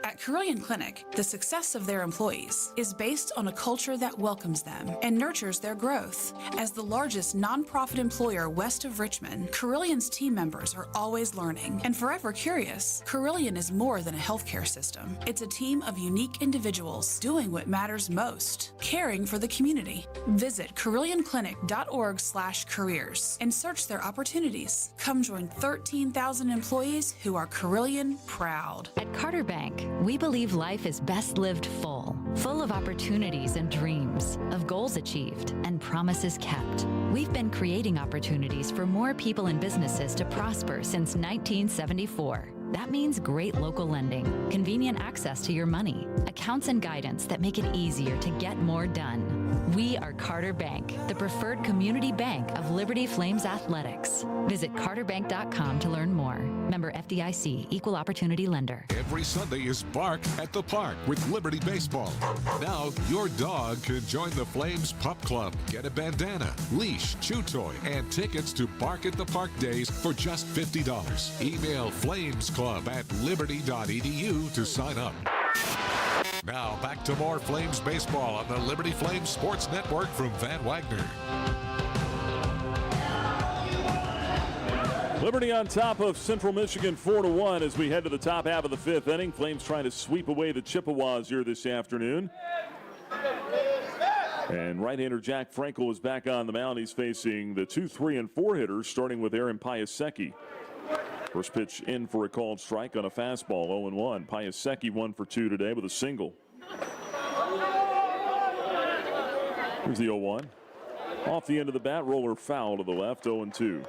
At Carilion Clinic, the success of their employees is based on a culture that welcomes them and nurtures their growth. As the largest nonprofit employer west of Richmond, Carilion's team members are always learning and forever curious. Carilion is more than a healthcare system. It's a team of unique individuals doing what matters most, caring for the community. Visit CarilionClinic.org/careers and search their opportunities. Come join 13,000 employees who are Carilion proud. At Carter Bank, we believe life is best lived full of opportunities and dreams, of goals achieved and promises kept. We've been creating opportunities for more people and businesses to prosper since 1974. That means great local lending, convenient access to your money, accounts and guidance that make it easier to get more done. We are Carter Bank, the preferred community bank of Liberty Flames Athletics. Visit carterbank.com to learn more. Member FDIC, Equal Opportunity Lender. Every Sunday is Bark at the Park with Liberty Baseball. Now your dog can join the Flames Pup Club. Get a bandana, leash, chew toy, and tickets to Bark at the Park days for just $50. Email flamesclub@liberty.edu to sign up. Now back to more Flames baseball on the Liberty Flames Sports Network from Van Wagner. Liberty on top of Central Michigan 4-1 as we head to the top half of the 5th inning. Flames trying to sweep away the Chippewas here this afternoon. And right-hander Jack Frankel is back on the mound. He's facing the 2, 3, and 4 hitters, starting with Aaron Piasecki. First pitch in for a called strike on a fastball, 0-1. Piasecki 1 for 2 today with a single. Here's the 0-1. Off the end of the bat, roller foul to the left, 0-2.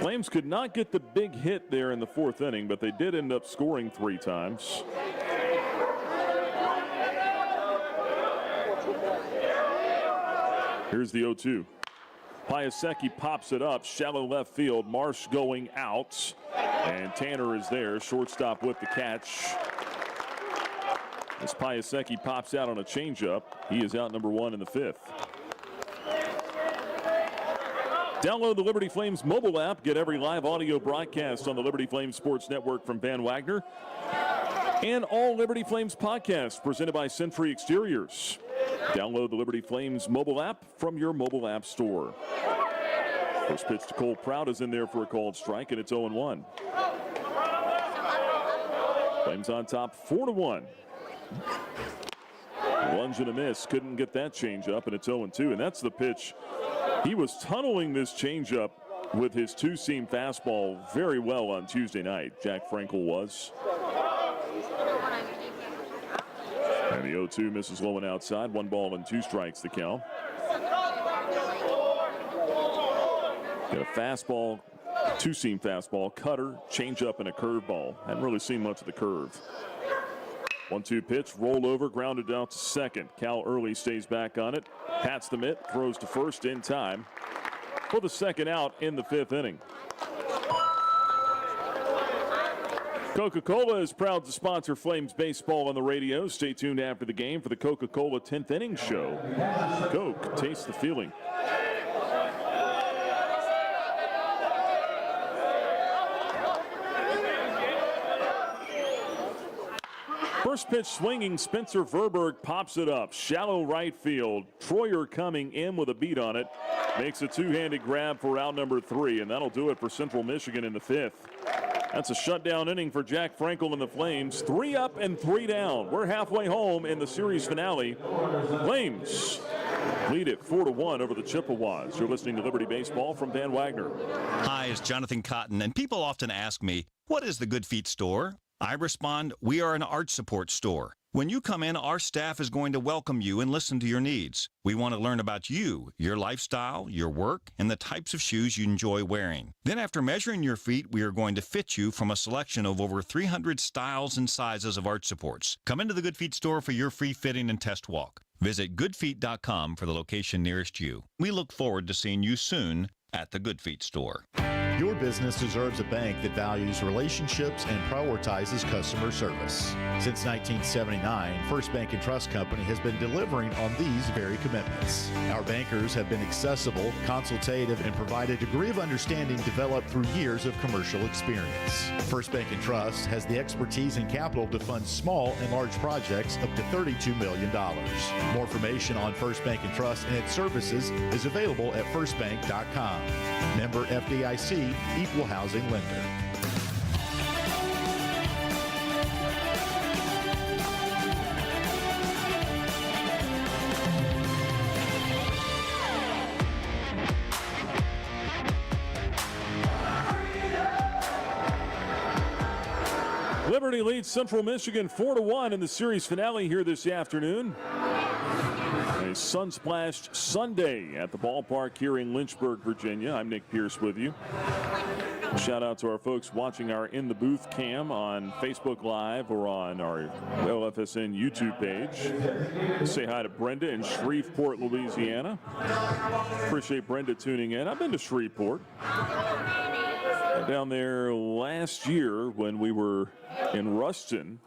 Flames could not get the big hit there in the 4th inning, but they did end up scoring 3 times. Here's the 0-2. Piasecki pops it up, shallow left field. Marsh going out, and Tanner is there, shortstop with the catch. As Piasecki pops out on a changeup, he is out number 1 in the 5th. Download the Liberty Flames mobile app. Get every live audio broadcast on the Liberty Flames Sports Network from Van Wagner. And all Liberty Flames podcasts presented by Century Exteriors. Download the Liberty Flames mobile app from your mobile app store. First pitch to Cole Prout is in there for a called strike, and it's 0-1. Flames on top 4-1. Lunge and a miss. Couldn't get that change up, and it's 0-2. And that's the pitch. He was tunneling this changeup with his 2-seam fastball very well on Tuesday night. Jack Frankel was. And the 0-2 misses low and outside. 1 ball and 2 strikes the count. Got a fastball, 2-seam fastball, cutter, changeup, and a curveball. Hadn't really seen much of the curve. 1-2 pitch, roll over, grounded out to second. Cal Early stays back on it, pats the mitt, throws to first in time for the second out in the 5th inning. Coca-Cola is proud to sponsor Flames baseball on the radio. Stay tuned after the game for the Coca-Cola 10th inning show. Coke, taste the feeling. First pitch swinging, Spencer Verberg pops it up. Shallow right field. Troyer coming in with a beat on it. makes a two-handed grab for out number 3, and that'll do it for Central Michigan in the 5th. That's a shutdown inning for Jack Frankel and the Flames. 3 up and 3 down. We're halfway home in the series finale. Flames lead it 4-1 over the Chippewas. You're listening to Liberty Baseball from Van Wagner. Hi, it's Jonathan Cotton, and people often ask me, what is the Good Feet store? I respond, we are an arch support store. When you come in, our staff is going to welcome you and listen to your needs. We want to learn about you, your lifestyle, your work, and the types of shoes you enjoy wearing. Then after measuring your feet, we are going to fit you from a selection of over 300 styles and sizes of arch supports. Come into the Good Feet store for your free fitting and test walk. Visit goodfeet.com for the location nearest you. We look forward to seeing you soon at the Good Feet store. Your business deserves a bank that values relationships and prioritizes customer service. Since 1979, First Bank and Trust Company has been delivering on these very commitments. Our bankers have been accessible, consultative, and provide a degree of understanding developed through years of commercial experience. First Bank and Trust has the expertise and capital to fund small and large projects up to $32 million. More information on First Bank and Trust and its services is available at firstbank.com. Member FDIC, Equal Housing Lender. Liberty leads Central Michigan 4-1 in the series finale here this afternoon. A sun-splashed Sunday at the ballpark here in Lynchburg, Virginia. I'm Nick Pierce with you. Shout out to our folks watching our In the Booth cam on Facebook Live or on our LFSN YouTube page. Say hi to Brenda in Shreveport, Louisiana. Appreciate Brenda tuning in. I've been to Shreveport. Down there last year when we were in Ruston,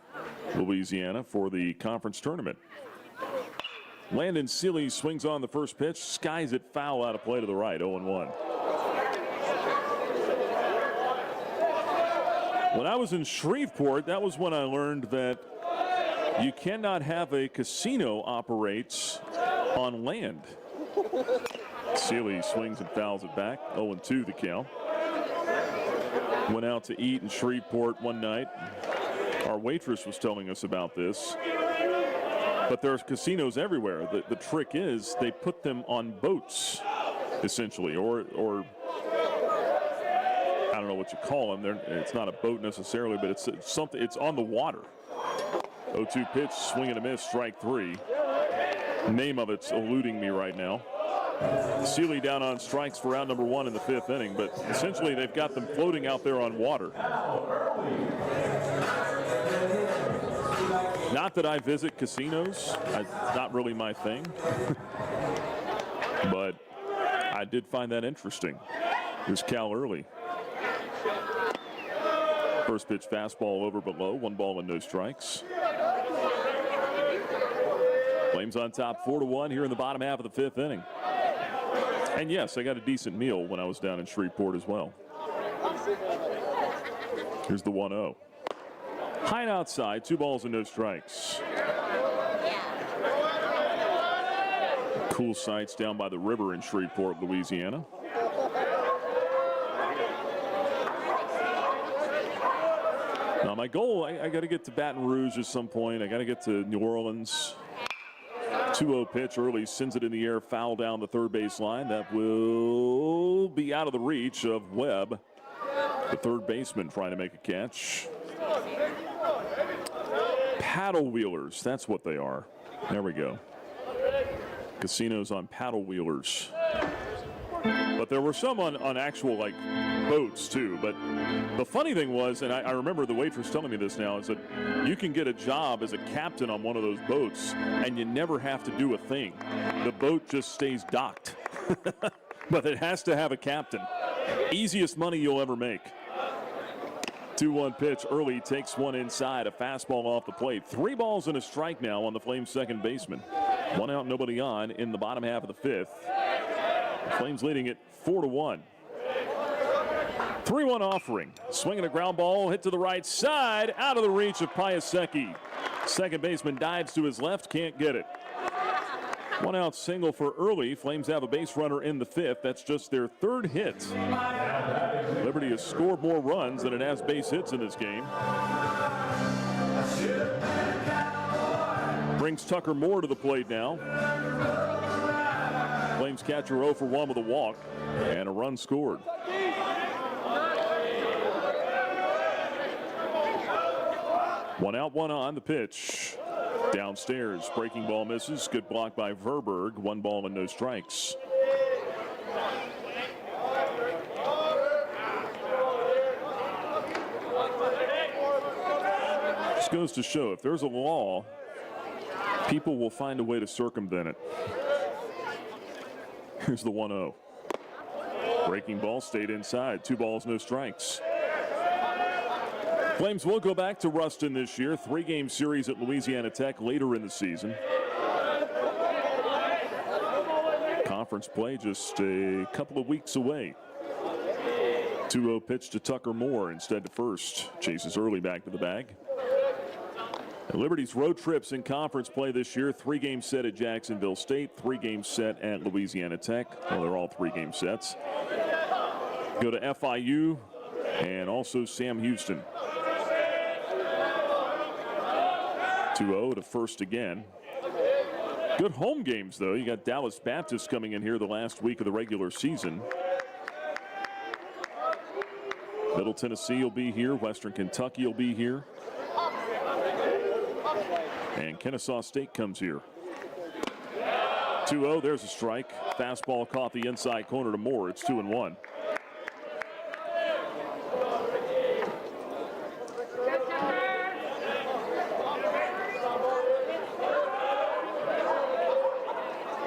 Louisiana for the conference tournament. Landon Seeley swings on the first pitch, skies it foul out of play to the right, 0-1. When I was in Shreveport, that was when I learned that you cannot have a casino operate on land. Seeley swings and fouls it back, 0-2 the count. Went out to eat in Shreveport one night. Our waitress was telling us about this. But there's casinos everywhere. The trick is they put them on boats, essentially, or I don't know what you call them. It's not a boat necessarily, but it's something. It's on the water. 0-2 pitch, swing and a miss, strike 3. Name of it's eluding me right now. Seeley down on strikes for round number 1 in the 5th inning, but essentially they've got them floating out there on water. Not that I visit casinos. It's not really my thing. But I did find that interesting. Here's Cal Early. First pitch fastball over but low. 1 ball and no strikes. Flames on top 4-1 here in the bottom half of the 5th inning. And yes, I got a decent meal when I was down in Shreveport as well. Here's the 1-0. High and outside, 2 balls and no strikes. Cool sights down by the river in Shreveport, Louisiana. Now my goal, I got to get to Baton Rouge at some point. I got to get to New Orleans. 2-0 pitch, Early sends it in the air, foul down the third base line. That will be out of the reach of Webb, the third baseman trying to make a catch. Paddle wheelers, that's what they are. There we go. Casinos on paddle wheelers. But there were some on actual like boats too. But the funny thing was, and I remember the waitress telling me this now, is that you can get a job as a captain on one of those boats and you never have to do a thing. The boat just stays docked. But it has to have a captain. Easiest money you'll ever make. 2-1 pitch. Early takes one inside. A fastball off the plate. 3 balls and a strike now on the Flames second baseman. 1 out, nobody on in the bottom half of the 5th. The Flames leading it 4-1. 3-1 offering. Swinging a ground ball. Hit to the right side. Out of the reach of Piasecki. Second baseman dives to his left. Can't get it. One out single for Early. Flames have a base runner in the 5th. That's just their 3rd hit. Liberty has scored more runs than it has base hits in this game. Brings Tucker Moore to the plate now. Flames catcher 0 for 1 with a walk and a run scored. One out, one on. The pitch. Downstairs, breaking ball misses. Good block by Verberg. 1 ball and no strikes. This goes to show if there's a law, people will find a way to circumvent it. Here's the 1-0. Breaking ball stayed inside. 2 balls, no strikes. Flames will go back to Ruston this year. 3-game series at Louisiana Tech later in the season. Conference play just a couple of weeks away. 2-0 pitch to Tucker Moore instead to first. Chases Early back to the bag. And Liberty's road trips in conference play this year. 3-game set at Jacksonville State. 3-game set at Louisiana Tech. Well, they're all 3-game sets. Go to FIU and also Sam Houston. 2-0 to first again. Good home games, though. You got Dallas Baptist coming in here the last week of the regular season. Middle Tennessee will be here. Western Kentucky will be here. And Kennesaw State comes here. 2-0, there's a strike. Fastball caught the inside corner to Moore. It's 2-1.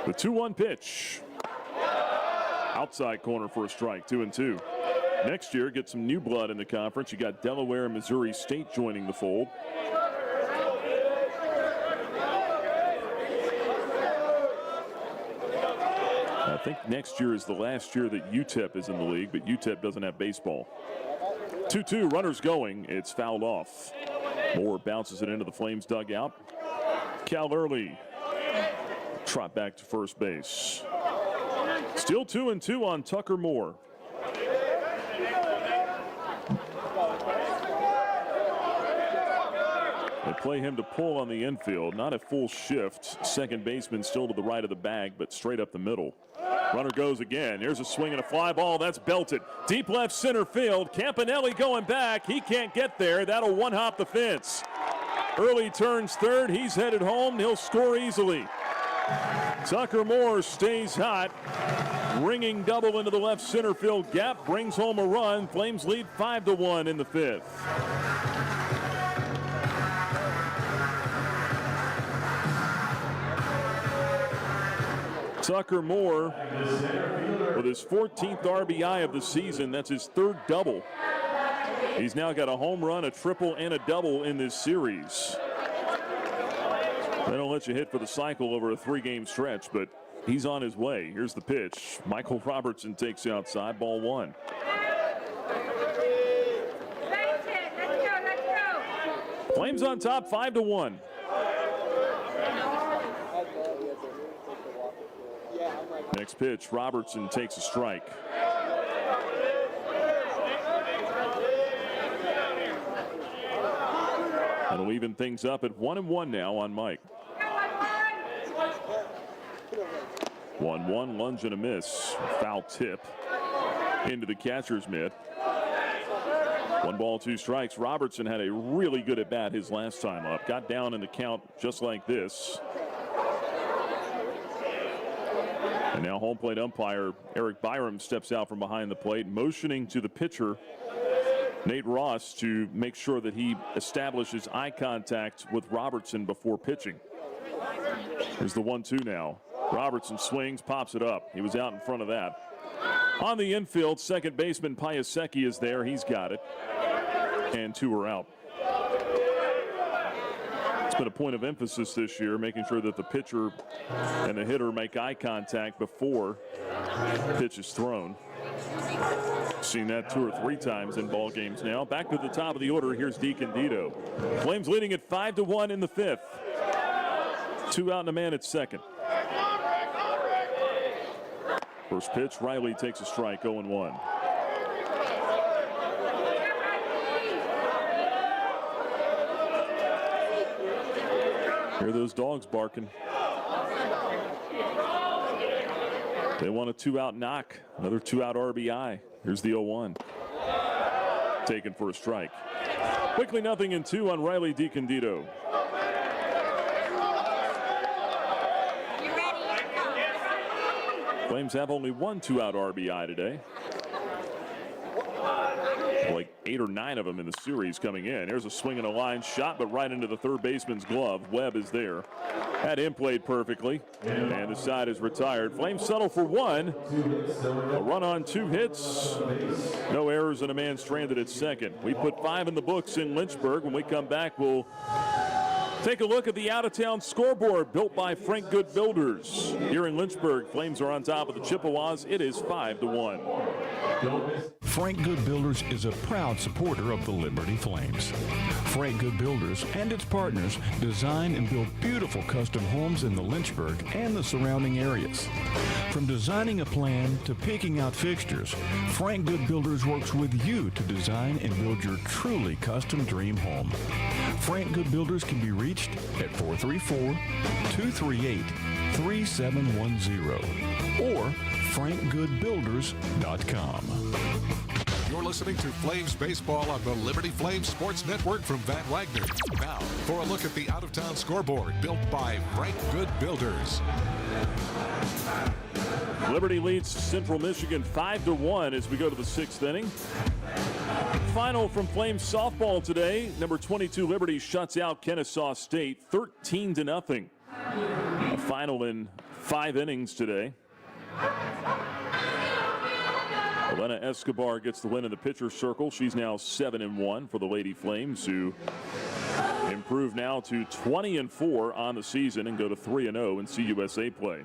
The 2-1 pitch. Outside corner for a strike, 2-2. Next year, get some new blood in the conference. You got Delaware and Missouri State joining the fold. I think next year is the last year that UTEP is in the league, but UTEP doesn't have baseball. 2-2, runners going. It's fouled off. Moore bounces it into the Flames dugout. Cal Early trot back to first base. Still 2-2 on Tucker Moore. They play him to pull on the infield. Not a full shift. Second baseman still to the right of the bag, but straight up the middle. Runner goes again. Here's a swing and a fly ball. That's belted. Deep left center field. Campanelli going back. He can't get there. That'll one-hop the fence. Early turns third. He's headed home. He'll score easily. Tucker Moore stays hot. Ringing double into the left center field gap. Brings home a run. Flames lead 5-1 in the 5th. Tucker Moore with his 14th RBI of the season. That's his 3rd double. He's now got a home run, a triple, and a double in this series. They don't let you hit for the cycle over a 3-game stretch, but he's on his way. Here's the pitch. Michael Robertson takes the outside, ball 1. Flames on top, 5-1. Next pitch, Robertson takes a strike. That'll even things up at 1-1 now on Mike. 1-1, lunge and a miss. Foul tip into the catcher's mitt. 1 ball, 2 strikes. Robertson had a really good at bat his last time up. Got down in the count just like this. And now home plate umpire Eric Byram steps out from behind the plate, motioning to the pitcher, Nate Ross, to make sure that he establishes eye contact with Robertson before pitching. Here's the 1-2 now. Robertson swings, pops it up. He was out in front of that. On the infield, second baseman Piasecki is there. He's got it. And 2 are out. It's been a point of emphasis this year, making sure that the pitcher and the hitter make eye contact before pitch is thrown. Seen that 2 or 3 times in ball games now. Back to the top of the order. Here's Deacon Dito. Flames leading at 5-1 in the 5th. 2 out and a man at second. First pitch, Riley takes a strike, 0-1. Hear those dogs barking. They want a 2-out knock, another 2-out RBI. Here's the 0-1. Taken for a strike. Quickly 0-2 on Riley DiCandido. Flames have only one 2-out RBI today. Like 8 or 9 of them in the series coming in. Here's a swing and a line shot, but right into the third baseman's glove. Webb is there. Had him played perfectly, and the side is retired. Flames settle for 1. A run on 2 hits. No errors and a man stranded at second. We put 5 in the books in Lynchburg. When we come back, we'll take a look at the out-of-town scoreboard built by Frank Good Builders. Here in Lynchburg, Flames are on top of the Chippewas. It is 5-1. Frank Good Builders is a proud supporter of the Liberty Flames. Frank Good Builders and its partners design and build beautiful custom homes in the Lynchburg and the surrounding areas. From designing a plan to picking out fixtures, Frank Good Builders works with you to design and build your truly custom dream home. Frank Good Builders can be reached at 434-238-3710 or frankgoodbuilders.com. You're listening to Flames Baseball on the Liberty Flames Sports Network from Van Wagner. Now, for a look at the out-of-town scoreboard built by Frank Good Builders. Liberty leads Central Michigan 5-1 as we go to the 6th inning. Final from Flames softball today. Number 22 Liberty shuts out Kennesaw State 13-0. A final in 5 innings today. Elena Escobar gets the win in the pitcher's circle. She's now 7-1 for the Lady Flames, who improve now to 20-4 on the season and go to 3-0 in CUSA play.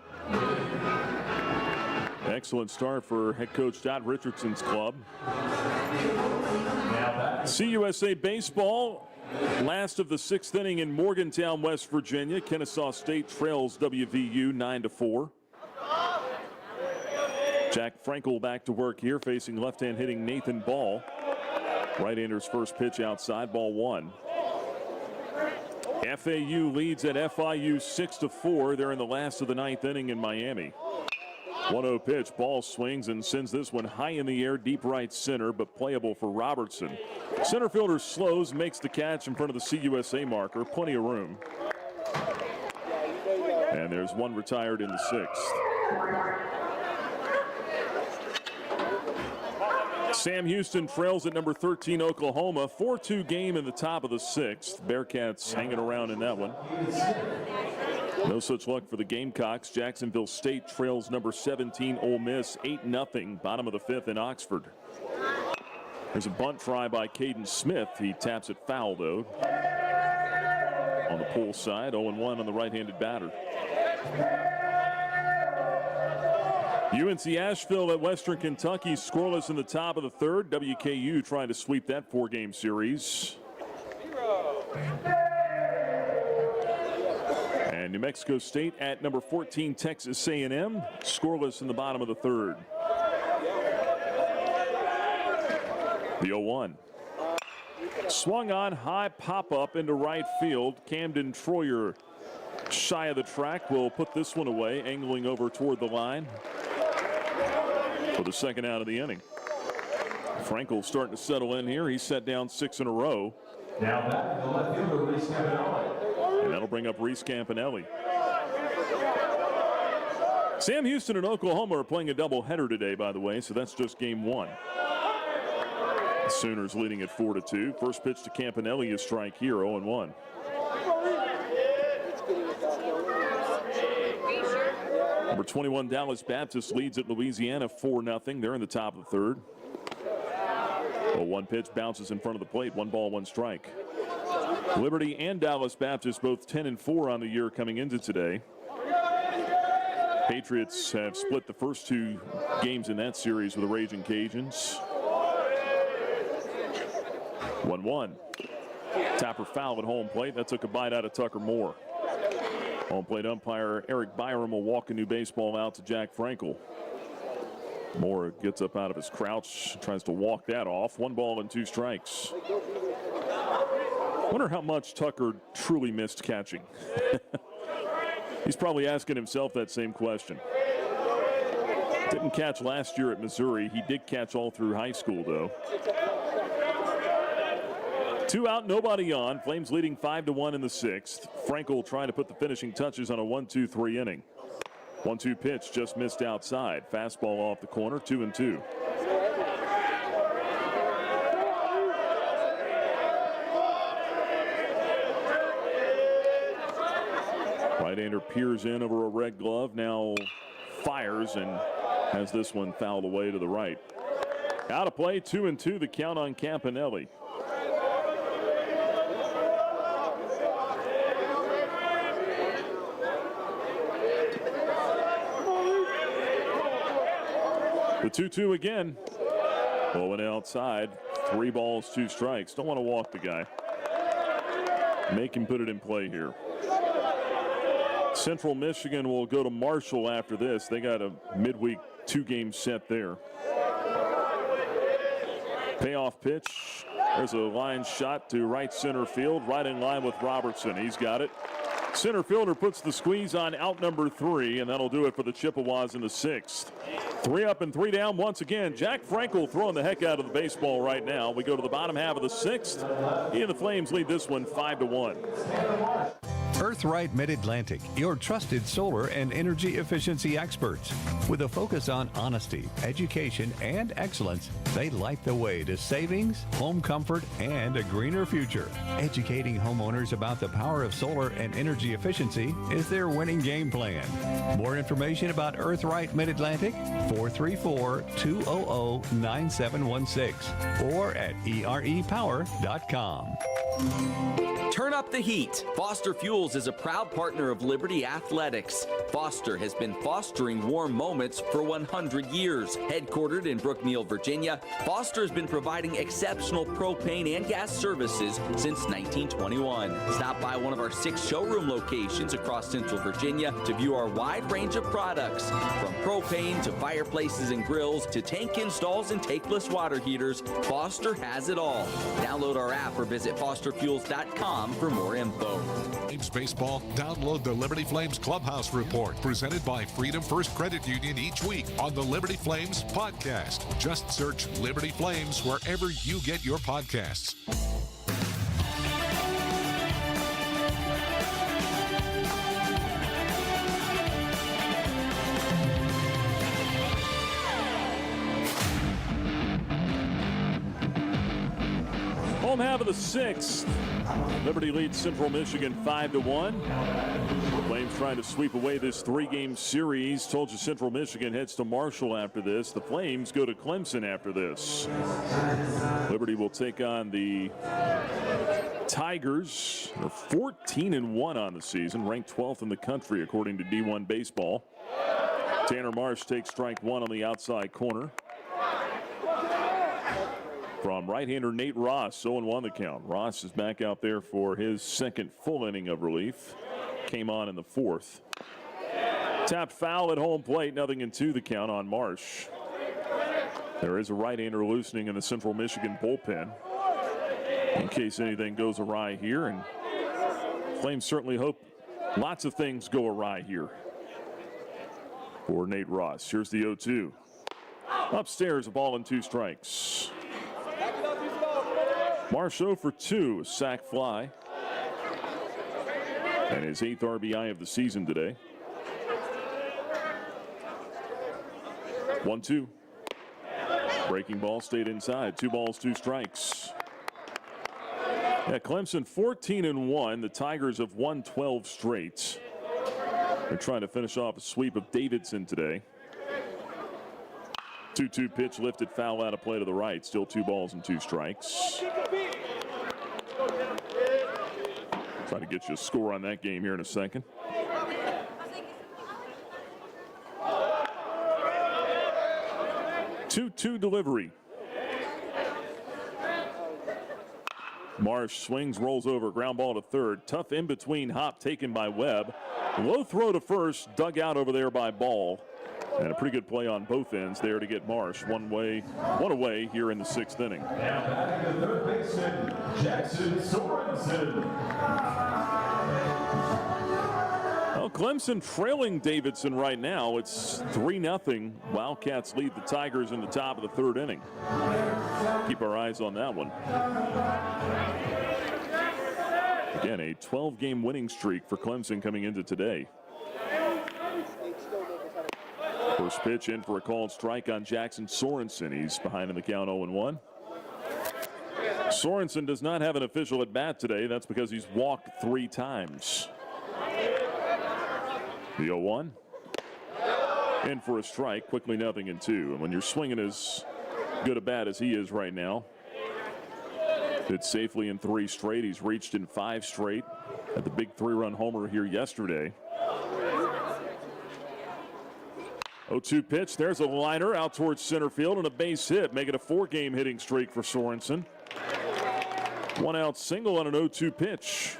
Excellent start for head coach Dot Richardson's club. CUSA baseball, last of the 6th inning in Morgantown, West Virginia. Kennesaw State trails WVU 9-4. Jack Frankel back to work here, facing left-hand hitting Nathan Ball. Right-hander's first pitch outside, ball 1. FAU leads at FIU 6-4. They're in the last of the 9th inning in Miami. 1-0 pitch, Ball swings and sends this one high in the air, deep right center, but playable for Robertson. Center fielder slows, makes the catch in front of the CUSA marker, plenty of room. And there's one retired in the 6th. Sam Houston trails at number 13 Oklahoma. 4-2 game in the top of the 6th. Bearcats hanging around in that one. No such luck for the Gamecocks. Jacksonville State trails number 17 Ole Miss 8-0. Bottom of the 5th in Oxford. There's a bunt try by Caden Smith. He taps it foul though. On the pull side, 0-1 on the right-handed batter. UNC Asheville at Western Kentucky scoreless in the top of the 3rd. WKU trying to sweep that 4-game series. And New Mexico State at number 14 Texas A&M scoreless in the bottom of the 3rd. The 0-1. Swung on, high pop-up into right field. Camden Troyer shy of the track will put this one away, angling over toward the line for the second out of the inning. Frankel starting to settle in here. He's set down 6 in a row. Now back to the left fielder, Reese Campanelli. And that'll bring up Reese Campanelli. Sam Houston and Oklahoma are playing a doubleheader today, by the way, so that's just game 1. The Sooners leading at 4-2. First pitch to Campanelli, a strike here, 0-1. Number 21 Dallas Baptist leads at Louisiana 4-0. They're in the top of the 3rd. A 1 pitch bounces in front of the plate. 1 ball, 1 strike. Liberty and Dallas Baptist both 10-4 on the year coming into today. Patriots have split the first 2 games in that series with the Raging Cajuns. 1-1. Tapper foul at home plate. That took a bite out of Tucker Moore. Home plate umpire Eric Byram will walk a new baseball out to Jack Frankel. Moore gets up out of his crouch, tries to walk that off. 1 ball and 2 strikes. Wonder how much Tucker truly missed catching. He's probably asking himself that same question. Didn't catch last year at Missouri. He did catch all through high school, though. 2 out, nobody on. Flames leading 5-1 in the 6th. Frankel trying to put the finishing touches on a 1-2-3 inning. 1-2 pitch just missed outside. Fastball off the corner, 2-2. Right-hander peers in over a red glove, now fires and has this one fouled away to the right. Out of play, 2-2, the count on Campanelli. The 2-2 again. Going outside. 3 balls, 2 strikes. Don't want to walk the guy. Make him put it in play here. Central Michigan will go to Marshall after this. They got a midweek 2-game set there. Payoff pitch. There's a line shot to right center field. Right in line with Robertson. He's got it. Center fielder puts the squeeze on out number 3, and that'll do it for the Chippewas in the 6th. 3 up and 3 down once again. Jack Frankel throwing the heck out of the baseball right now. We go to the bottom half of the 6th. He and the Flames lead this one 5-1. Earthright Mid-Atlantic, your trusted solar and energy efficiency experts. With a focus on honesty, education, and excellence, they light the way to savings, home comfort, and a greener future. Educating homeowners about the power of solar and energy efficiency is their winning game plan. More information about Earthright Mid-Atlantic, 434-200-9716 or at erepower.com. Turn up the heat. Foster Fuels is a proud partner of Liberty Athletics. Foster has been fostering warm moments for 100 years. Headquartered in Brookneal, Virginia, Foster has been providing exceptional propane and gas services since 1921. Stop by one of our 6 showroom locations across Central Virginia to view our wide range of products. From propane to fireplaces and grills to tank installs and tankless water heaters, Foster has it all. Download our app or visit fosterfuels.com for more info. Flames baseball, download the Liberty Flames Clubhouse Report presented by Freedom First Credit Union each week on the Liberty Flames podcast. Just search Liberty Flames wherever you get your podcasts. Home half of the 6th. Liberty leads Central Michigan 5-1. Flames trying to sweep away this 3-game series. Told you Central Michigan heads to Marshall after this. The Flames go to Clemson after this. Liberty will take on the Tigers. They're 14-1 on the season, ranked 12th in the country according to D1 Baseball. Tanner Marsh takes strike 1 on the outside corner. From right-hander Nate Ross, 0-1 the count. Ross is back out there for his second full inning of relief. Came on in the 4th. Tapped foul at home plate, 0-2 the count on Marsh. There is a right-hander loosening in the Central Michigan bullpen in case anything goes awry here, and Flames certainly hope lots of things go awry here for Nate Ross. Here's the 0-2. Upstairs, a ball and 2 strikes. Marsh 0 for 2, sac fly. And his 8th RBI of the season today. 1-2. Breaking ball stayed inside. 2 balls, 2 strikes. Yeah, Clemson 14-1. The Tigers have won 12 straight. They're trying to finish off a sweep of Davidson today. 2-2 pitch lifted foul out of play to the right. Still 2 balls and 2 strikes. Try to get you a score on that game here in a second. Two delivery. Marsh swings, rolls over, ground ball to third. Tough in between hop taken by Webb. Low throw to first, dug out over there by Ball. And a pretty good play on both ends there to get Marsh one away here in the 6th inning. Third baseman Jackson Sorensen. Well, Clemson trailing Davidson right now. It's 3-0. Wildcats lead the Tigers in the top of the 3rd inning. Keep our eyes on that one. Again, a 12-game winning streak for Clemson coming into today. First pitch in for a called strike on Jackson Sorensen. He's behind in the count 0-1. Sorensen does not have an official at bat today. That's because he's walked 3 times. The 0-1. In for a strike, quickly 0-2. And when you're swinging as good a bat as he is right now, it's safely in 3 straight. He's reached in 5 straight at the big 3-run homer here yesterday. 0-2 pitch. There's a liner out towards center field and a base hit, making a 4-game hitting streak for Sorensen. 1-out single on an 0-2 pitch.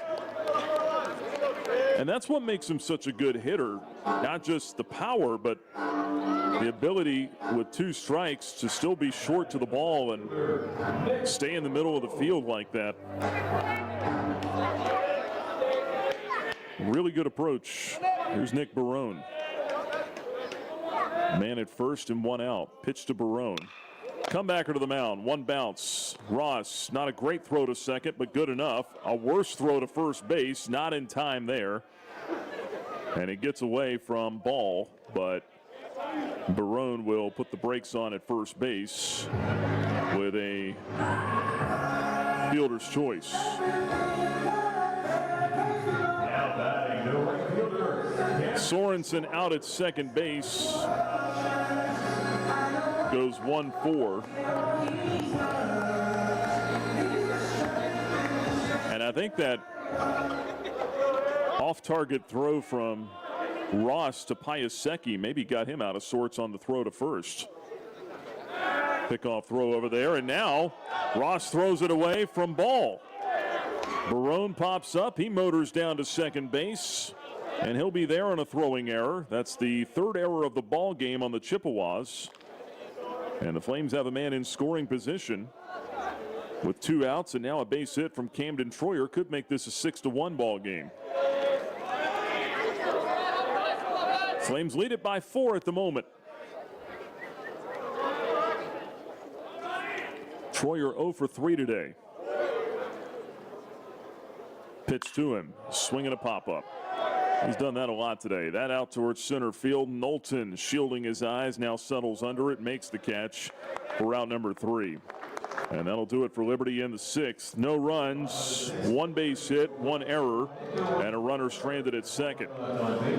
And that's what makes him such a good hitter. Not just the power, but the ability with 2 strikes to still be short to the ball and stay in the middle of the field like that. Really good approach. Here's Nick Barone. Man at first and 1 out. Pitch to Barone. Comebacker to the mound. 1 bounce. Ross, not a great throw to second, but good enough. A worse throw to first base, not in time there. And it gets away from Ball, but Barone will put the brakes on at first base with a fielder's choice. Sorensen out at second base. Goes 1-4. And I think that off-target throw from Ross to Piasecki maybe got him out of sorts on the throw to first. Pickoff throw over there, and now Ross throws it away from Ball. Barone pops up. He motors down to second base, and he'll be there on a throwing error. That's the 3rd error of the ball game on the Chippewas. And the Flames have a man in scoring position with 2 outs, and now a base hit from Camden Troyer could make this a 6-1 ball game. Flames lead it by 4 at the moment. Troyer 0 for 3 today. Pitch to him, swing and a pop-up. He's done that a lot today. That out towards center field. Knowlton shielding his eyes, now settles under it, makes the catch for out number 3. And that'll do it for Liberty in the 6th. No runs, 1 base hit, 1 error, and a runner stranded at second.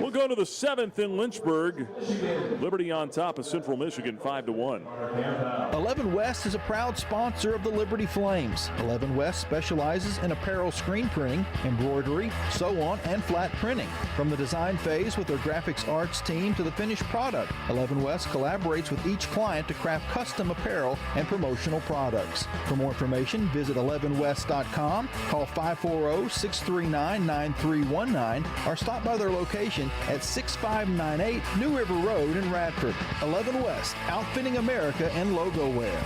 We'll go to the 7th in Lynchburg. Liberty on top of Central Michigan 5-1. 11 West is a proud sponsor of the Liberty Flames. 11 West specializes in apparel screen printing, embroidery, sew-on, and flat printing. From the design phase with their graphics arts team to the finished product, 11 West collaborates with each client to craft custom apparel and promotional products. For more information, visit 11west.com, call 540-639-9319, or stop by their location at 6598 New River Road in Radford. 11 West, outfitting America in logo wear.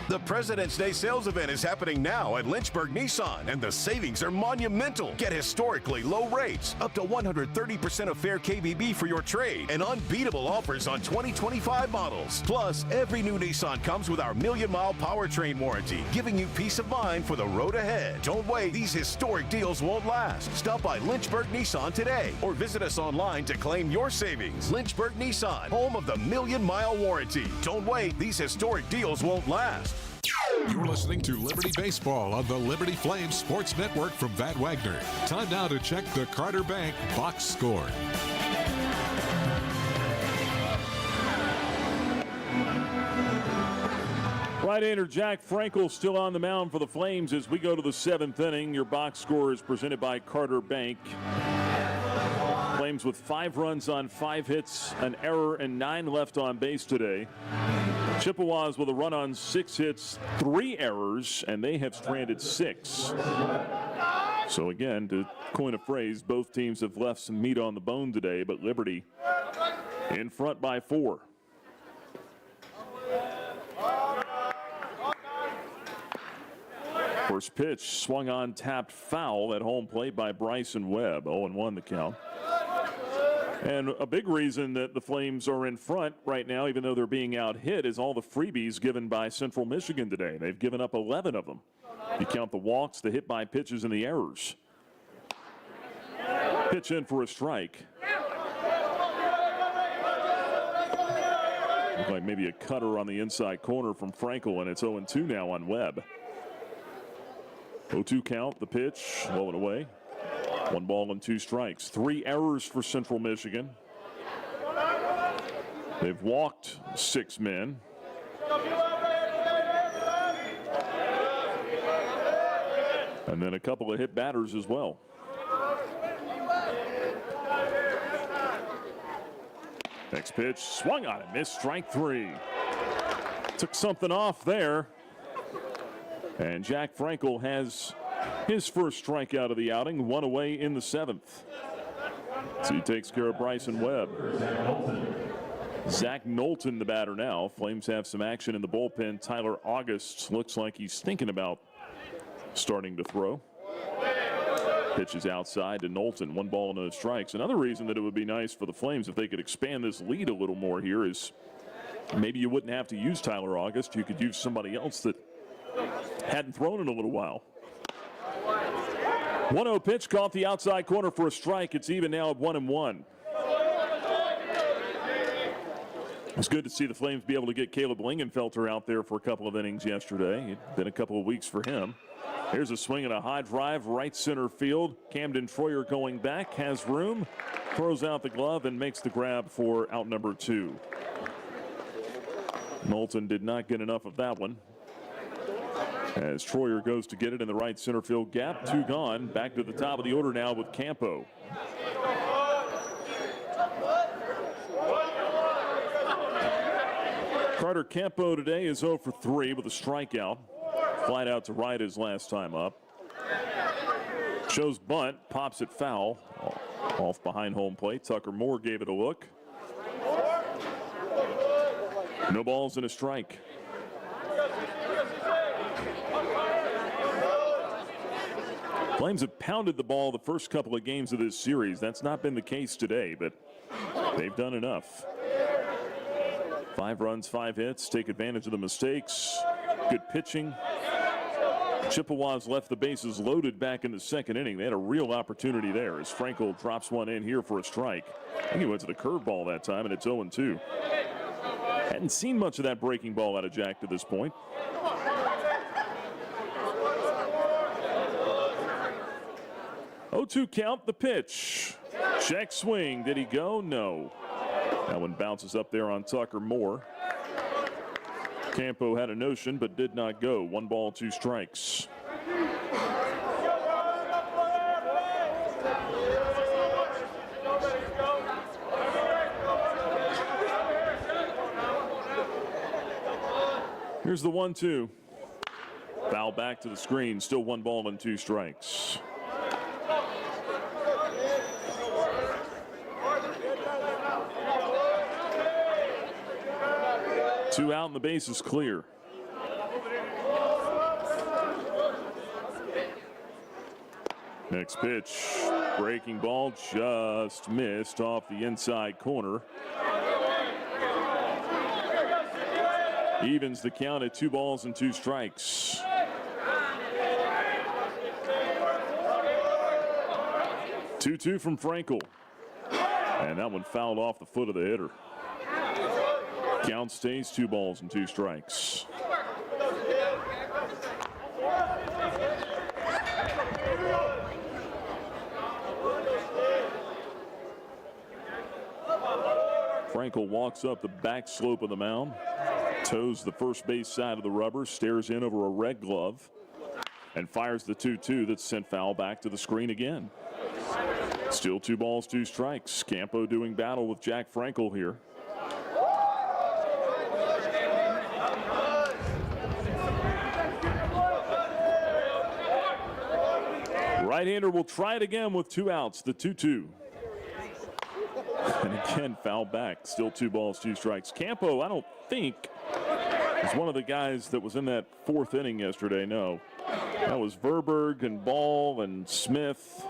The President's Day sales event is happening now at Lynchburg Nissan, and the savings are monumental. Get historically low rates, up to 130% of fair KBB for your trade, and unbeatable offers on 2025 models. Plus, every new Nissan comes with our 1,000,000-mile powertrain warranty, giving you peace of mind for the road ahead. Don't wait, these historic deals won't last. Stop by Lynchburg Nissan today, or visit us online to claim your savings. Lynchburg Nissan, home of the 1,000,000-mile warranty. Don't wait, these historic deals won't last. You're listening to Liberty Baseball on the Liberty Flames Sports Network from Van Wagner. Time now to check the Carter Bank box score. Right-hander Jack Frankel still on the mound for the Flames as we go to the 7th inning. Your box score is presented by Carter Bank. Flames with 5 runs on 5 hits, an error, and 9 left on base today. Chippewas with a run on 6 hits, 3 errors, and they have stranded 6. So again, to coin a phrase, both teams have left some meat on the bone today, but Liberty in front by 4. First pitch swung on, tapped foul at home plate by Bryson Webb. 0-1 the count. And a big reason that the Flames are in front right now, even though they're being out-hit, is all the freebies given by Central Michigan today. They've given up 11 of them. You count the walks, the hit by pitches, and the errors. Pitch in for a strike. Looked like maybe a cutter on the inside corner from Frankel, and it's 0-2 now on Webb. 0-2 count, the pitch, low and away. 1 ball and 2 strikes. 3 errors for Central Michigan. They've walked 6 men. And then a couple of hit batters as well. Next pitch, swung on it, missed, strike 3. Took something off there. And Jack Frankel has his first strikeout of the outing, 1 away in the 7th. So he takes care of Bryson Webb. Zach Knowlton, the batter now. Flames have some action in the bullpen. Tyler August looks like he's thinking about starting to throw. Pitches outside to Knowlton, 1 ball and no strikes. Another reason that it would be nice for the Flames if they could expand this lead a little more here is maybe you wouldn't have to use Tyler August. You could use somebody else that hadn't thrown in a little while. 1-0 pitch caught the outside corner for a strike. It's even now at 1-1. It's good to see the Flames be able to get Caleb Lingenfelter out there for a couple of innings yesterday. It's been a couple of weeks for him. Here's a swing and a high drive, right center field. Camden Troyer going back, has room, throws out the glove and makes the grab for out number 2. Knowlton did not get enough of that one. As Troyer goes to get it in the right center field gap, 2 gone. Back to the top of the order now with Campo. Carter Campo today is 0 for 3 with a strikeout. Flied out to right his last time up. Shows bunt, pops it foul. Off behind home plate. Tucker Moore gave it a look. No balls and a strike. Flames have pounded the ball the first couple of games of this series. That's not been the case today, but they've done enough. 5 runs, 5 hits. Take advantage of the mistakes. Good pitching. Chippewas left the bases loaded back in the 2nd inning. They had a real opportunity there as Frankel drops one in here for a strike. I think he went to the curveball that time, and it's 0-2. Hadn't seen much of that breaking ball out of Jack to this point. 0-2 count, the pitch. Check swing. Did he go? No. That one bounces up there on Tucker Moore. Campo had a notion but did not go. 1 ball, 2 strikes. Here's the 1-2. Foul back to the screen. Still 1 ball and 2 strikes. Two out and the base is clear. Next pitch, breaking ball, just missed off the inside corner. Evens the count at 2 balls and 2 strikes. Two from Frankel. And that one fouled off the foot of the hitter. Count stays 2 balls and 2 strikes. Frankel walks up the back slope of the mound, toes the first base side of the rubber, stares in over a red glove, and fires the 2-2 that's sent foul back to the screen again. Still 2 balls, 2 strikes. Campo doing battle with Jack Frankel here. Right-hander will try it again with 2 outs, the 2-2. And again, foul back. Still 2 balls, 2 strikes. Campo, I don't think, is one of the guys that was in that 4th inning yesterday. No. That was Verberg and Ball and Smith.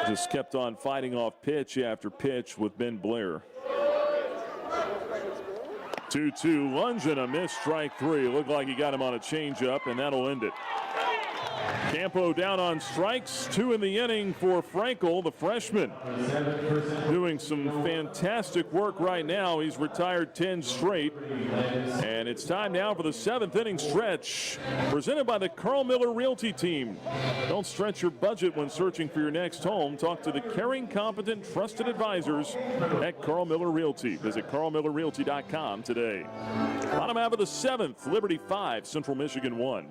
Just kept on fighting off pitch after pitch with Ben Blair. 2-2 lunge and a miss, strike 3. Looked like he got him on a changeup, and that'll end it. Campo down on strikes, 2 in the inning for Frankel, the freshman. Doing some fantastic work right now. He's retired 10 straight. And it's time now for the 7th inning stretch, presented by the Carl Miller Realty Team. Don't stretch your budget when searching for your next home. Talk to the caring, competent, trusted advisors at Carl Miller Realty. Visit carlmillerrealty.com today. Bottom half of the 7th, Liberty 5, Central Michigan 1.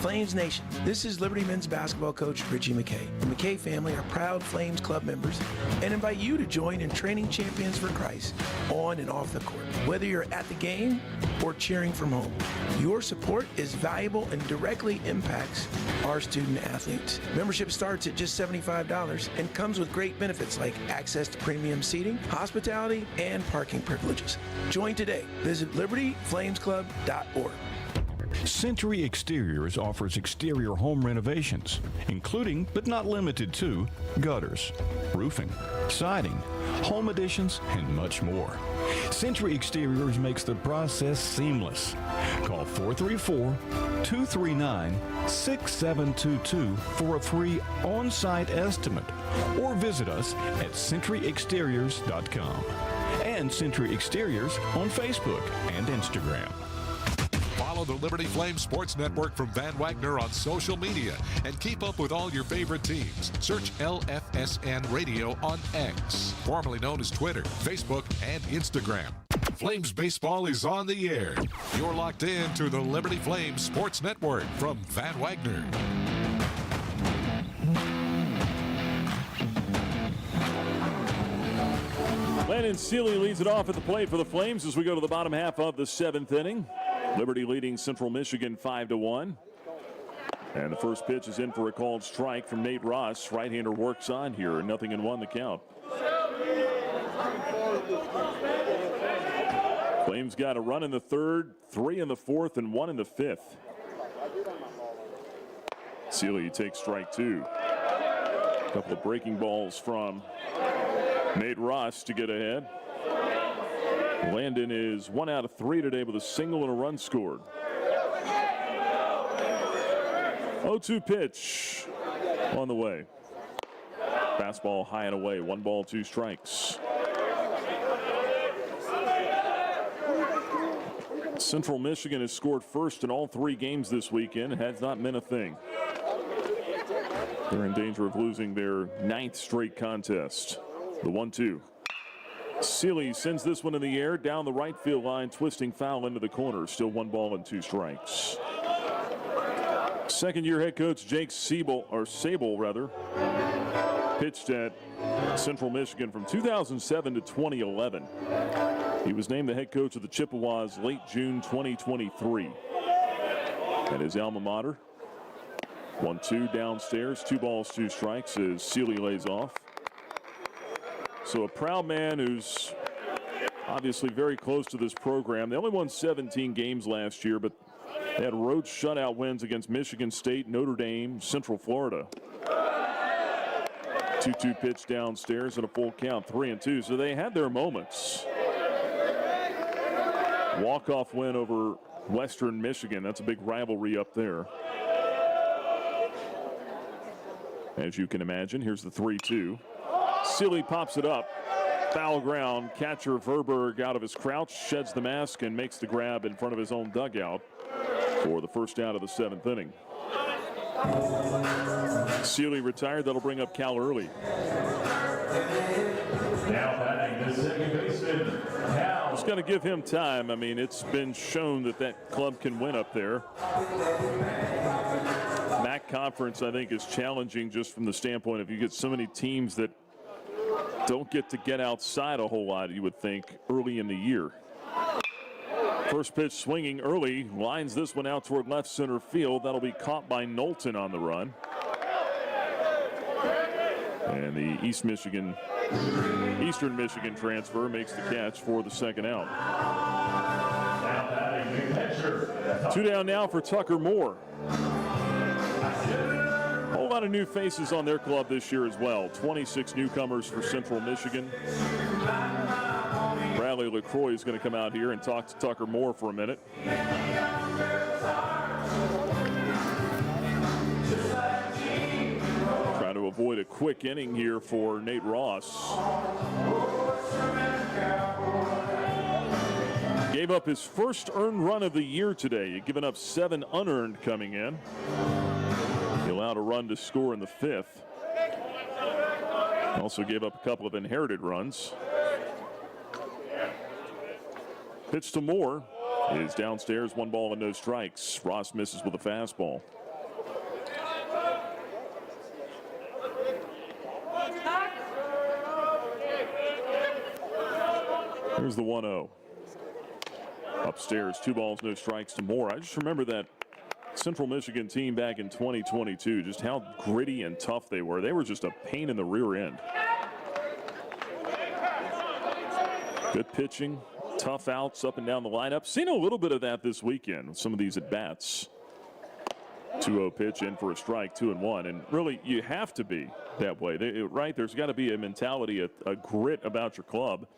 Flames Nation, this is Liberty men's basketball coach Richie McKay. The McKay family are proud Flames Club members and invite you to join in training champions for Christ on and off the court. Whether you're at the game or cheering from home, your support is valuable and directly impacts our student athletes. Membership starts at just $75 and comes with great benefits like access to premium seating, hospitality, and parking privileges. Join today. Visit libertyflamesclub.org. Century Exteriors offers exterior home renovations, including but not limited to gutters, roofing, siding, home additions, and much more. Century Exteriors makes the process seamless. Call 434-239-6722 for a free on-site estimate or visit us at centuryexteriors.com and Century Exteriors on Facebook and Instagram. Follow the Liberty Flames Sports Network from Van Wagner on social media and keep up with all your favorite teams. Search LFSN Radio on X, formerly known as Twitter, Facebook, and Instagram. Flames baseball is on the air. You're locked in to the Liberty Flames Sports Network from Van Wagner. Landon Seeley leads it off at the plate for the Flames as we go to the bottom half of the 7th inning. Liberty leading Central Michigan 5-1. And the first pitch is in for a called strike from Nate Ross. Right-hander works on here, 0-1 the count. Flames got a run in the 3rd, 3 in the 4th, and 1 in the 5th. Seeley takes strike 2. A couple of breaking balls from Nate Ross to get ahead. Landon is 1 out of 3 today with a single and a run scored. 0-2 pitch on the way. Fastball high and away. 1 ball, 2 strikes. Central Michigan has scored first in all 3 games this weekend. It has not meant a thing. They're in danger of losing their 9th straight contest. The 1-2. Seeley sends this one in the air down the right field line, twisting foul into the corner. Still 1 ball and 2 strikes. Second-year head coach Jake Sable pitched at Central Michigan from 2007 to 2011. He was named the head coach of the Chippewas late June 2023. At his alma mater. 1-2 downstairs, 2 balls, 2 strikes as Seeley lays off. So a proud man who's obviously very close to this program. They only won 17 games last year, but they had road shutout wins against Michigan State, Notre Dame, Central Florida. 2-2 pitch downstairs and a full count, 3-2. So they had their moments. Walk-off win over Western Michigan. That's a big rivalry up there. As you can imagine, here's the 3-2. Seeley pops it up. Foul ground. Catcher Verberg out of his crouch, sheds the mask, and makes the grab in front of his own dugout for the first out of the 7th inning. Seeley retired. That'll bring up Cal Early. Now batting the second baseman, Cal. Just got to give him time. I mean, it's been shown that club can win up there. MAC conference, I think, is challenging just from the standpoint of you get so many teams that don't get outside a whole lot, you would think, early in the year. First pitch swinging early, lines this one out toward left center field. That'll be caught by Knowlton on the run. And the Eastern Michigan transfer makes the catch for the second out. 2 down now for Tucker Moore. A whole lot of new faces on their club this year as well. 26 newcomers for Central Michigan. Bradley LaCroix is going to come out here and talk to Tucker Moore for a minute. Trying to avoid a quick inning here for Nate Ross. Gave up his first earned run of the year today. He'd given up 7 unearned coming in. He allowed a run to score in the 5th. Also gave up a couple of inherited runs. Pitch to Moore is downstairs, 1 ball and no strikes. Ross misses with a fastball. Here's the 1-0. Upstairs, 2 balls, no strikes to Moore. I just remember that Central Michigan team back in 2022, just how gritty and tough they were. They were just a pain in the rear end. Good pitching, tough outs up and down the lineup. Seen a little bit of that this weekend with some of these at-bats. 2-0 pitch in for a strike, 2-1. And really, you have to be that way, right? There's got to be a mentality, a grit about your club.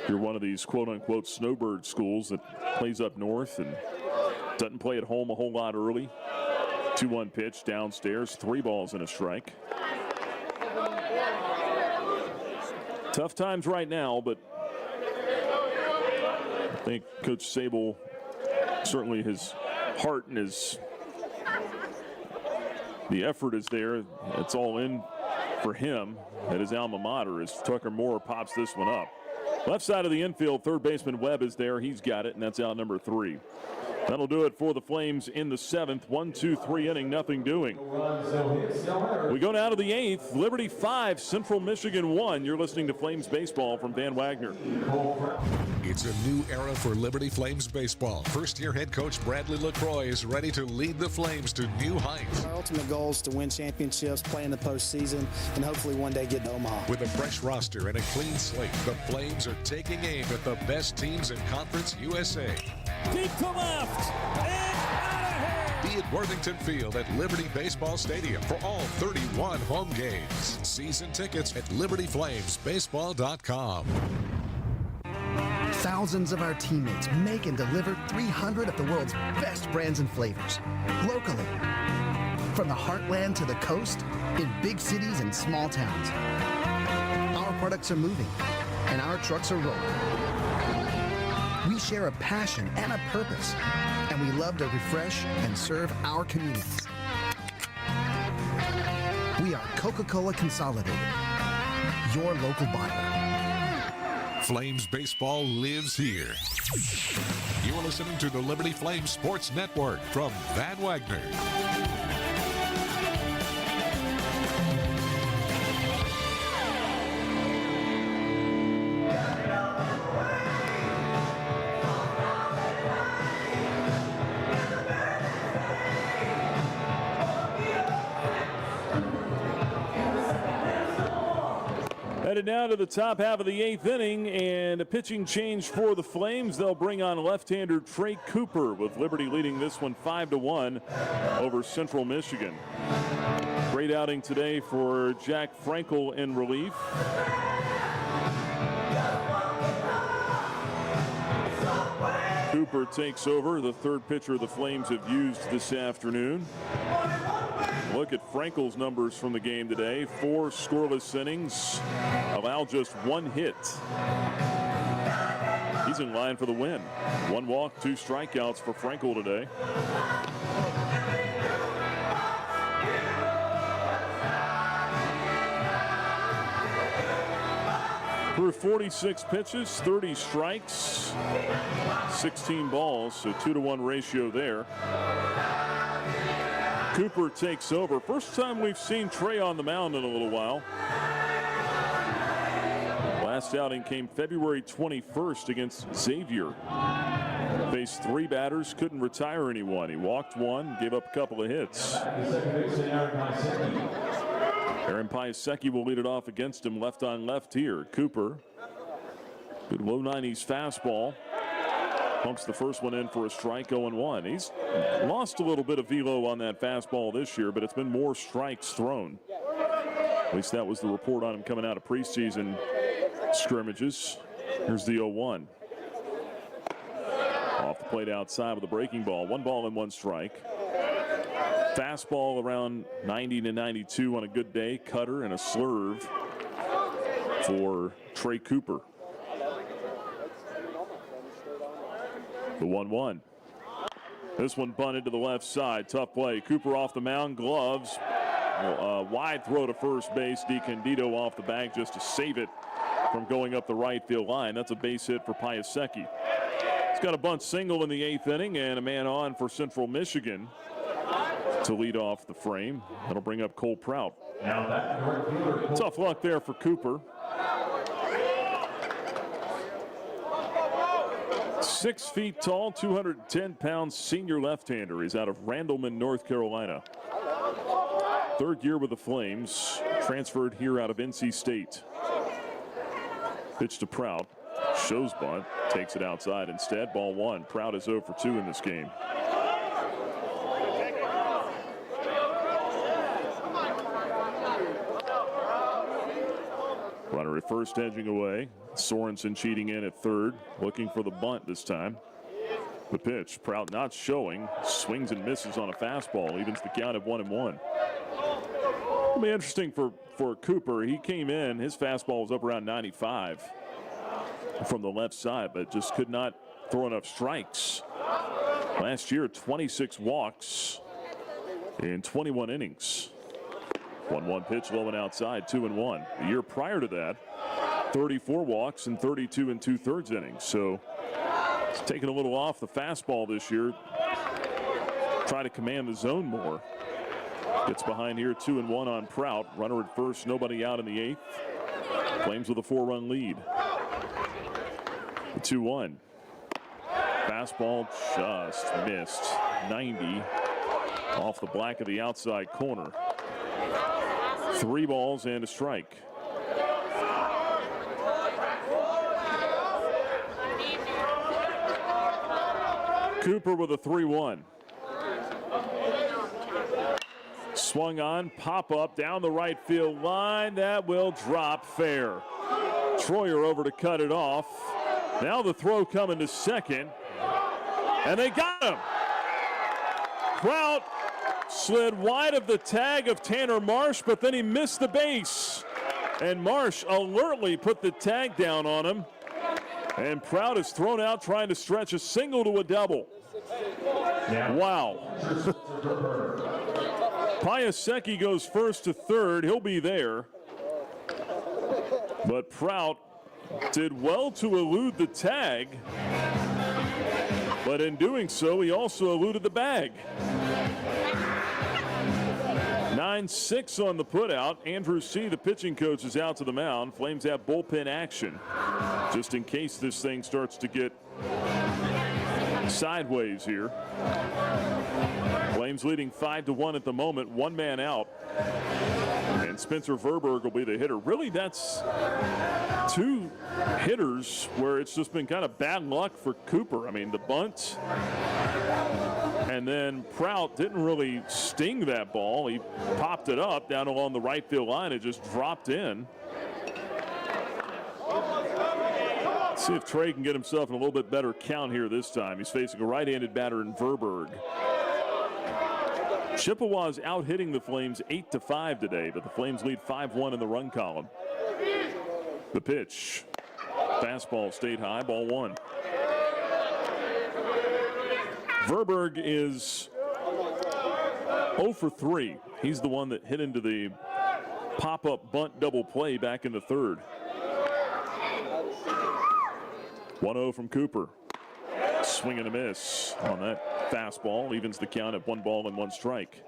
You're one of these quote-unquote snowbird schools that plays up north and doesn't play at home a whole lot early. 2-1 pitch downstairs, 3 balls and a strike. Tough times right now, but I think Coach Sable, certainly his heart and the effort is there. It's all in for him at his alma mater as Tucker Moore pops this one up. Left side of the infield, third baseman Webb is there. He's got it, and that's out number 3. That'll do it for the Flames in the 7th. 1-2-3 inning, nothing doing. We go now to the 8th. Liberty 5, Central Michigan 1. You're listening to Flames Baseball from Van Wagner. It's a new era for Liberty Flames baseball. First-year head coach Bradley LaCroix is ready to lead the Flames to new heights. Our ultimate goal is to win championships, play in the postseason, and hopefully one day get to Omaha. With a fresh roster and a clean slate, the Flames are taking aim at the best teams in Conference USA. Deep to left, and out of here! Be at Worthington Field at Liberty Baseball Stadium for all 31 home games. Season tickets at libertyflamesbaseball.com. Thousands of our teammates make and deliver 300 of the world's best brands and flavors, locally. From the heartland to the coast, in big cities and small towns. Our products are moving, and our trucks are rolling. We share a passion and a purpose, and we love to refresh and serve our communities. We are Coca-Cola Consolidated, your local buyer. Flames baseball lives here. You're listening to the Liberty Flames Sports Network from Van Wagner. Headed now to the top half of the 8th inning, and a pitching change for the Flames. They'll bring on left-hander Trey Cooper, with Liberty leading this one 5-1 over Central Michigan. Great outing today for Jack Frankel in relief. Cooper takes over, the third pitcher the Flames have used this afternoon. Look at Frankel's numbers from the game today. 4 scoreless innings, allow just 1 hit. He's in line for the win. 1 walk, 2 strikeouts for Frankel today. Through 46 pitches, 30 strikes, 16 balls, so 2-to-1 ratio there. Cooper takes over. First time we've seen Trey on the mound in a little while. Last outing came February 21st against Xavier. Faced 3 batters, couldn't retire anyone. He walked 1, gave up a couple of hits. Aaron Piasecki will lead it off against him, left on left here. Cooper, good low 90s fastball. Pumps the first one in for a strike, 0-1. He's lost a little bit of velo on that fastball this year, but it's been more strikes thrown. At least that was the report on him coming out of preseason scrimmages. Here's the 0-1. Off the plate outside with a breaking ball. 1 ball and 1 strike. Fastball around 90 to 92 on a good day. Cutter and a slurve for Trey Cooper. The 1-1. This one bunted to the left side. Tough play. Cooper off the mound. Gloves. Wide throw to first base. DiCandido off the bag just to save it from going up the right field line. That's a base hit for Piasecki. He's got a bunt single in the 8th inning and a man on for Central Michigan to lead off the frame. That'll bring up Cole Prout. Tough luck there for Cooper. 6 feet tall, 210 pounds senior left-hander. He's out of Randleman, North Carolina. 3rd year with the Flames, transferred here out of NC State. Pitch to Prout, shows bunt, takes it outside instead. Ball 1. Prout is 0 for 2 in this game. Runner at first, edging away. Sorensen cheating in at 3rd, looking for the bunt this time. The pitch, Prout not showing, swings and misses on a fastball, evens the count at 1-1. It'll be interesting for Cooper. He came in, his fastball was up around 95 from the left side, but just could not throw enough strikes. Last year, 26 walks in 21 innings. 1-1 pitch, low and outside, 2-1. The year prior to that, 34 walks and 32 2/3 innings. So it's taken a little off the fastball this year. Try to command the zone more. Gets behind here, 2-1 on Prout. Runner at first, nobody out in the 8th. Flames with a 4-run lead. The 2-1. Fastball just missed. 90 off the black of the outside corner. 3 balls and a strike. Cooper with a 3-1. Swung on, pop up down the right field line. That will drop fair. Troyer over to cut it off. Now the throw coming to second. And they got him. Prout slid wide of the tag of Tanner Marsh, but then he missed the base. And Marsh alertly put the tag down on him. And Prout is thrown out trying to stretch a single to a double. Wow. Piasecki goes first to 3rd. He'll be there. But Prout did well to elude the tag. But in doing so, he also eluded the bag. 9-6 on the putout. Andrew C., the pitching coach, is out to the mound. Flames have bullpen action just in case this thing starts to get sideways here. Flames leading 5-1 at the moment. 1 man out. And Spencer Verberg will be the hitter. Really, that's 2 hitters where it's just been kind of bad luck for Cooper. I mean, the bunt, and then Prout didn't really sting that ball. He popped it up down along the right field line. It just dropped in. Let's see if Trey can get himself in a little bit better count here this time. He's facing a right-handed batter in Verberg. Chippewa's out hitting the Flames 8-5 today, but the Flames lead 5-1 in the run column. The pitch. Fastball stayed high, ball 1. Verberg is 0 for 3. He's the one that hit into the pop-up bunt double play back in the 3rd. 1-0 from Cooper. Swing and a miss on that fastball. Evens the count at 1 ball and 1 strike.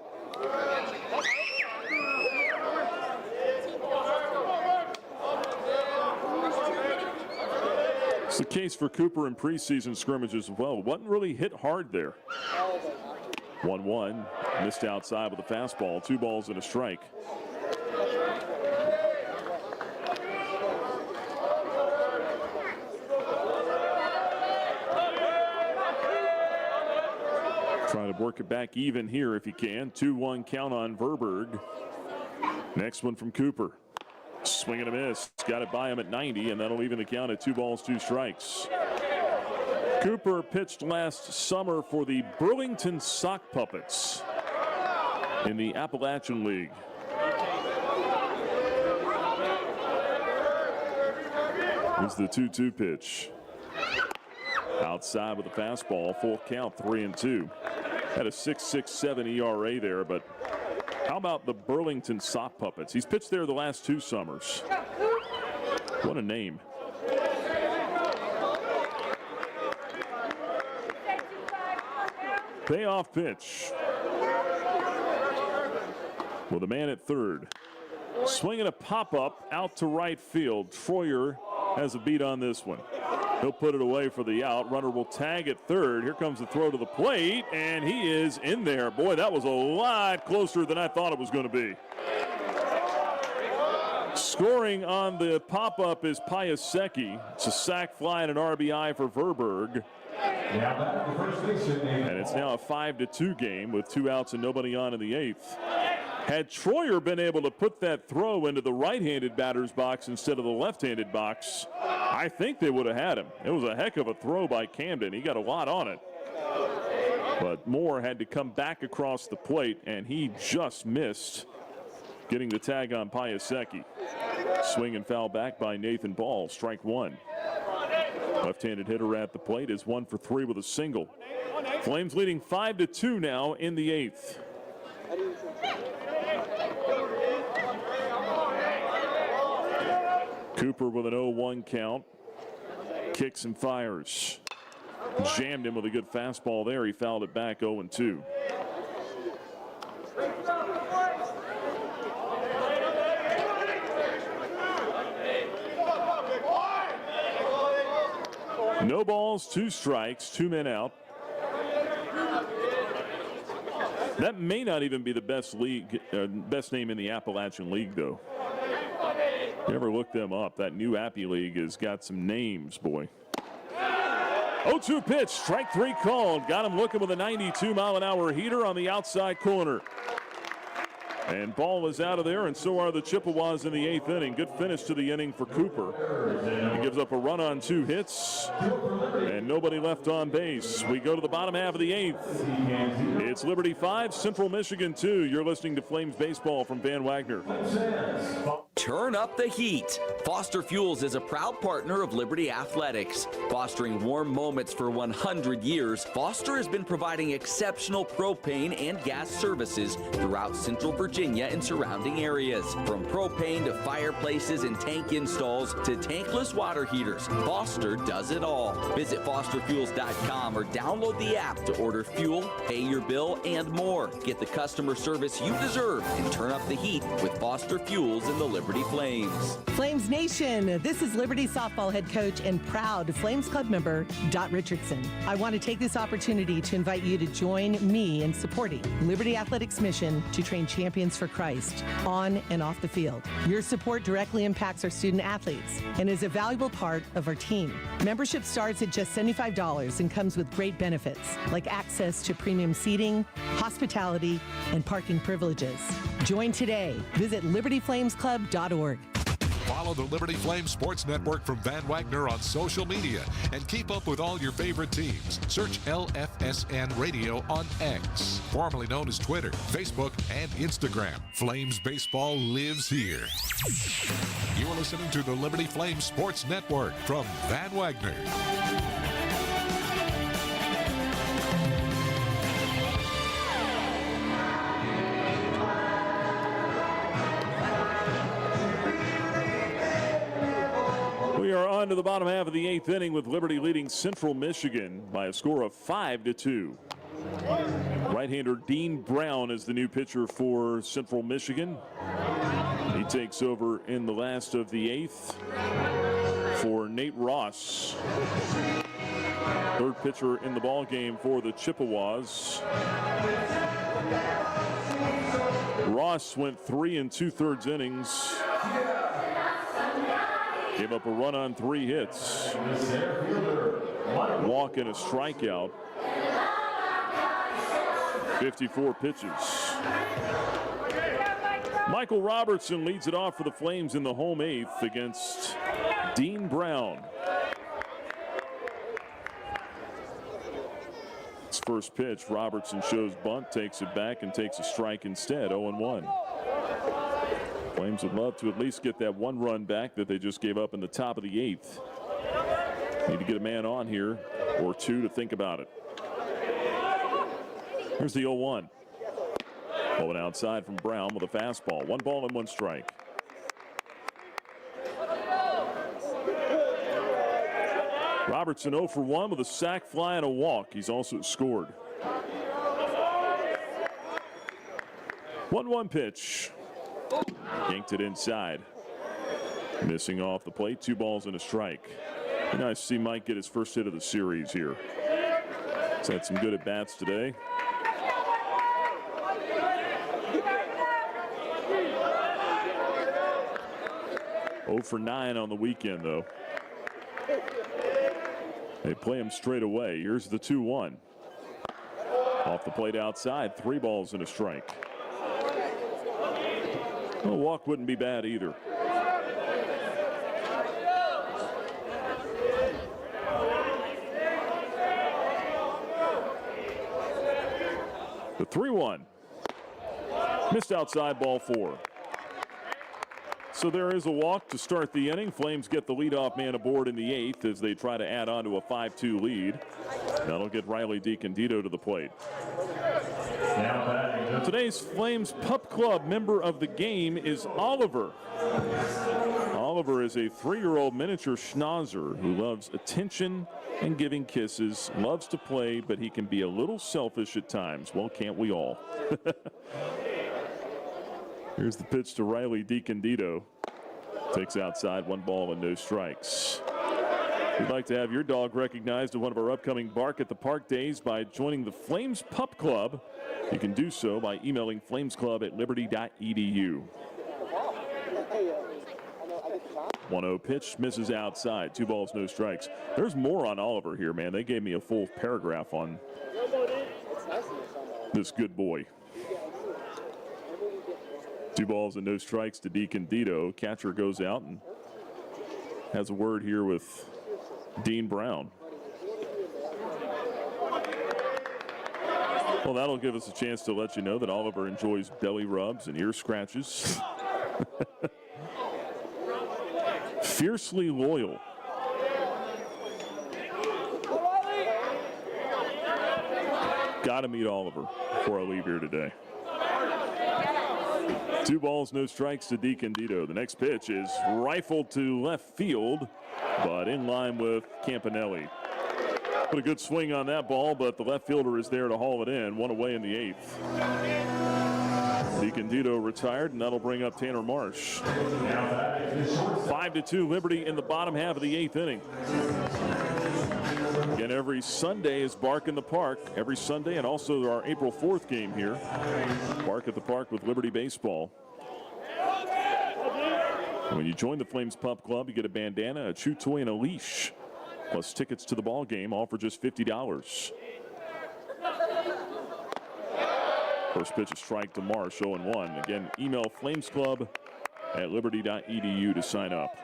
It's the case for Cooper in preseason scrimmages as well. Wasn't really hit hard there. 1-1. Missed outside with a fastball. 2 balls and a strike. Trying to work it back even here if you can. 2-1 count on Verberg. Next one from Cooper. Swing and a miss. Got it by him at 90, and that'll even the count at 2 balls, 2 strikes. Cooper pitched last summer for the Burlington Sock Puppets in the Appalachian League. Here's the 2-2 pitch. Outside with a fastball, full count, 3-2. Had a 6.67 ERA there, but how about the Burlington Sock Puppets? He's pitched there the last 2 summers. What a name. Payoff pitch. With a man at third. Swinging a pop-up out to right field. Troyer has a beat on this one. He'll put it away for the out. Runner will tag at third. Here comes the throw to the plate, and he is in there. Boy, that was a lot closer than I thought it was going to be. Scoring on the pop-up is Piasecki. It's a sac fly and an RBI for Verberg. And it's now a 5-2 game with 2 outs and nobody on in the 8th. Had Troyer been able to put that throw into the right-handed batter's box instead of the left-handed box, I think they would have had him. It was a heck of a throw by Camden. He got a lot on it. But Moore had to come back across the plate, and he just missed getting the tag on Piasecki. Swing and foul back by Nathan Ball. Strike 1. Left-handed hitter at the plate is 1 for 3 with a single. Flames leading 5-2 now in the 8th. Cooper with an 0-1 count. Kicks and fires. Jammed him with a good fastball there. He fouled it back 0-2. No balls, 2 strikes, 2 men out. That may not even be the best name in the Appalachian League, though. You ever look them up? That new Appy League has got some names, boy. 0-2 pitch, strike 3 called. Got him looking with a 92-mile-an-hour heater on the outside corner. And Ball is out of there, and so are the Chippewas in the 8th inning. Good finish to the inning for Cooper. He gives up a run on 2 hits, and nobody left on base. We go to the bottom half of the 8th. It's Liberty 5, Central Michigan 2. You're listening to Flames Baseball from Van Wagner. Turn up the heat. Foster Fuels is a proud partner of Liberty Athletics. Fostering warm moments for 100 years, Foster has been providing exceptional propane and gas services throughout Central Virginia and surrounding areas. From propane to fireplaces and tank installs to tankless water heaters, Foster does it all. Visit fosterfuels.com or download the app to order fuel, pay your bill, and more. Get the customer service you deserve and turn up the heat with Foster Fuels and the Liberty Flames. Flames Nation, this is Liberty softball head coach and proud Flames Club member, Dot Richardson. I want to take this opportunity to invite you to join me in supporting Liberty Athletics' mission to train champions for Christ on and off the field. Your support directly impacts our student athletes and is a valuable part of our team. Membership starts at just $75 and comes with great benefits like access to premium seating, hospitality, and parking privileges. Join today. Visit libertyflamesclub.org. Follow the Liberty Flames Sports Network from Van Wagner on social media and keep up with all your favorite teams. Search LFSN Radio on X, formerly known as Twitter, Facebook, and Instagram. Flames baseball lives here. You are listening to the Liberty Flames Sports Network from Van Wagner. We are on to the bottom half of the 8th inning with Liberty leading Central Michigan by a score of 5-2. Right-hander Dean Brown is the new pitcher for Central Michigan. He takes over in the last of the 8th for Nate Ross. Third pitcher in the ball game for the Chippewas. Ross went 3 2/3 innings. Gave up a run on 3 hits. Walk and a strikeout. 54 pitches. Michael Robertson leads it off for the Flames in the home 8th against Dean Brown. His first pitch, Robertson shows bunt, takes it back, and takes a strike instead, 0-1. Flames would love to at least get that 1 run back that they just gave up in the top of the 8th. Need to get a man on here or 2 to think about it. Here's the 0-1. Going outside from Brown with a fastball. 1 ball and 1 strike. Robertson 0 for 1 with a sac fly and a walk. He's also scored. 1-1 pitch. Yanked it inside. Missing off the plate. 2 balls and a strike. Nice to see Mike get his first hit of the series here. He's had some good at-bats today. For 9 on the weekend, though. They play him straight away. Here's the 2-1. Off the plate outside, 3 balls and a strike. A walk wouldn't be bad either. The 3-1. Missed outside, ball 4. So there is a walk to start the inning. Flames get the leadoff man aboard in the 8th as they try to add on to a 5-2 lead. That'll get Riley DiCandido to the plate. Today's Flames Pup Club member of the game is Oliver. Oliver is a 3-year-old miniature schnauzer who loves attention and giving kisses, loves to play, but he can be a little selfish at times. Well, can't we all? Here's the pitch to Riley DiCandido. Takes outside, 1 ball and no strikes. If you'd like to have your dog recognized at one of our upcoming Bark at the Park days by joining the Flames Pup Club, you can do so by emailing flamesclub@liberty.edu. 1-0 pitch, misses outside. 2 balls, no strikes. There's more on Oliver here, man. They gave me a full paragraph on this good boy. 2 balls and no strikes to DiCandido. Catcher goes out and has a word here with Dean Brown. Well, that'll give us a chance to let you know that Oliver enjoys belly rubs and ear scratches. Fiercely loyal. Got to meet Oliver before I leave here today. 2 balls, no strikes to DiCandido. The next pitch is rifled to left field, but in line with Campanelli. Put a good swing on that ball, but the left fielder is there to haul it in. 1 away in the 8th. DiCandido retired, and that'll bring up Tanner Marsh. 5-2 Liberty in the bottom half of the 8th inning. Again, every Sunday is Bark in the Park. Every Sunday, and also our April 4th game here. Bark at the Park with Liberty Baseball. And when you join the Flames Pup Club, you get a bandana, a chew toy, and a leash. Plus tickets to the ball game, all for just $50. First pitch, a strike to Marsh, 0-1. Again, email flamesclub@liberty.edu to sign up.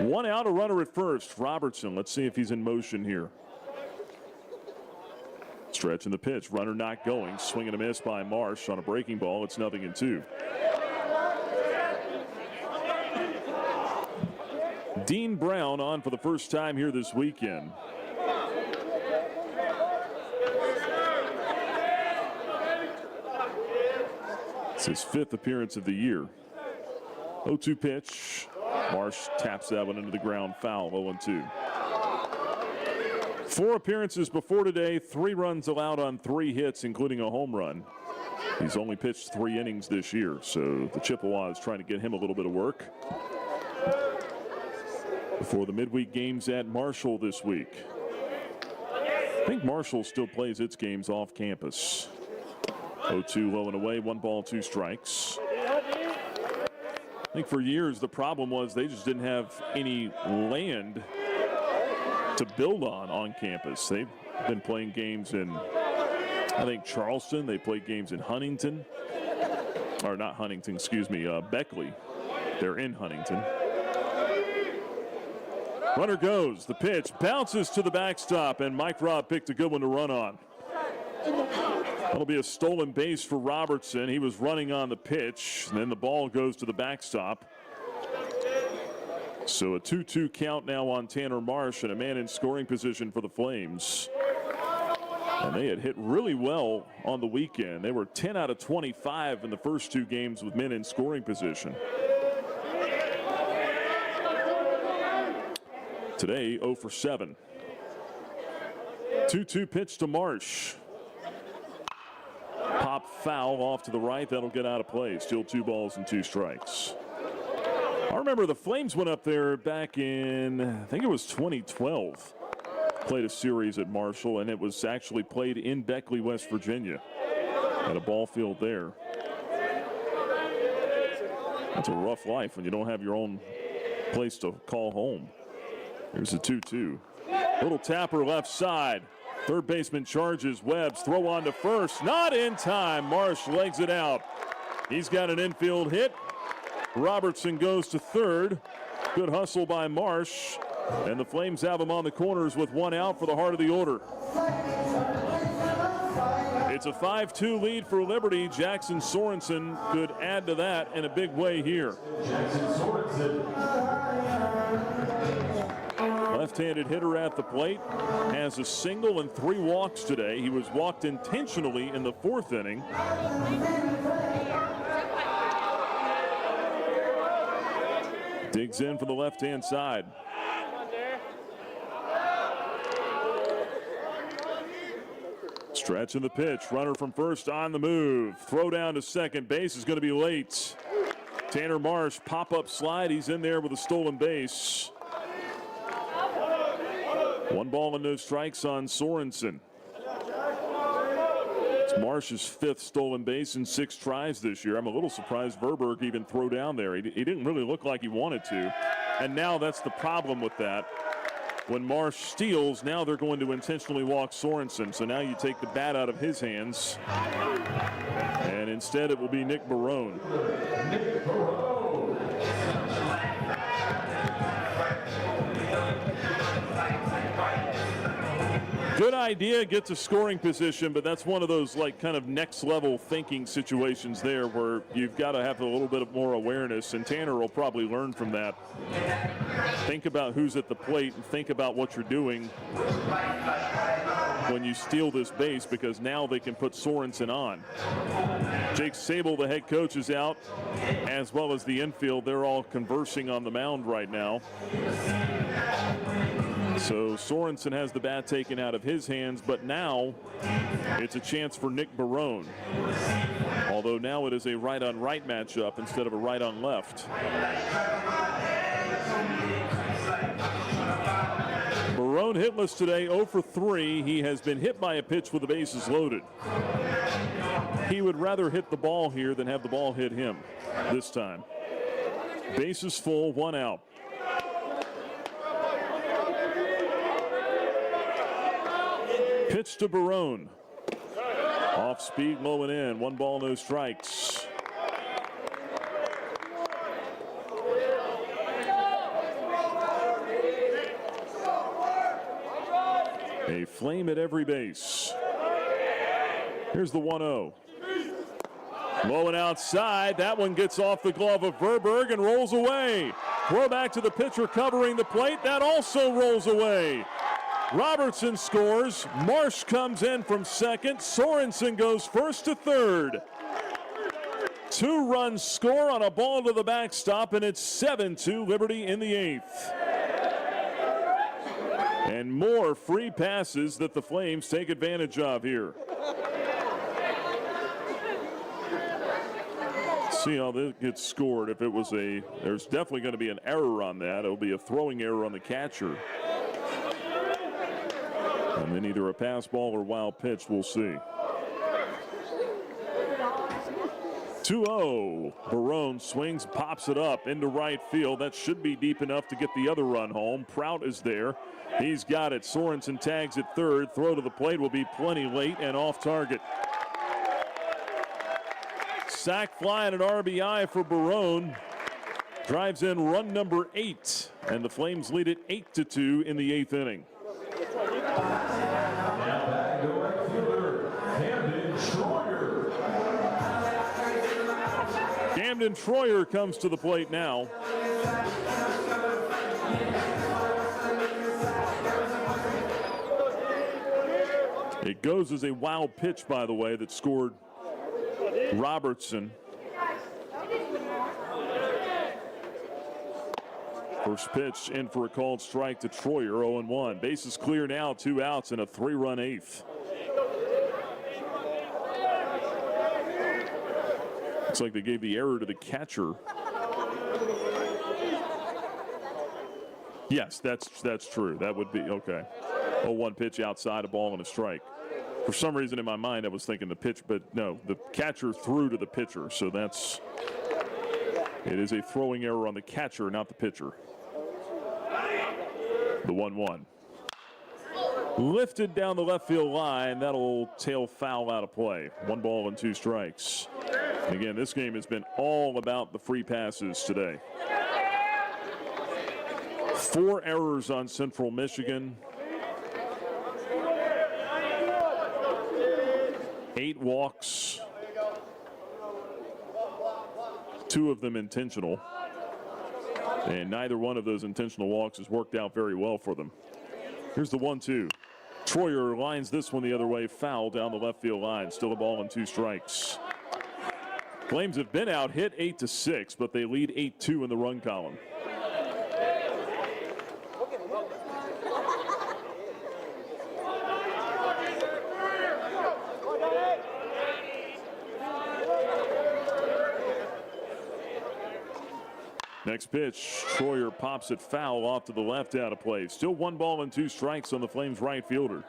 One out, a runner at first. Robertson, let's see if he's in motion here. Stretching the pitch, runner not going. Swing and a miss by Marsh on a breaking ball. It's 0-2. Dean Brown on for the first time here this weekend. It's his 5th appearance of the year. 0-2 pitch. Marsh taps that one into the ground, foul, 0-2. 4 appearances before today, 3 runs allowed on 3 hits, including a home run. He's only pitched 3 innings this year, so the Chippewa is trying to get him a little bit of work before the midweek games at Marshall this week. I think Marshall still plays its games off campus. 0-2 low and away, 1 ball, 2 strikes. I think for years the problem was they just didn't have any land to build on campus. They've been playing games in, I think, Charleston. They played games in Huntington. Or not Huntington, excuse me, Beckley. They're in Huntington. Runner goes. The pitch bounces to the backstop, and Mike Robb picked a good one to run on. That'll be a stolen base for Robertson. He was running on the pitch, and then the ball goes to the backstop. So a 2-2 count now on Tanner Marsh and a man in scoring position for the Flames. And they had hit really well on the weekend. They were 10 out of 25 in the first 2 games with men in scoring position. Today, 0 for 7. 2-2 pitch to Marsh. Pop foul off to the right. That'll get out of play. Still 2 balls and 2 strikes. I remember the Flames went up there back in, I think it was 2012. Played a series at Marshall, and it was actually played in Beckley, West Virginia, at a ball field there. That's a rough life when you don't have your own place to call home. Here's a 2-2. Little tapper left side. Third baseman charges. Webb's throw on to first. Not in time. Marsh legs it out. He's got an infield hit. Robertson goes to third. Good hustle by Marsh. And the Flames have him on the corners with 1 out for the heart of the order. It's a 5-2 lead for Liberty. Jackson Sorensen could add to that in a big way here. Left-handed hitter at the plate, has a single and 3 walks today. He was walked intentionally in the 4th inning. Digs in for the left-hand side. Stretch in the pitch. Runner from first on the move. Throw down to second base is going to be late. Tanner Marsh, pop-up slide. He's in there with a stolen base. 1 ball and no strikes on Sorensen. It's Marsh's 5th stolen base in 6 tries this year. I'm a little surprised Verberg even threw down there. He didn't really look like he wanted to. And now that's the problem with that. When Marsh steals, now they're going to intentionally walk Sorensen. So now you take the bat out of his hands. And instead it will be Nick Barone. Good idea, gets a scoring position, but that's one of those like kind of next level thinking situations there where you've got to have a little bit of more awareness, and Tanner will probably learn from that. Think about who's at the plate and think about what you're doing when you steal this base, because now they can put Sorensen on. Jake Sable, the head coach, is out, as well as the infield. They're all conversing on the mound right now. So Sorensen has the bat taken out of his hands, but now it's a chance for Nick Barone. Although now it is a right-on-right matchup instead of a right-on-left. Barone hitless today, 0 for 3. He has been hit by a pitch with the bases loaded. He would rather hit the ball here than have the ball hit him this time. Bases full, 1 out. Pitch to Barone. Off speed, low and in. 1 ball, no strikes. A Flame at every base. Here's the 1-0. Low and outside. That one gets off the glove of Verberg and rolls away. Throw back to the pitcher covering the plate. That also rolls away. Robertson scores. Marsh comes in from second. Sorensen goes first to third. 2-run score on a ball to the backstop, and it's 7-2 Liberty in the 8th. And more free passes that the Flames take advantage of here. See how this gets scored. If it was there's definitely going to be an error on that. It'll be a throwing error on the catcher. And then either a pass ball or wild pitch, we'll see. 2-0. Barone swings, pops it up into right field. That should be deep enough to get the other run home. Prout is there. He's got it. Sorensen tags at third. Throw to the plate will be plenty late and off target. Sac fly and an RBI for Barone. Drives in run number 8. And the Flames lead it 8-2 in the 8th inning. Camden Troyer comes to the plate now. It goes as a wild pitch, by the way, that scored Robertson. First pitch in for a called strike to Troyer, 0-1. Bases clear now, 2 outs and a 3-run 8th. Looks like they gave the error to the catcher. Yes, that's true. That would be okay. 0-1 pitch outside, a ball and a strike. For some reason in my mind I was thinking the pitch, but no, the catcher threw to the pitcher, so it is a throwing error on the catcher, not the pitcher. The 1-1. Lifted down the left field line. That'll tail foul out of play. 1 ball and 2 strikes. And again, this game has been all about the free passes today. 4 errors on Central Michigan. 8 walks. 2 of them intentional. And neither one of those intentional walks has worked out very well for them. Here's the 1-2. Troyer lines this one the other way, foul down the left field line. Still a ball and 2 strikes. Flames have been out, hit 8-6, but they lead 8-2 in the run column. Next pitch, Troyer pops it foul off to the left out of play. Still 1 ball and 2 strikes on the Flames right fielder.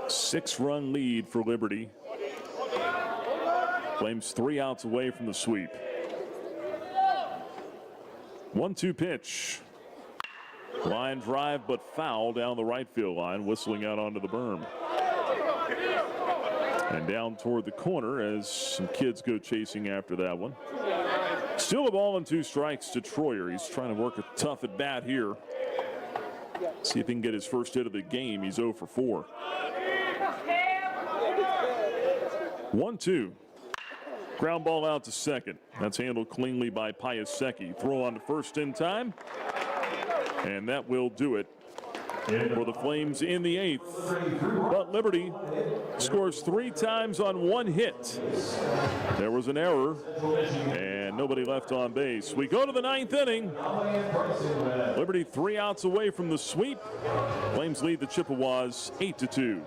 Six-run lead for Liberty. Flames 3 outs away from the sweep. 1-2 pitch. Line drive, but foul down the right field line, whistling out onto the berm. And down toward the corner as some kids go chasing after that one. Still a ball and 2 strikes to Troyer. He's trying to work a tough at bat here. See if he can get his first hit of the game. He's 0 for 4. 1-2. Ground ball out to second. That's handled cleanly by Piasecki. Throw on to first in time. And that will do it for the Flames in the 8th. But Liberty scores 3 times on 1 hit. There was an error and nobody left on base. We go to the 9th inning. Liberty 3 outs away from the sweep. Flames lead the Chippewas 8-2.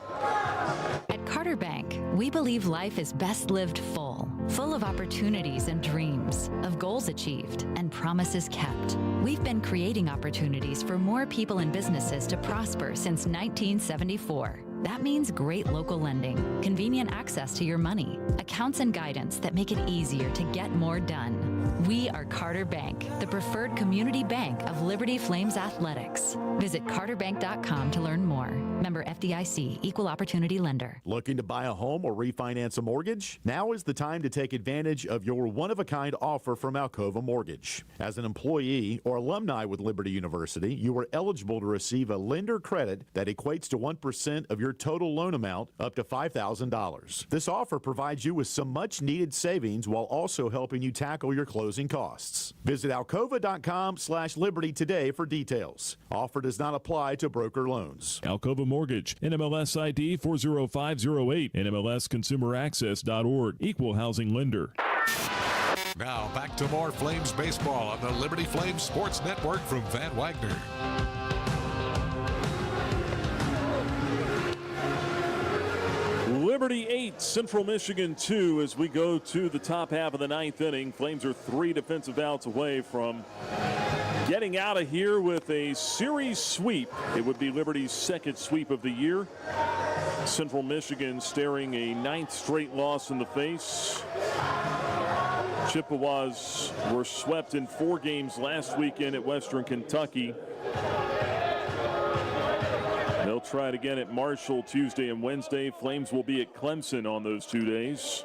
At Carter Bank, we believe life is best lived full of opportunities and dreams, of goals achieved and promises kept. We've been creating opportunities for more people and businesses to prosper since 1974. That means great local lending, convenient access to your money, accounts and guidance that make it easier to get more done. We are Carter Bank, the preferred community bank of Liberty Flames Athletics. Visit carterbank.com to learn more. Member FDIC, Equal Opportunity Lender. Looking to buy a home or refinance a mortgage? Now is the time to take advantage of your one-of-a-kind offer from Alcova Mortgage. As an employee or alumni with Liberty University, you are eligible to receive a lender credit that equates to 1% of your total loan amount up to $5,000. This offer provides you with some much-needed savings while also helping you tackle your closing costs. Visit alcova.com/liberty today for details. Offer does not apply to broker loans. Alcova Mortgage, NMLS ID 40508, NMLSconsumeraccess.org, Equal Housing Lender. Now back to more Flames baseball on the Liberty Flames Sports Network from Van Wagner. Liberty 8, Central Michigan 2 as we go to the top half of the 9th inning. Flames are 3 defensive outs away from getting out of here with a series sweep. It would be Liberty's second sweep of the year. Central Michigan staring a 9th straight loss in the face. Chippewas were swept in 4 games last weekend at Western Kentucky. They'll try it again at Marshall Tuesday and Wednesday. Flames will be at Clemson on those 2 days.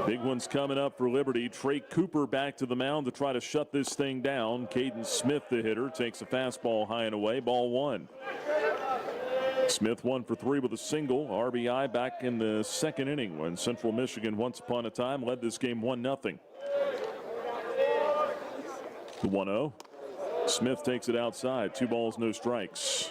Big ones coming up for Liberty. Trey Cooper back to the mound to try to shut this thing down. Caden Smith, the hitter, takes a fastball high and away. Ball 1. Smith 1 for 3 with a single. RBI back in the 2nd inning when Central Michigan once upon a time led this game 1-0. The 1-0. Smith takes it outside. 2 balls, no strikes.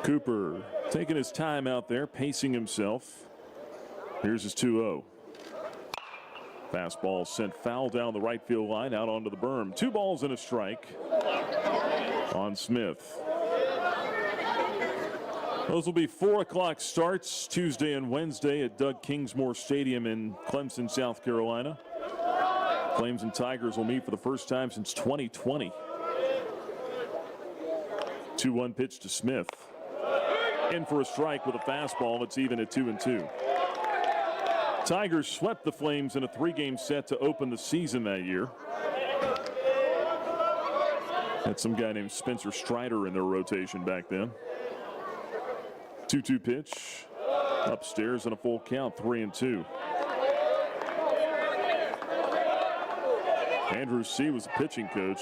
Cooper taking his time out there, pacing himself. Here's his 2-0. Fastball sent foul down the right field line, out onto the berm. 2 balls and a strike on Smith. Those will be 4 o'clock starts Tuesday and Wednesday at Doug Kingsmore Stadium in Clemson, South Carolina. Flames and Tigers will meet for the first time since 2020. 2-1 pitch to Smith. In for a strike with a fastball. It's even at 2-2. Tigers swept the Flames in a 3-game set to open the season that year. Had some guy named Spencer Strider in their rotation back then. 2-2 pitch. Upstairs and a full count, 3-2. Andrew C. was a pitching coach,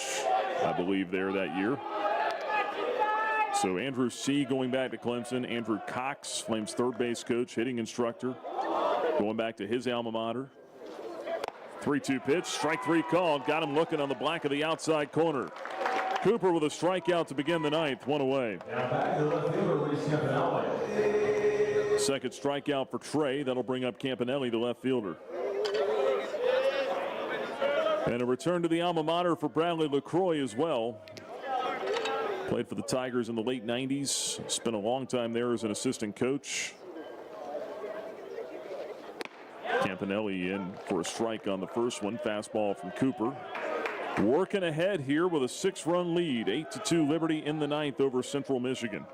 I believe, there that year. So Andrew C. going back to Clemson. Andrew Cox, Flames third base coach, hitting instructor, going back to his alma mater. 3-2 pitch, strike 3 called. Got him looking on the black of the outside corner. Cooper with a strikeout to begin the 9th, 1 away. Second strikeout for Trey. That'll bring up Campanelli, the left fielder. And a return to the alma mater for Bradley LaCroix as well. Played for the Tigers in the late 90s. Spent a long time there as an assistant coach. Campanelli in for a strike on the first one. Fastball from Cooper. Working ahead here with a 6-run lead. 8-2 Liberty in the 9th over Central Michigan.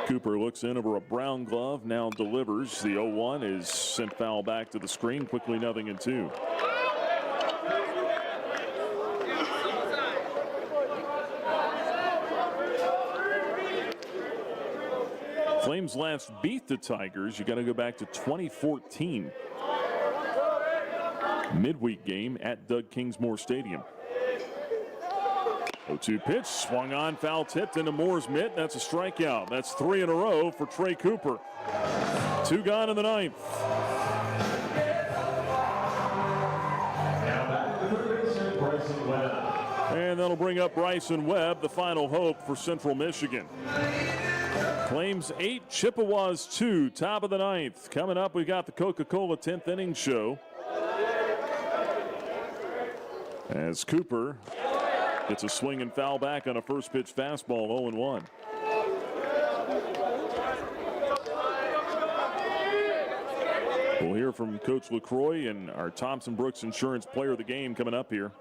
Cooper looks in over a brown glove. Now delivers. The 0-1 is sent foul back to the screen. Quickly 0-2. Flames last beat the Tigers. You got to go back to 2014. Midweek game at Doug Kingsmore Stadium. 0-2 pitch, swung on, foul tipped into Moore's mitt. That's a strikeout. That's 3 in a row for Trey Cooper. 2 gone in the 9th. And that'll bring up Bryson Webb, the final hope for Central Michigan. Flames 8, Chippewas 2, top of the 9th. Coming up, we've got the Coca-Cola 10th inning show. As Cooper gets a swing and foul back on a first pitch fastball, 0-1. We'll hear from Coach LaCroix and our Thompson Brooks Insurance Player of the Game coming up here.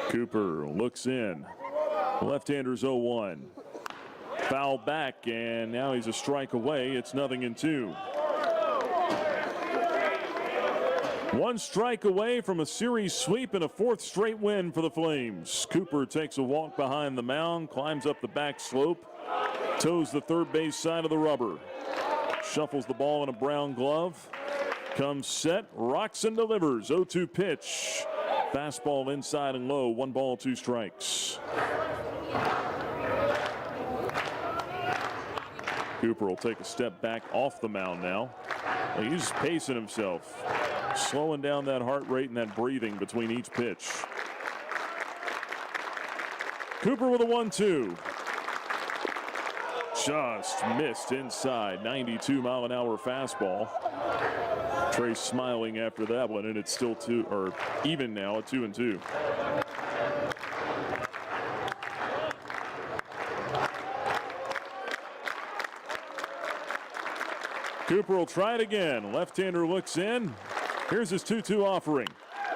Cooper looks in. Left-hander's 0-1. Foul back, and now he's a strike away. It's 0-2. 1 strike away from a series sweep and a 4th straight win for the Flames. Cooper takes a walk behind the mound, climbs up the back slope, toes the third base side of the rubber, shuffles the ball in a brown glove, comes set, rocks and delivers. 0-2 pitch. Fastball inside and low. 1 ball, 2 strikes. Cooper will take a step back off the mound now. He's pacing himself, slowing down that heart rate and that breathing between each pitch. Cooper with a 1-2. just missed inside. 92-mile-an-hour fastball. Trey smiling after that one, and it's still even now at 2-2. Cooper will try it again. Left-hander looks in. Here's his 2-2 offering.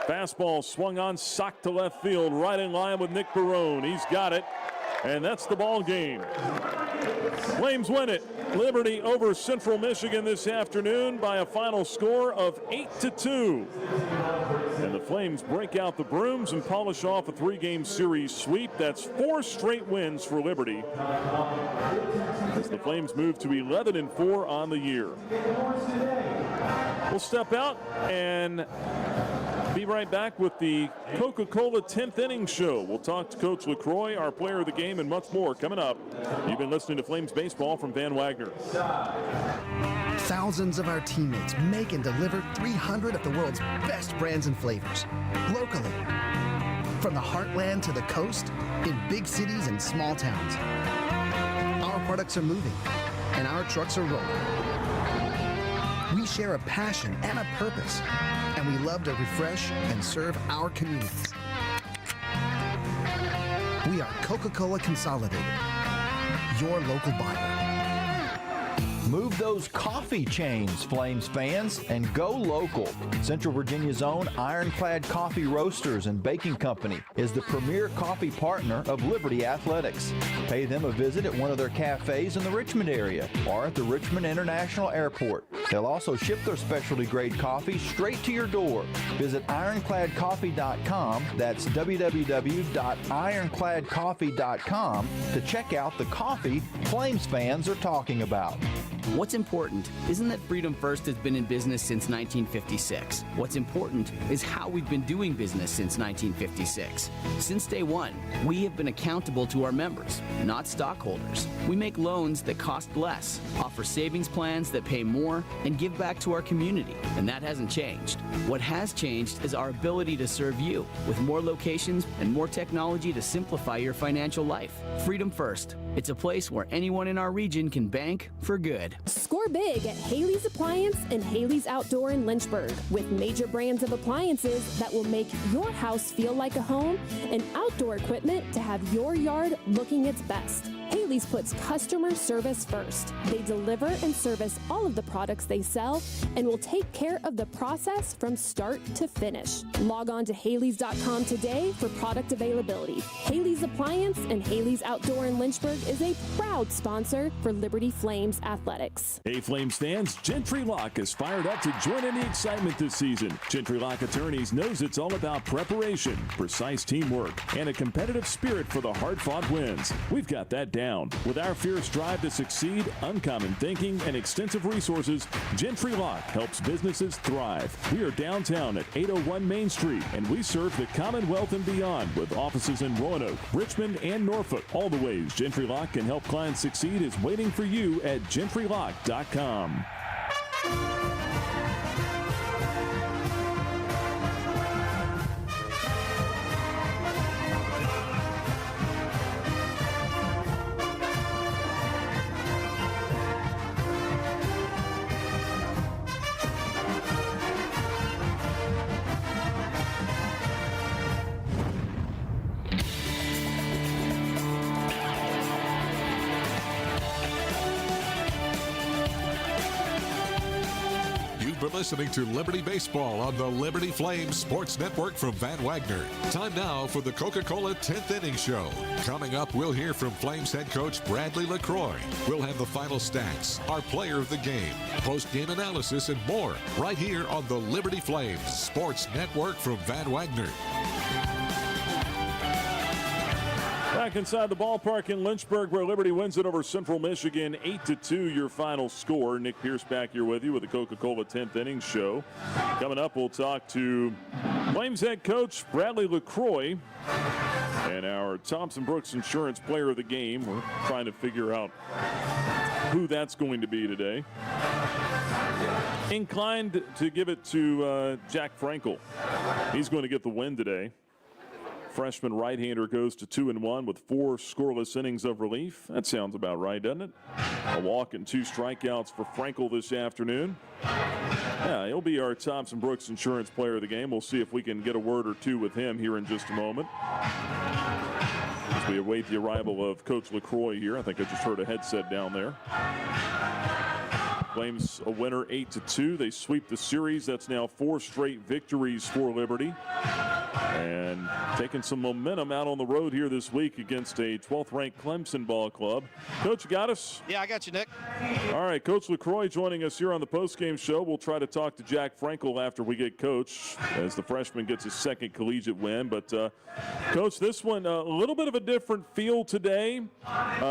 Fastball swung on, socked to left field, right in line with Nick Barone. He's got it, and that's the ball game. Flames win it. Liberty over Central Michigan this afternoon by a final score of 8-2. And the Flames break out the brooms and polish off a 3-game series sweep. That's 4 straight wins for Liberty, as the Flames move to 11-4 on the year. We'll step out and be right back with the Coca-Cola 10th Inning Show. We'll talk to Coach LaCroix, our player of the game, and much more coming up. You've been listening to Flames Baseball from Van Wagner. Thousands of our teammates make and deliver 300 of the world's best brands and flavors, locally. From the heartland to the coast, in big cities and small towns. Our products are moving, and our trucks are rolling. We share a passion and a purpose, and we love to refresh and serve our communities. We are Coca-Cola Consolidated, your local buyer. Move those coffee chains, Flames fans, and go local. Central Virginia's own Ironclad Coffee Roasters and Baking Company is the premier coffee partner of Liberty Athletics. Pay them a visit at one of their cafes in the Richmond area or at the Richmond International Airport. They'll also ship their specialty grade coffee straight to your door. Visit ironcladcoffee.com, that's www.ironcladcoffee.com, to check out the coffee Flames fans are talking about. What's important isn't that Freedom First has been in business since 1956. What's important is how we've been doing business since 1956. Since day one, we have been accountable to our members, not stockholders. We make loans that cost less, offer savings plans that pay more, and give back to our community, and that hasn't changed. What has changed is our ability to serve you with more locations and more technology to simplify your financial life. Freedom First. It's a place where anyone in our region can bank for good. Score big at Haley's Appliance and Haley's Outdoor in Lynchburg, with major brands of appliances that will make your house feel like a home and outdoor equipment to have your yard looking its best. Haley's puts customer service first. They deliver and service all of the products they sell and will take care of the process from start to finish. Log on to Haley's.com today for product availability. Haley's Appliance and Haley's Outdoor in Lynchburg is a proud sponsor for Liberty Flames Athletics. Hey, Flames fans, Gentry Lock is fired up to join in the excitement this season. Gentry Lock Attorneys knows it's all about preparation, precise teamwork, and a competitive spirit for the hard-fought wins. We've got that down. With our fierce drive to succeed, uncommon thinking, and extensive resources, Gentry Lock helps businesses thrive. We are downtown at 801 Main Street, and we serve the Commonwealth and beyond with offices in Roanoke, Richmond, and Norfolk. All the ways Gentry Lock can help clients succeed is waiting for you at gentrylock.com. Listening to Liberty Baseball on the Liberty Flames Sports Network from Van Wagner. Time now for the Coca-Cola 10th Inning Show. Coming up, we'll hear from Flames head coach Bradley LaCroix. We'll have the final stats, our player of the game, post-game analysis, and more right here on the Liberty Flames Sports Network from Van Wagner. Back inside the ballpark in Lynchburg, where Liberty wins it over Central Michigan, 8-2 your final score. Nick Pierce back here with you with the Coca-Cola 10th Inning Show. Coming up, we'll talk to Flames head coach Bradley LaCroix and our Thompson Brooks Insurance player of the game. We're trying to figure out who that's going to be today. Inclined to give it to Jack Frankel. He's going to get the win today. freshman right-hander goes to 2-1 with 4 scoreless innings of relief. That sounds about right, doesn't it? A walk and 2 strikeouts for Frankel this afternoon. Yeah, he'll be our Thompson Brooks Insurance Player of the Game. We'll see if we can get a word or two with him here in just a moment. As we await the arrival of Coach LaCroix here. I think I just heard a headset down there. Flames a winner 8-2. They sweep the series. That's now 4 straight victories for Liberty. And taking some momentum out on the road here this week against a 12th-ranked Clemson ball club. Coach, you got us? Yeah, I got you, Nick. All right, Coach LaCroix joining us here on the postgame show. We'll try to talk to Jack Frankel after we get Coach as the freshman gets his second collegiate win. But, Coach, this one a little bit of a different feel today.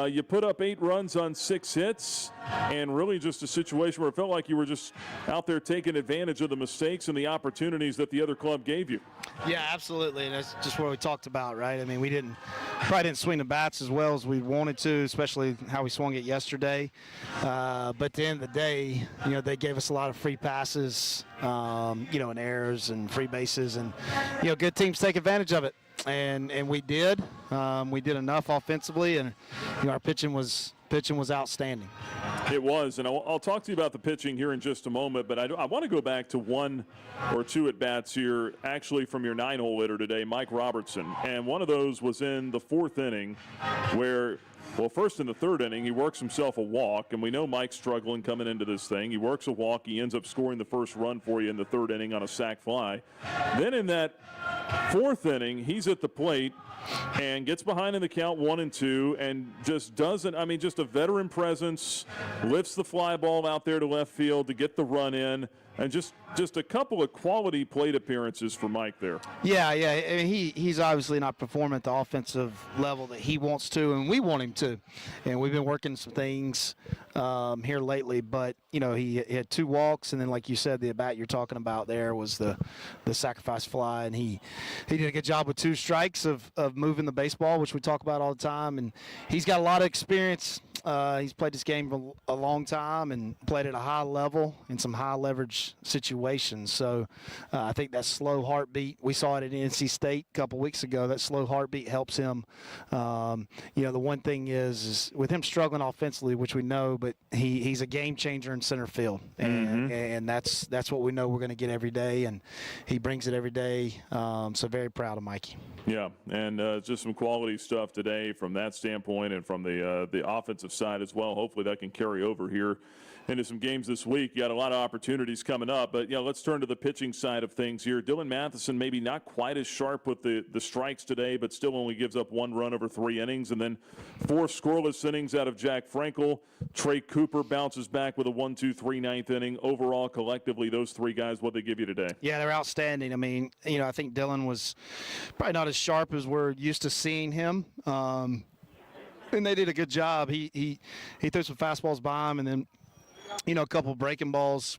You put up 8 runs on 6 hits, and really just a situation where it felt like you were just out there taking advantage of the mistakes and the opportunities that the other club gave you. Yeah, absolutely, and that's just what we talked about, right? I mean, we probably didn't swing the bats as well as we wanted to, especially how we swung it yesterday. But at the end of the day, they gave us a lot of free passes, and errors and free bases, and good teams take advantage of it, and we did. We did enough offensively, and our pitching was outstanding. It was, and I'll talk to you about the pitching here in just a moment, but I want to go back to 1 or 2 at-bats here, actually from your 9-hole hitter today, Mike Robertson. And one of those was in the 4th inning where, well, first in the 3rd inning, he works himself a walk, and we know Mike's struggling coming into this thing. He works a walk. He ends up scoring the first run for you in the 3rd inning on a sac fly. Then in that 4th inning, he's at the plate and gets behind in the count 1-2 and just doesn't, just a veteran presence, lifts the fly ball out there to left field to get the run in, and just a couple of quality plate appearances for Mike there. Yeah. I mean, he's obviously not performing at the offensive level that he wants to, and we want him to. And we've been working some things here lately, but he had 2 walks, and then like you said, the at bat you're talking about there was the sacrifice fly, and he did a good job with 2 strikes of moving the baseball, which we talk about all the time. And he's got a lot of experience. He's played this game for a long time and played at a high level in some high leverage situations. So I think that slow heartbeat, we saw it at NC State a couple weeks ago, that slow heartbeat helps him. The one thing is with him struggling offensively, which we know, but he's a game changer in center field. And that's what we know we're going to get every day, and he brings it every day. So very proud of Mikey. Yeah, and just some quality stuff today from that standpoint and from the offensive side as well. Hopefully that can carry over here into some games this week. You got a lot of opportunities coming up, but let's turn to the pitching side of things here. Dylan Matheson maybe not quite as sharp with the strikes today, but still only gives up 1 run over 3 innings, and then 4 scoreless innings out of Jack Frankel. Trey Cooper bounces back with a 1-2-3 9th inning. Overall, collectively, those 3 guys, what they give you today? Yeah, they're outstanding. I mean, I think Dylan was probably not as sharp as we're used to seeing him. And they did a good job. He threw some fastballs by him, and then a couple breaking balls.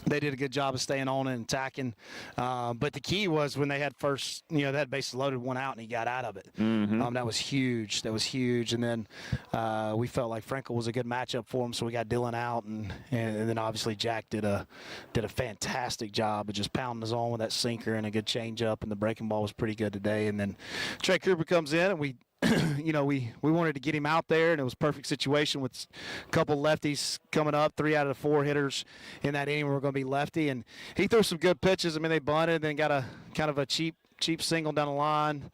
They did a good job of staying on and attacking. But the key was when they had first, they had bases loaded, 1 out, and he got out of it. That was huge. And then we felt like Frankel was a good matchup for him, so we got Dylan out, and then obviously Jack did a fantastic job of just pounding his own with that sinker and a good changeup, and the breaking ball was pretty good today. And then Trey Cooper comes in, and we wanted to get him out there, and it was a perfect situation with a couple lefties coming up. 3 out of the 4 hitters in that inning were going to be lefty, and he threw some good pitches. I mean, they bunted, then got a kind of a cheap single down the line.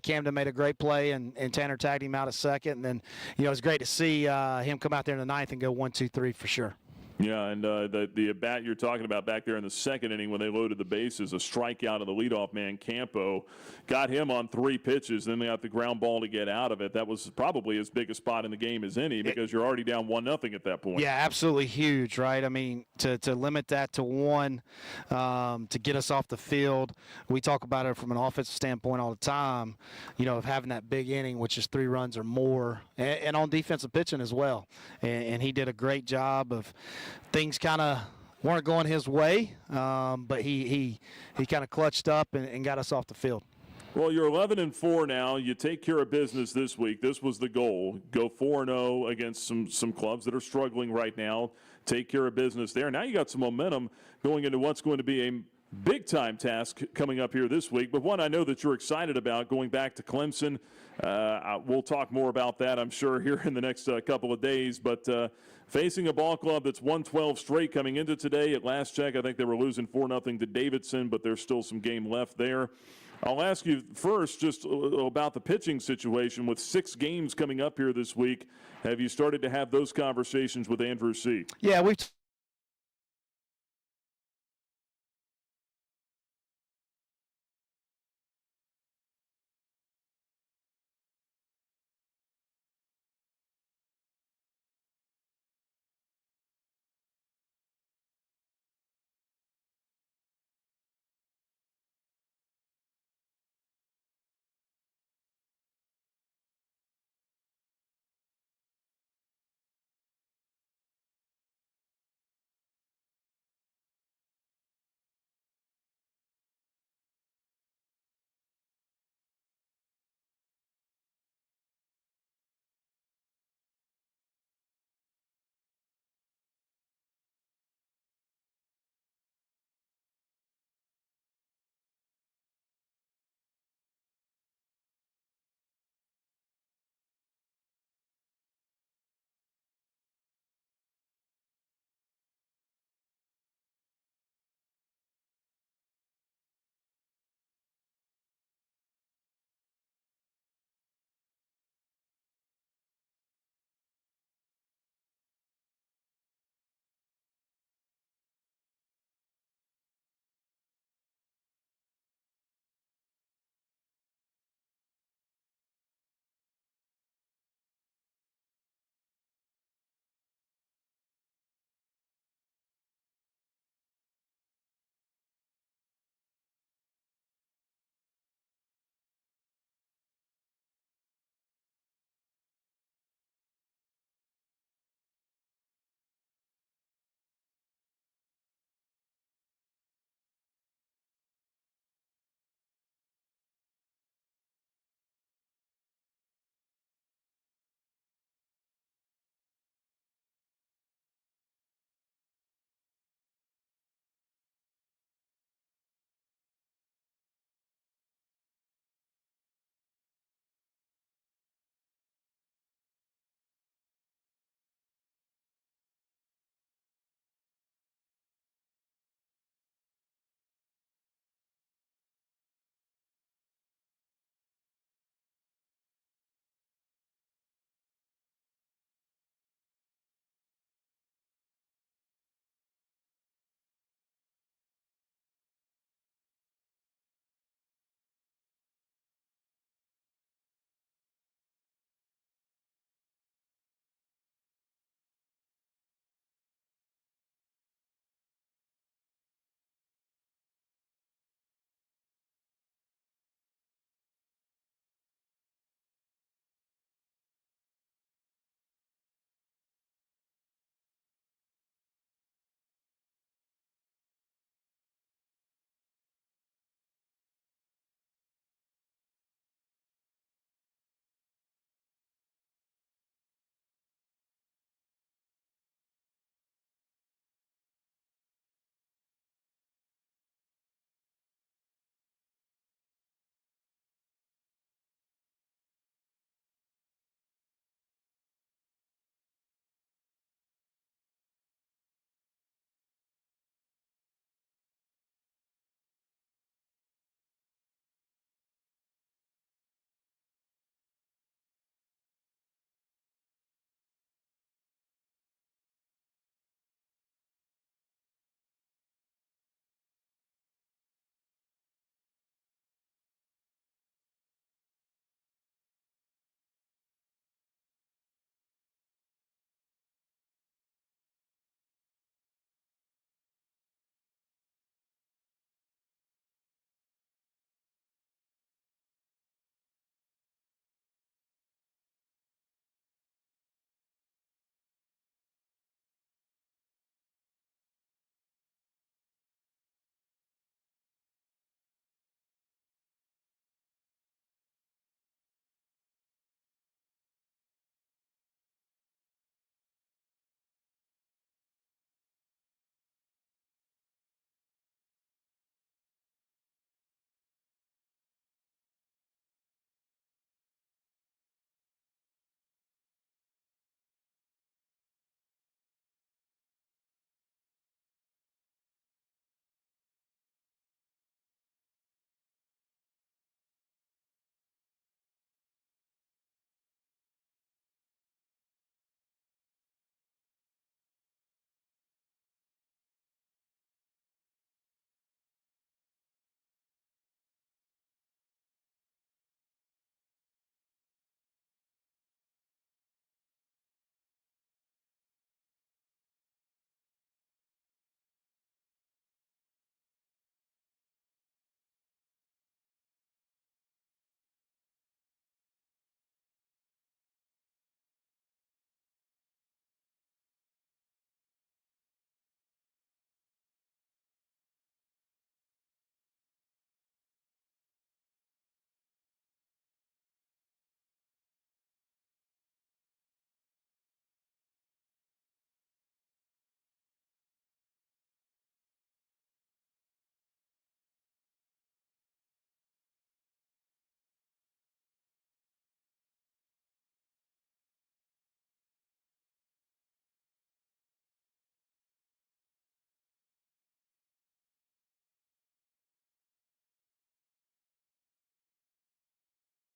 Camden made a great play, and Tanner tagged him out at second. And then, it was great to see him come out there in the 9th and go 1-2-3 for sure. Yeah, and the at-bat you're talking about back there in the 2nd inning when they loaded the bases, a strikeout of the leadoff man, Campo, got him on 3 pitches. Then they got the ground ball to get out of it. That was probably as big a spot in the game as any because you're already down 1-0 at that point. Yeah, absolutely huge, right? I mean, to limit that to 1, to get us off the field. We talk about it from an offensive standpoint all the time, of having that big inning, which is 3 runs or more, and on defensive pitching as well. And he did a great job of things kind of weren't going his way, but he kind of clutched up and got us off the field. Well, you're 11-4 now. You take care of business this week. This was the goal. Go 4-0 against some clubs that are struggling right now. Take care of business there. Now you got some momentum going into what's going to be a big-time task coming up here this week, but one I know that you're excited about, going back to Clemson. We'll talk more about that, I'm sure, here in the next couple of days. But facing a ball club that's won 12 straight coming into today. At last check, I think they were losing 4-0 to Davidson, but there's still some game left there. I'll ask you first just about the pitching situation with 6 games coming up here this week. Have you started to have those conversations with Andrew C.? Yeah, we've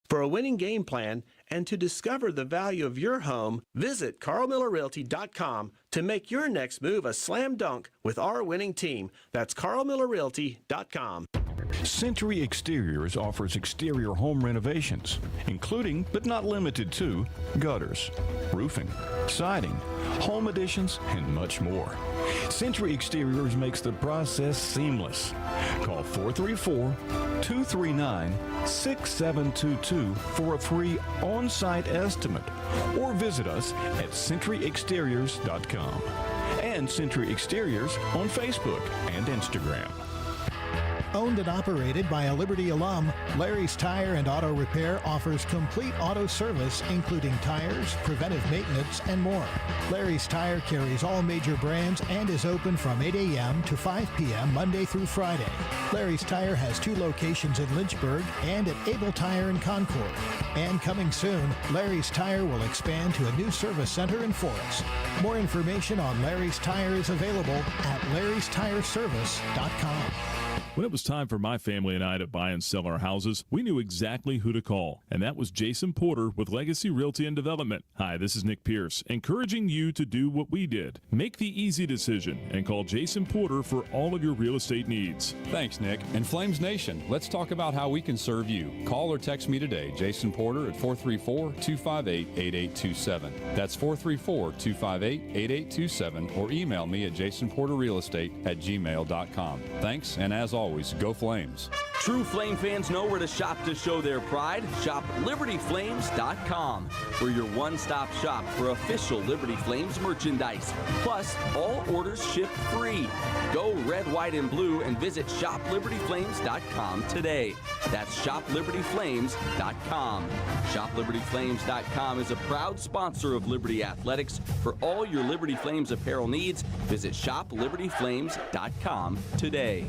For a winning game plan and to discover the value of your home, visit carlmillerrealty.com to make your next move a slam dunk with our winning team. That's carlmillerrealty.com. Century Exteriors offers exterior home renovations, including but not limited to gutters, roofing, siding, home additions, and much more. Century Exteriors makes the process seamless. Call 434-239-6722 for a free on-site estimate or visit us at centuryexteriors.com and Century Exteriors on Facebook and Instagram. Owned and operated by a Liberty alum, Larry's Tire and Auto Repair offers complete auto service, including tires, preventive maintenance, and more. Larry's Tire carries all major brands and is open from 8 a.m. to 5 p.m. Monday through Friday. Larry's Tire has 2 locations in Lynchburg and at Able Tire in Concord. And coming soon, Larry's Tire will expand to a new service center in Forest. More information on Larry's Tire is available at larrystireservice.com. When it was time for my family and I to buy and sell our houses, we knew exactly who to call, and that was Jason Porter with Legacy Realty and Development. Hi, this is Nick Pierce, encouraging you to do what we did. Make the easy decision and call Jason Porter for all of your real estate needs. Thanks, Nick. And Flames Nation, let's talk about how we can serve you. Call or text me today, Jason Porter, at 434-258-8827. That's 434-258-8827, or email me at jasonporterrealestate@gmail.com. Thanks, and as always, go Flames. True Flame fans know where to shop to show their pride. Shop LibertyFlames.com for your one-stop shop for official Liberty Flames merchandise. Plus, all orders ship free. Go red, white, and blue and visit ShopLibertyFlames.com today. That's ShopLibertyFlames.com. ShopLibertyFlames.com is a proud sponsor of Liberty Athletics. For all your Liberty Flames apparel needs, visit ShopLibertyFlames.com today.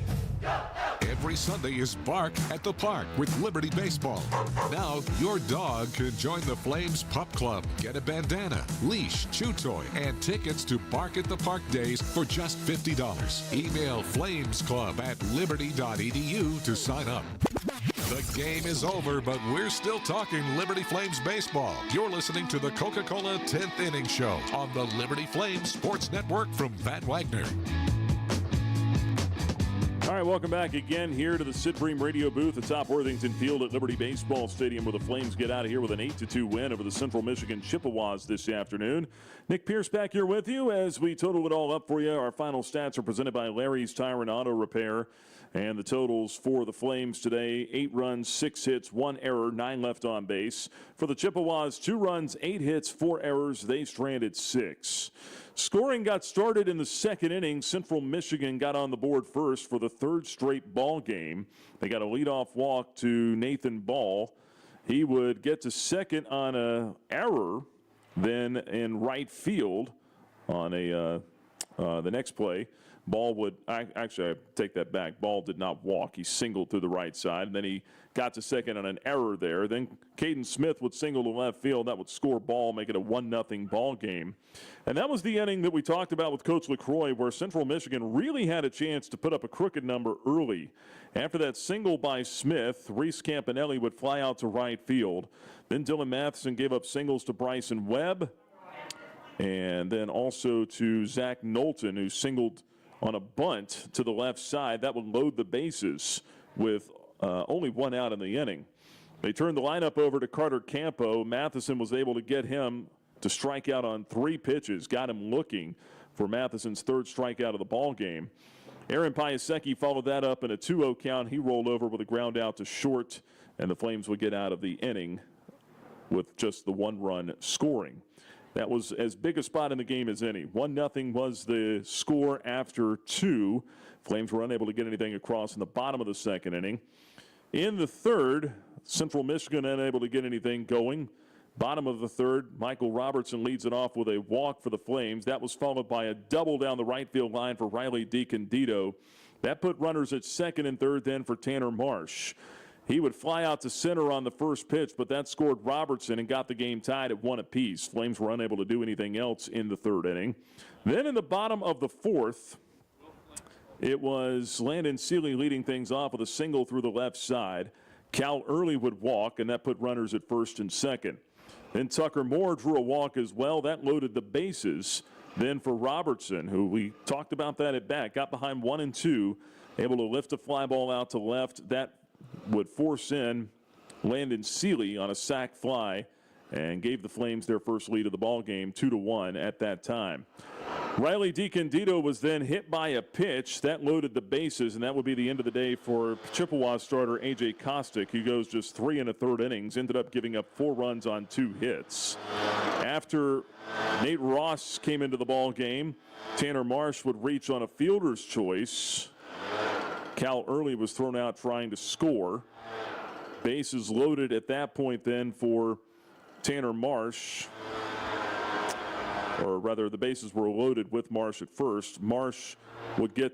Every Sunday is Bark at the Park with Liberty Baseball. Now, your dog can join the Flames Pup Club. Get a bandana, leash, chew toy, and tickets to Bark at the Park days for just $50. Email flamesclub@liberty.edu to sign up. The game is over, but we're still talking Liberty Flames baseball. You're listening to the Coca-Cola 10th Inning Show on the Liberty Flames Sports Network from Van Wagner. All right, welcome back again here to the Supreme Radio Booth atop Worthington Field at Liberty Baseball Stadium, where the Flames get out of here with an 8-2 win over the Central Michigan Chippewas this afternoon. Nick Pierce back here with you as we total it all up for you. Our final stats are presented by Larry's Tire and Auto Repair. And the totals for the Flames today: 8 runs, 6 hits, 1 error, 9 left on base. For the Chippewas, 2 runs, 8 hits, 4 errors. They stranded 6. Scoring got started in the second inning. Central Michigan got on the board first for the 3rd straight ball game. They got a leadoff walk to Nathan Ball. He would get to second on an error, then in right field on the next play. Ball would, actually, I take that back. Ball did not walk. He singled through the right side, and then he got to second on an error there. Then Caden Smith would single to left field. That would score Ball, make it a 1-0 ball game. And that was the inning that we talked about with Coach LaCroix, where Central Michigan really had a chance to put up a crooked number early. After that single by Smith, Reese Campanelli would fly out to right field. Then Dylan Matheson gave up singles to Bryson Webb, and then also to Zach Knowlton, who singled on a bunt to the left side. That would load the bases with only 1 out in the inning. They turned the lineup over to Carter Campo. Matheson was able to get him to strike out on 3 pitches, got him looking for Matheson's 3rd strikeout of the ball game. Aaron Piasecki followed that up in a 2-0 count. He rolled over with a ground out to short, and the Flames would get out of the inning with just the 1-run scoring. That was as big a spot in the game as any. 1-0 was the score after 2. Flames were unable to get anything across in the bottom of the second inning. In the third, Central Michigan unable to get anything going. Bottom of the third, Michael Robertson leads it off with a walk for the Flames. That was followed by a double down the right field line for Riley DiCandido. That put runners at second and third then for Tanner Marsh. He would fly out to center on the first pitch, but that scored Robertson and got the game tied at 1 apiece. Flames were unable to do anything else in the third inning. Then in the bottom of the fourth, it was Landon Seeley leading things off with a single through the left side. Cal Early would walk, and that put runners at first and second. Then Tucker Moore drew a walk as well. That loaded the bases. Then for Robertson, who we talked about that at bat, got behind 1 and 2, able to lift a fly ball out to left. That would force in Landon Seeley on a sac fly and gave the Flames their first lead of the ball game, 2-1 at that time. Riley DiCandido was then hit by a pitch. That loaded the bases, and that would be the end of the day for Chippewa starter A.J. Kostick, who goes just 3 1/3 innings, ended up giving up 4 runs on 2 hits. After Nate Ross came into the ball game, Tanner Marsh would reach on a fielder's choice. Cal Early was thrown out trying to score. Bases loaded at that point then for Tanner Marsh. Or rather, the bases were loaded with Marsh at first. Marsh would get,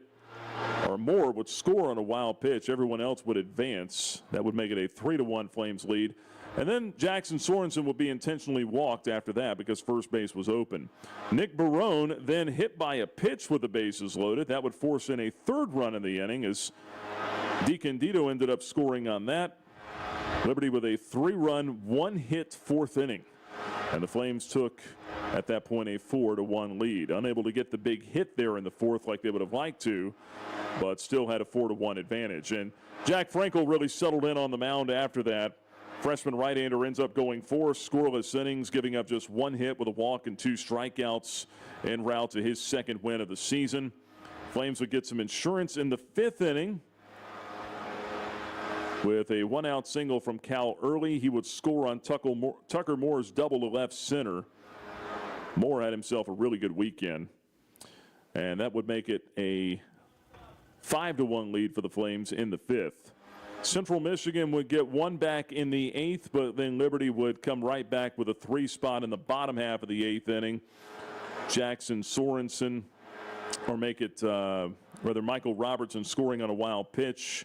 or Moore would score on a wild pitch. Everyone else would advance. That would make it a 3-1 Flames lead. And then Jackson Sorensen would be intentionally walked after that because first base was open. Nick Barone then hit by a pitch with the bases loaded. That would force in a 3rd run in the inning as DiCandido ended up scoring on that. Liberty with a 3-run, 1-hit 4th inning. And the Flames took, at that point, a 4-1 lead. Unable to get the big hit there in the 4th like they would have liked to, but still had a 4-1 advantage. And Jack Frankel really settled in on the mound after that. Freshman right-hander ends up going 4 scoreless innings, giving up just 1 hit with a walk and 2 strikeouts en route to his 2nd win of the season. Flames would get some insurance in the 5th inning with a 1-out single from Cal Early. He would score on Tucker Moore's double to left center. Moore had himself a really good weekend, and that would make it a 5-1 lead for the Flames in the 5th. Central Michigan would get 1 back in the 8th, but then Liberty would come right back with a 3 spot in the bottom half of the 8th inning. Jackson Sorensen, or make it rather Michael Robertson scoring on a wild pitch.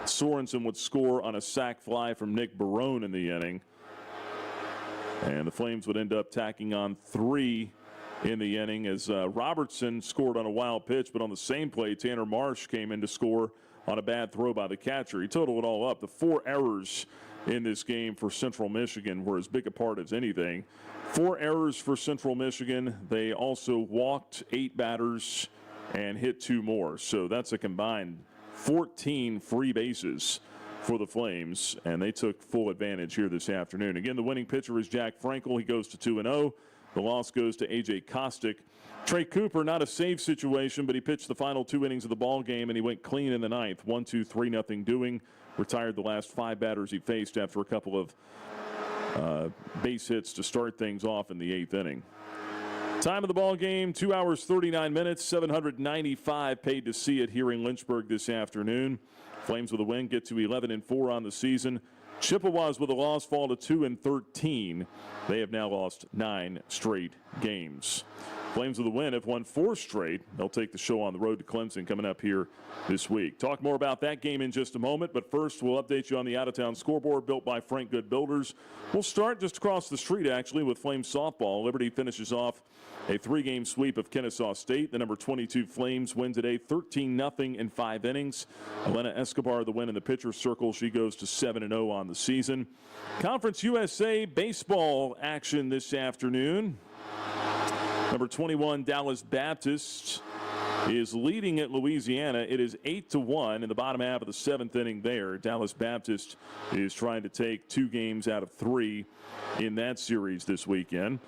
Sorensen would score on a sac fly from Nick Barone in the inning. And the Flames would end up tacking on 3 in the inning as Robertson scored on a wild pitch, but on the same play, Tanner Marsh came in to score on a bad throw by the catcher. He totaled it all up. The 4 errors in this game for Central Michigan were as big a part as anything. 4 errors for Central Michigan. They also walked 8 batters and hit 2 more. So that's a combined 14 free bases for the Flames, and they took full advantage here this afternoon. Again, the winning pitcher is Jack Frankel. He goes to 2-0. The loss goes to A.J. Kostick. Trey Cooper, not a save situation, but he pitched the final 2 innings of the ball game, and he went clean in the 9th. 1-2, 3-0 doing. Retired the last 5 batters he faced after a couple of base hits to start things off in the 8th inning. Time of the ball game, 2 hours, 39 minutes, 795 paid to see it here in Lynchburg this afternoon. Flames with a win get to 11-4 on the season. Chippewas with a loss fall to 2-13. They have now lost 9 straight games. Flames with a win have won 4 straight. They'll take the show on the road to Clemson coming up here this week. Talk more about that game in just a moment, but first we'll update you on the out-of-town scoreboard built by Frank Good Builders. We'll start just across the street, actually, with Flames softball. Liberty finishes off a 3-game sweep of Kennesaw State. The number 22 Flames win today 13-0 in 5 innings. Elena Escobar the win in the pitcher's circle. She goes to 7-0 on the season. Conference USA baseball action this afternoon. Number 21 Dallas Baptist is leading at Louisiana. It is 8-1 in the bottom half of the 7th inning there. Dallas Baptist is trying to take 2 games out of 3 in that series this weekend.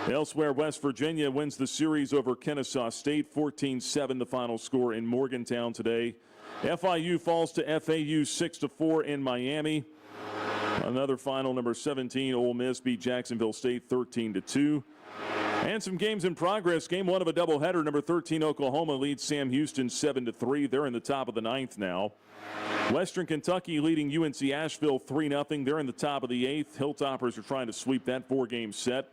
Elsewhere, West Virginia wins the series over Kennesaw State, 14-7 the final score in Morgantown today. FIU falls to FAU 6-4 in Miami. Another final, number 17 Ole Miss beat Jacksonville State 13-2. And some games in progress. Game 1 of a doubleheader. Number 13 Oklahoma leads Sam Houston 7-3. They're in the top of the 9th now. Western Kentucky leading UNC Asheville 3-0. They're in the top of the 8th. Hilltoppers are trying to sweep that 4-game set.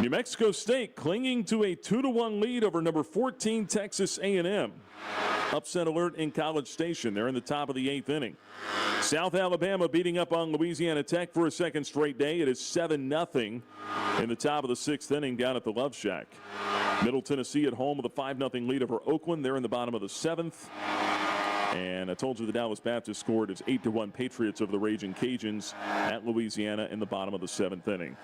New Mexico State clinging to a 2-1 lead over number 14 Texas A&M. Upset alert in College Station. They're in the top of the 8th inning. South Alabama beating up on Louisiana Tech for a second straight day. It is 7-0 in the top of the 6th inning down at the Love Shack. Middle Tennessee at home with a 5-0 lead over Oakland. They're in the bottom of the 7th. And I told you the Dallas Baptist scored its 8-1 Patriots over the Raging Cajuns at Louisiana in the bottom of the 7th inning.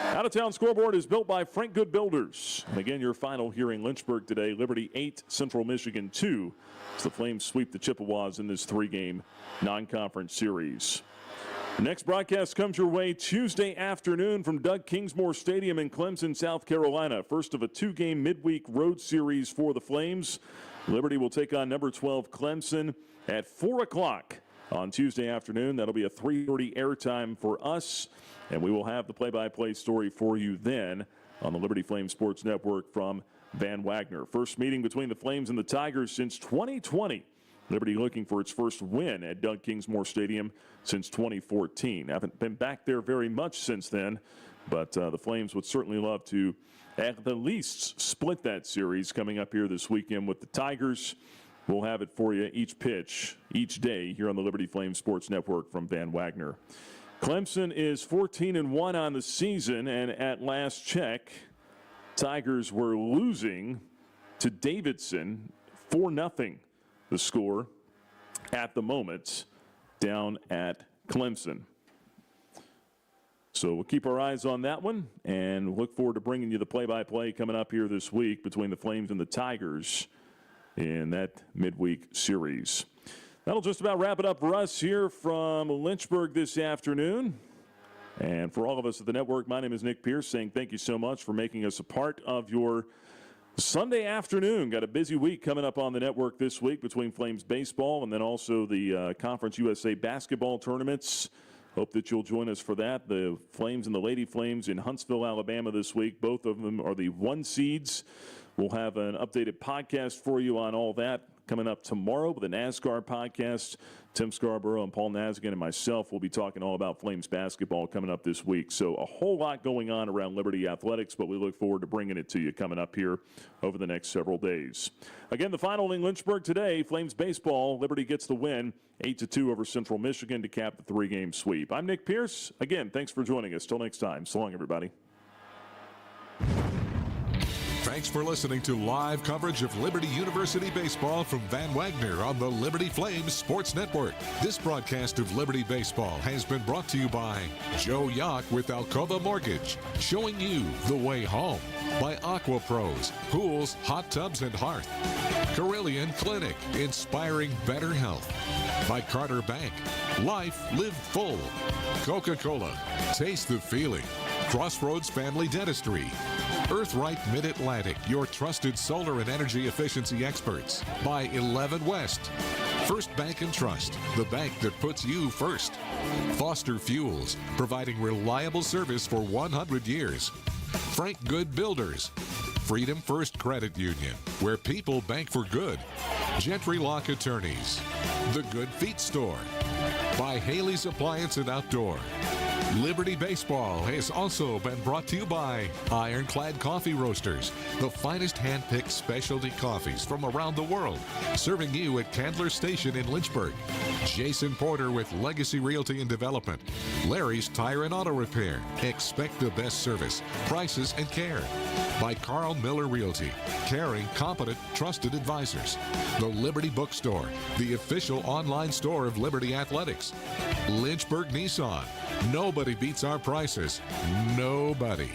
Out-of-town scoreboard is built by Frank Good Builders. And again, your final here in Lynchburg today, Liberty 8, Central Michigan 2. As the Flames sweep the Chippewas in this 3-game non-conference series. The next broadcast comes your way Tuesday afternoon from Doug Kingsmore Stadium in Clemson, South Carolina. First of a 2-game midweek road series for the Flames. Liberty will take on number 12 Clemson at 4 o'clock on Tuesday afternoon. That'll be a 3:30 airtime for us, and we will have the play-by-play story for you then on the Liberty Flames Sports Network from Van Wagner. First meeting between the Flames and the Tigers since 2020. Liberty looking for its first win at Doug Kingsmore Stadium since 2014. Haven't been back there very much since then, but the Flames would certainly love to at the least split that series coming up here this weekend with the Tigers. We'll have it for you each pitch, each day here on the Liberty Flames Sports Network from Van Wagner. Clemson is 14-1 on the season, and at last check, Tigers were losing to Davidson 4-0. The score at the moment down at Clemson. So we'll keep our eyes on that one and look forward to bringing you the play-by-play coming up here this week between the Flames and the Tigers in that midweek series. That'll just about wrap it up for us here from Lynchburg this afternoon. And for all of us at the network, my name is Nick Pierce, saying thank you so much for making us a part of your Sunday afternoon. Got a busy week coming up on the network this week between Flames baseball and then also the Conference USA basketball tournaments. Hope that you'll join us for that. The Flames and the Lady Flames in Huntsville, Alabama this week. Both of them are the 1 seeds. We'll have an updated podcast for you on all that coming up tomorrow with a NASCAR podcast. Tim Scarborough and Paul Nazigan and myself will be talking all about Flames basketball coming up this week. So a whole lot going on around Liberty Athletics, but we look forward to bringing it to you coming up here over the next several days. Again, the final in Lynchburg today, Flames baseball, Liberty gets the win 8-2 over Central Michigan to cap the 3-game sweep. I'm Nick Pierce. Again, thanks for joining us. Till next time. So long, everybody. Thanks for listening to live coverage of Liberty University baseball from Van Wagner on the Liberty Flames Sports Network. This broadcast of Liberty Baseball has been brought to you by Joe Yock with Alcova Mortgage, showing you the way home. By Aqua Pros, pools, hot tubs, and hearth. Carillion Clinic, inspiring better health. By Carter Bank, life lived full. Coca-Cola, taste the feeling. Crossroads Family Dentistry. Earthright Mid-Atlantic, your trusted solar and energy efficiency experts. By 11 West. First Bank and Trust, the bank that puts you first. Foster Fuels, providing reliable service for 100 years. Frank Good Builders. Freedom First Credit Union, where people bank for good. Gentry Lock Attorneys. The Good Feet Store. By Haley's Appliance and Outdoor. Liberty Baseball has also been brought to you by Ironclad Coffee Roasters, the finest hand-picked specialty coffees from around the world, serving you at Candler Station in Lynchburg. Jason Porter with Legacy Realty and Development. Larry's Tire and Auto Repair. Expect the best service, prices, and care. By Carl Miller Realty, caring, competent, trusted advisors. The Liberty Bookstore, the official online store of Liberty Athletics. Lynchburg Nissan. Nobody beats our prices. Nobody.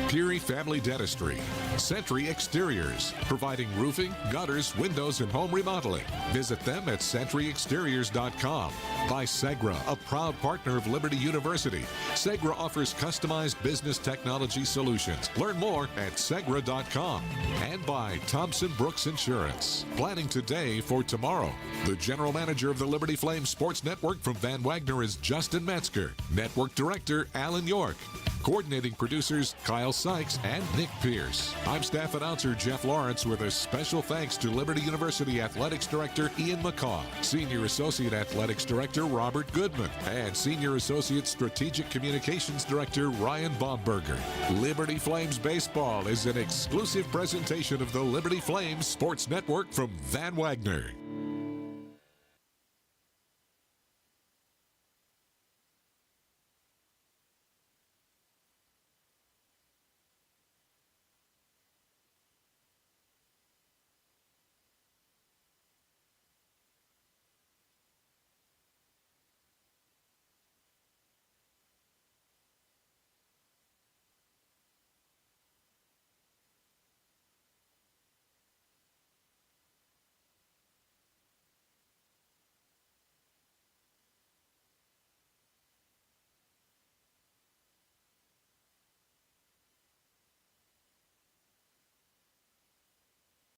Peary Family Dentistry. Century Exteriors, providing roofing, gutters, windows, and home remodeling. Visit them at centuryexteriors.com. By Segra, a proud partner of Liberty University. Segra offers customized business technology solutions. Learn more at segra.com. And by Thompson Brooks Insurance. Planning today for tomorrow. The general manager of the Liberty Flames Sports Network from Van Wagner is Justin Metzger. Network director Alan York. Coordinating producers Kyle Sykes and Nick Pierce. I'm staff announcer Jeff Lawrence with a special thanks to Liberty University Athletics Director Ian McCaw, Senior Associate Athletics Director Robert Goodman, and Senior Associate Strategic Communications Director Ryan Baumberger. Liberty Flames Baseball is an exclusive presentation of the Liberty Flames Sports Network from Van Wagner.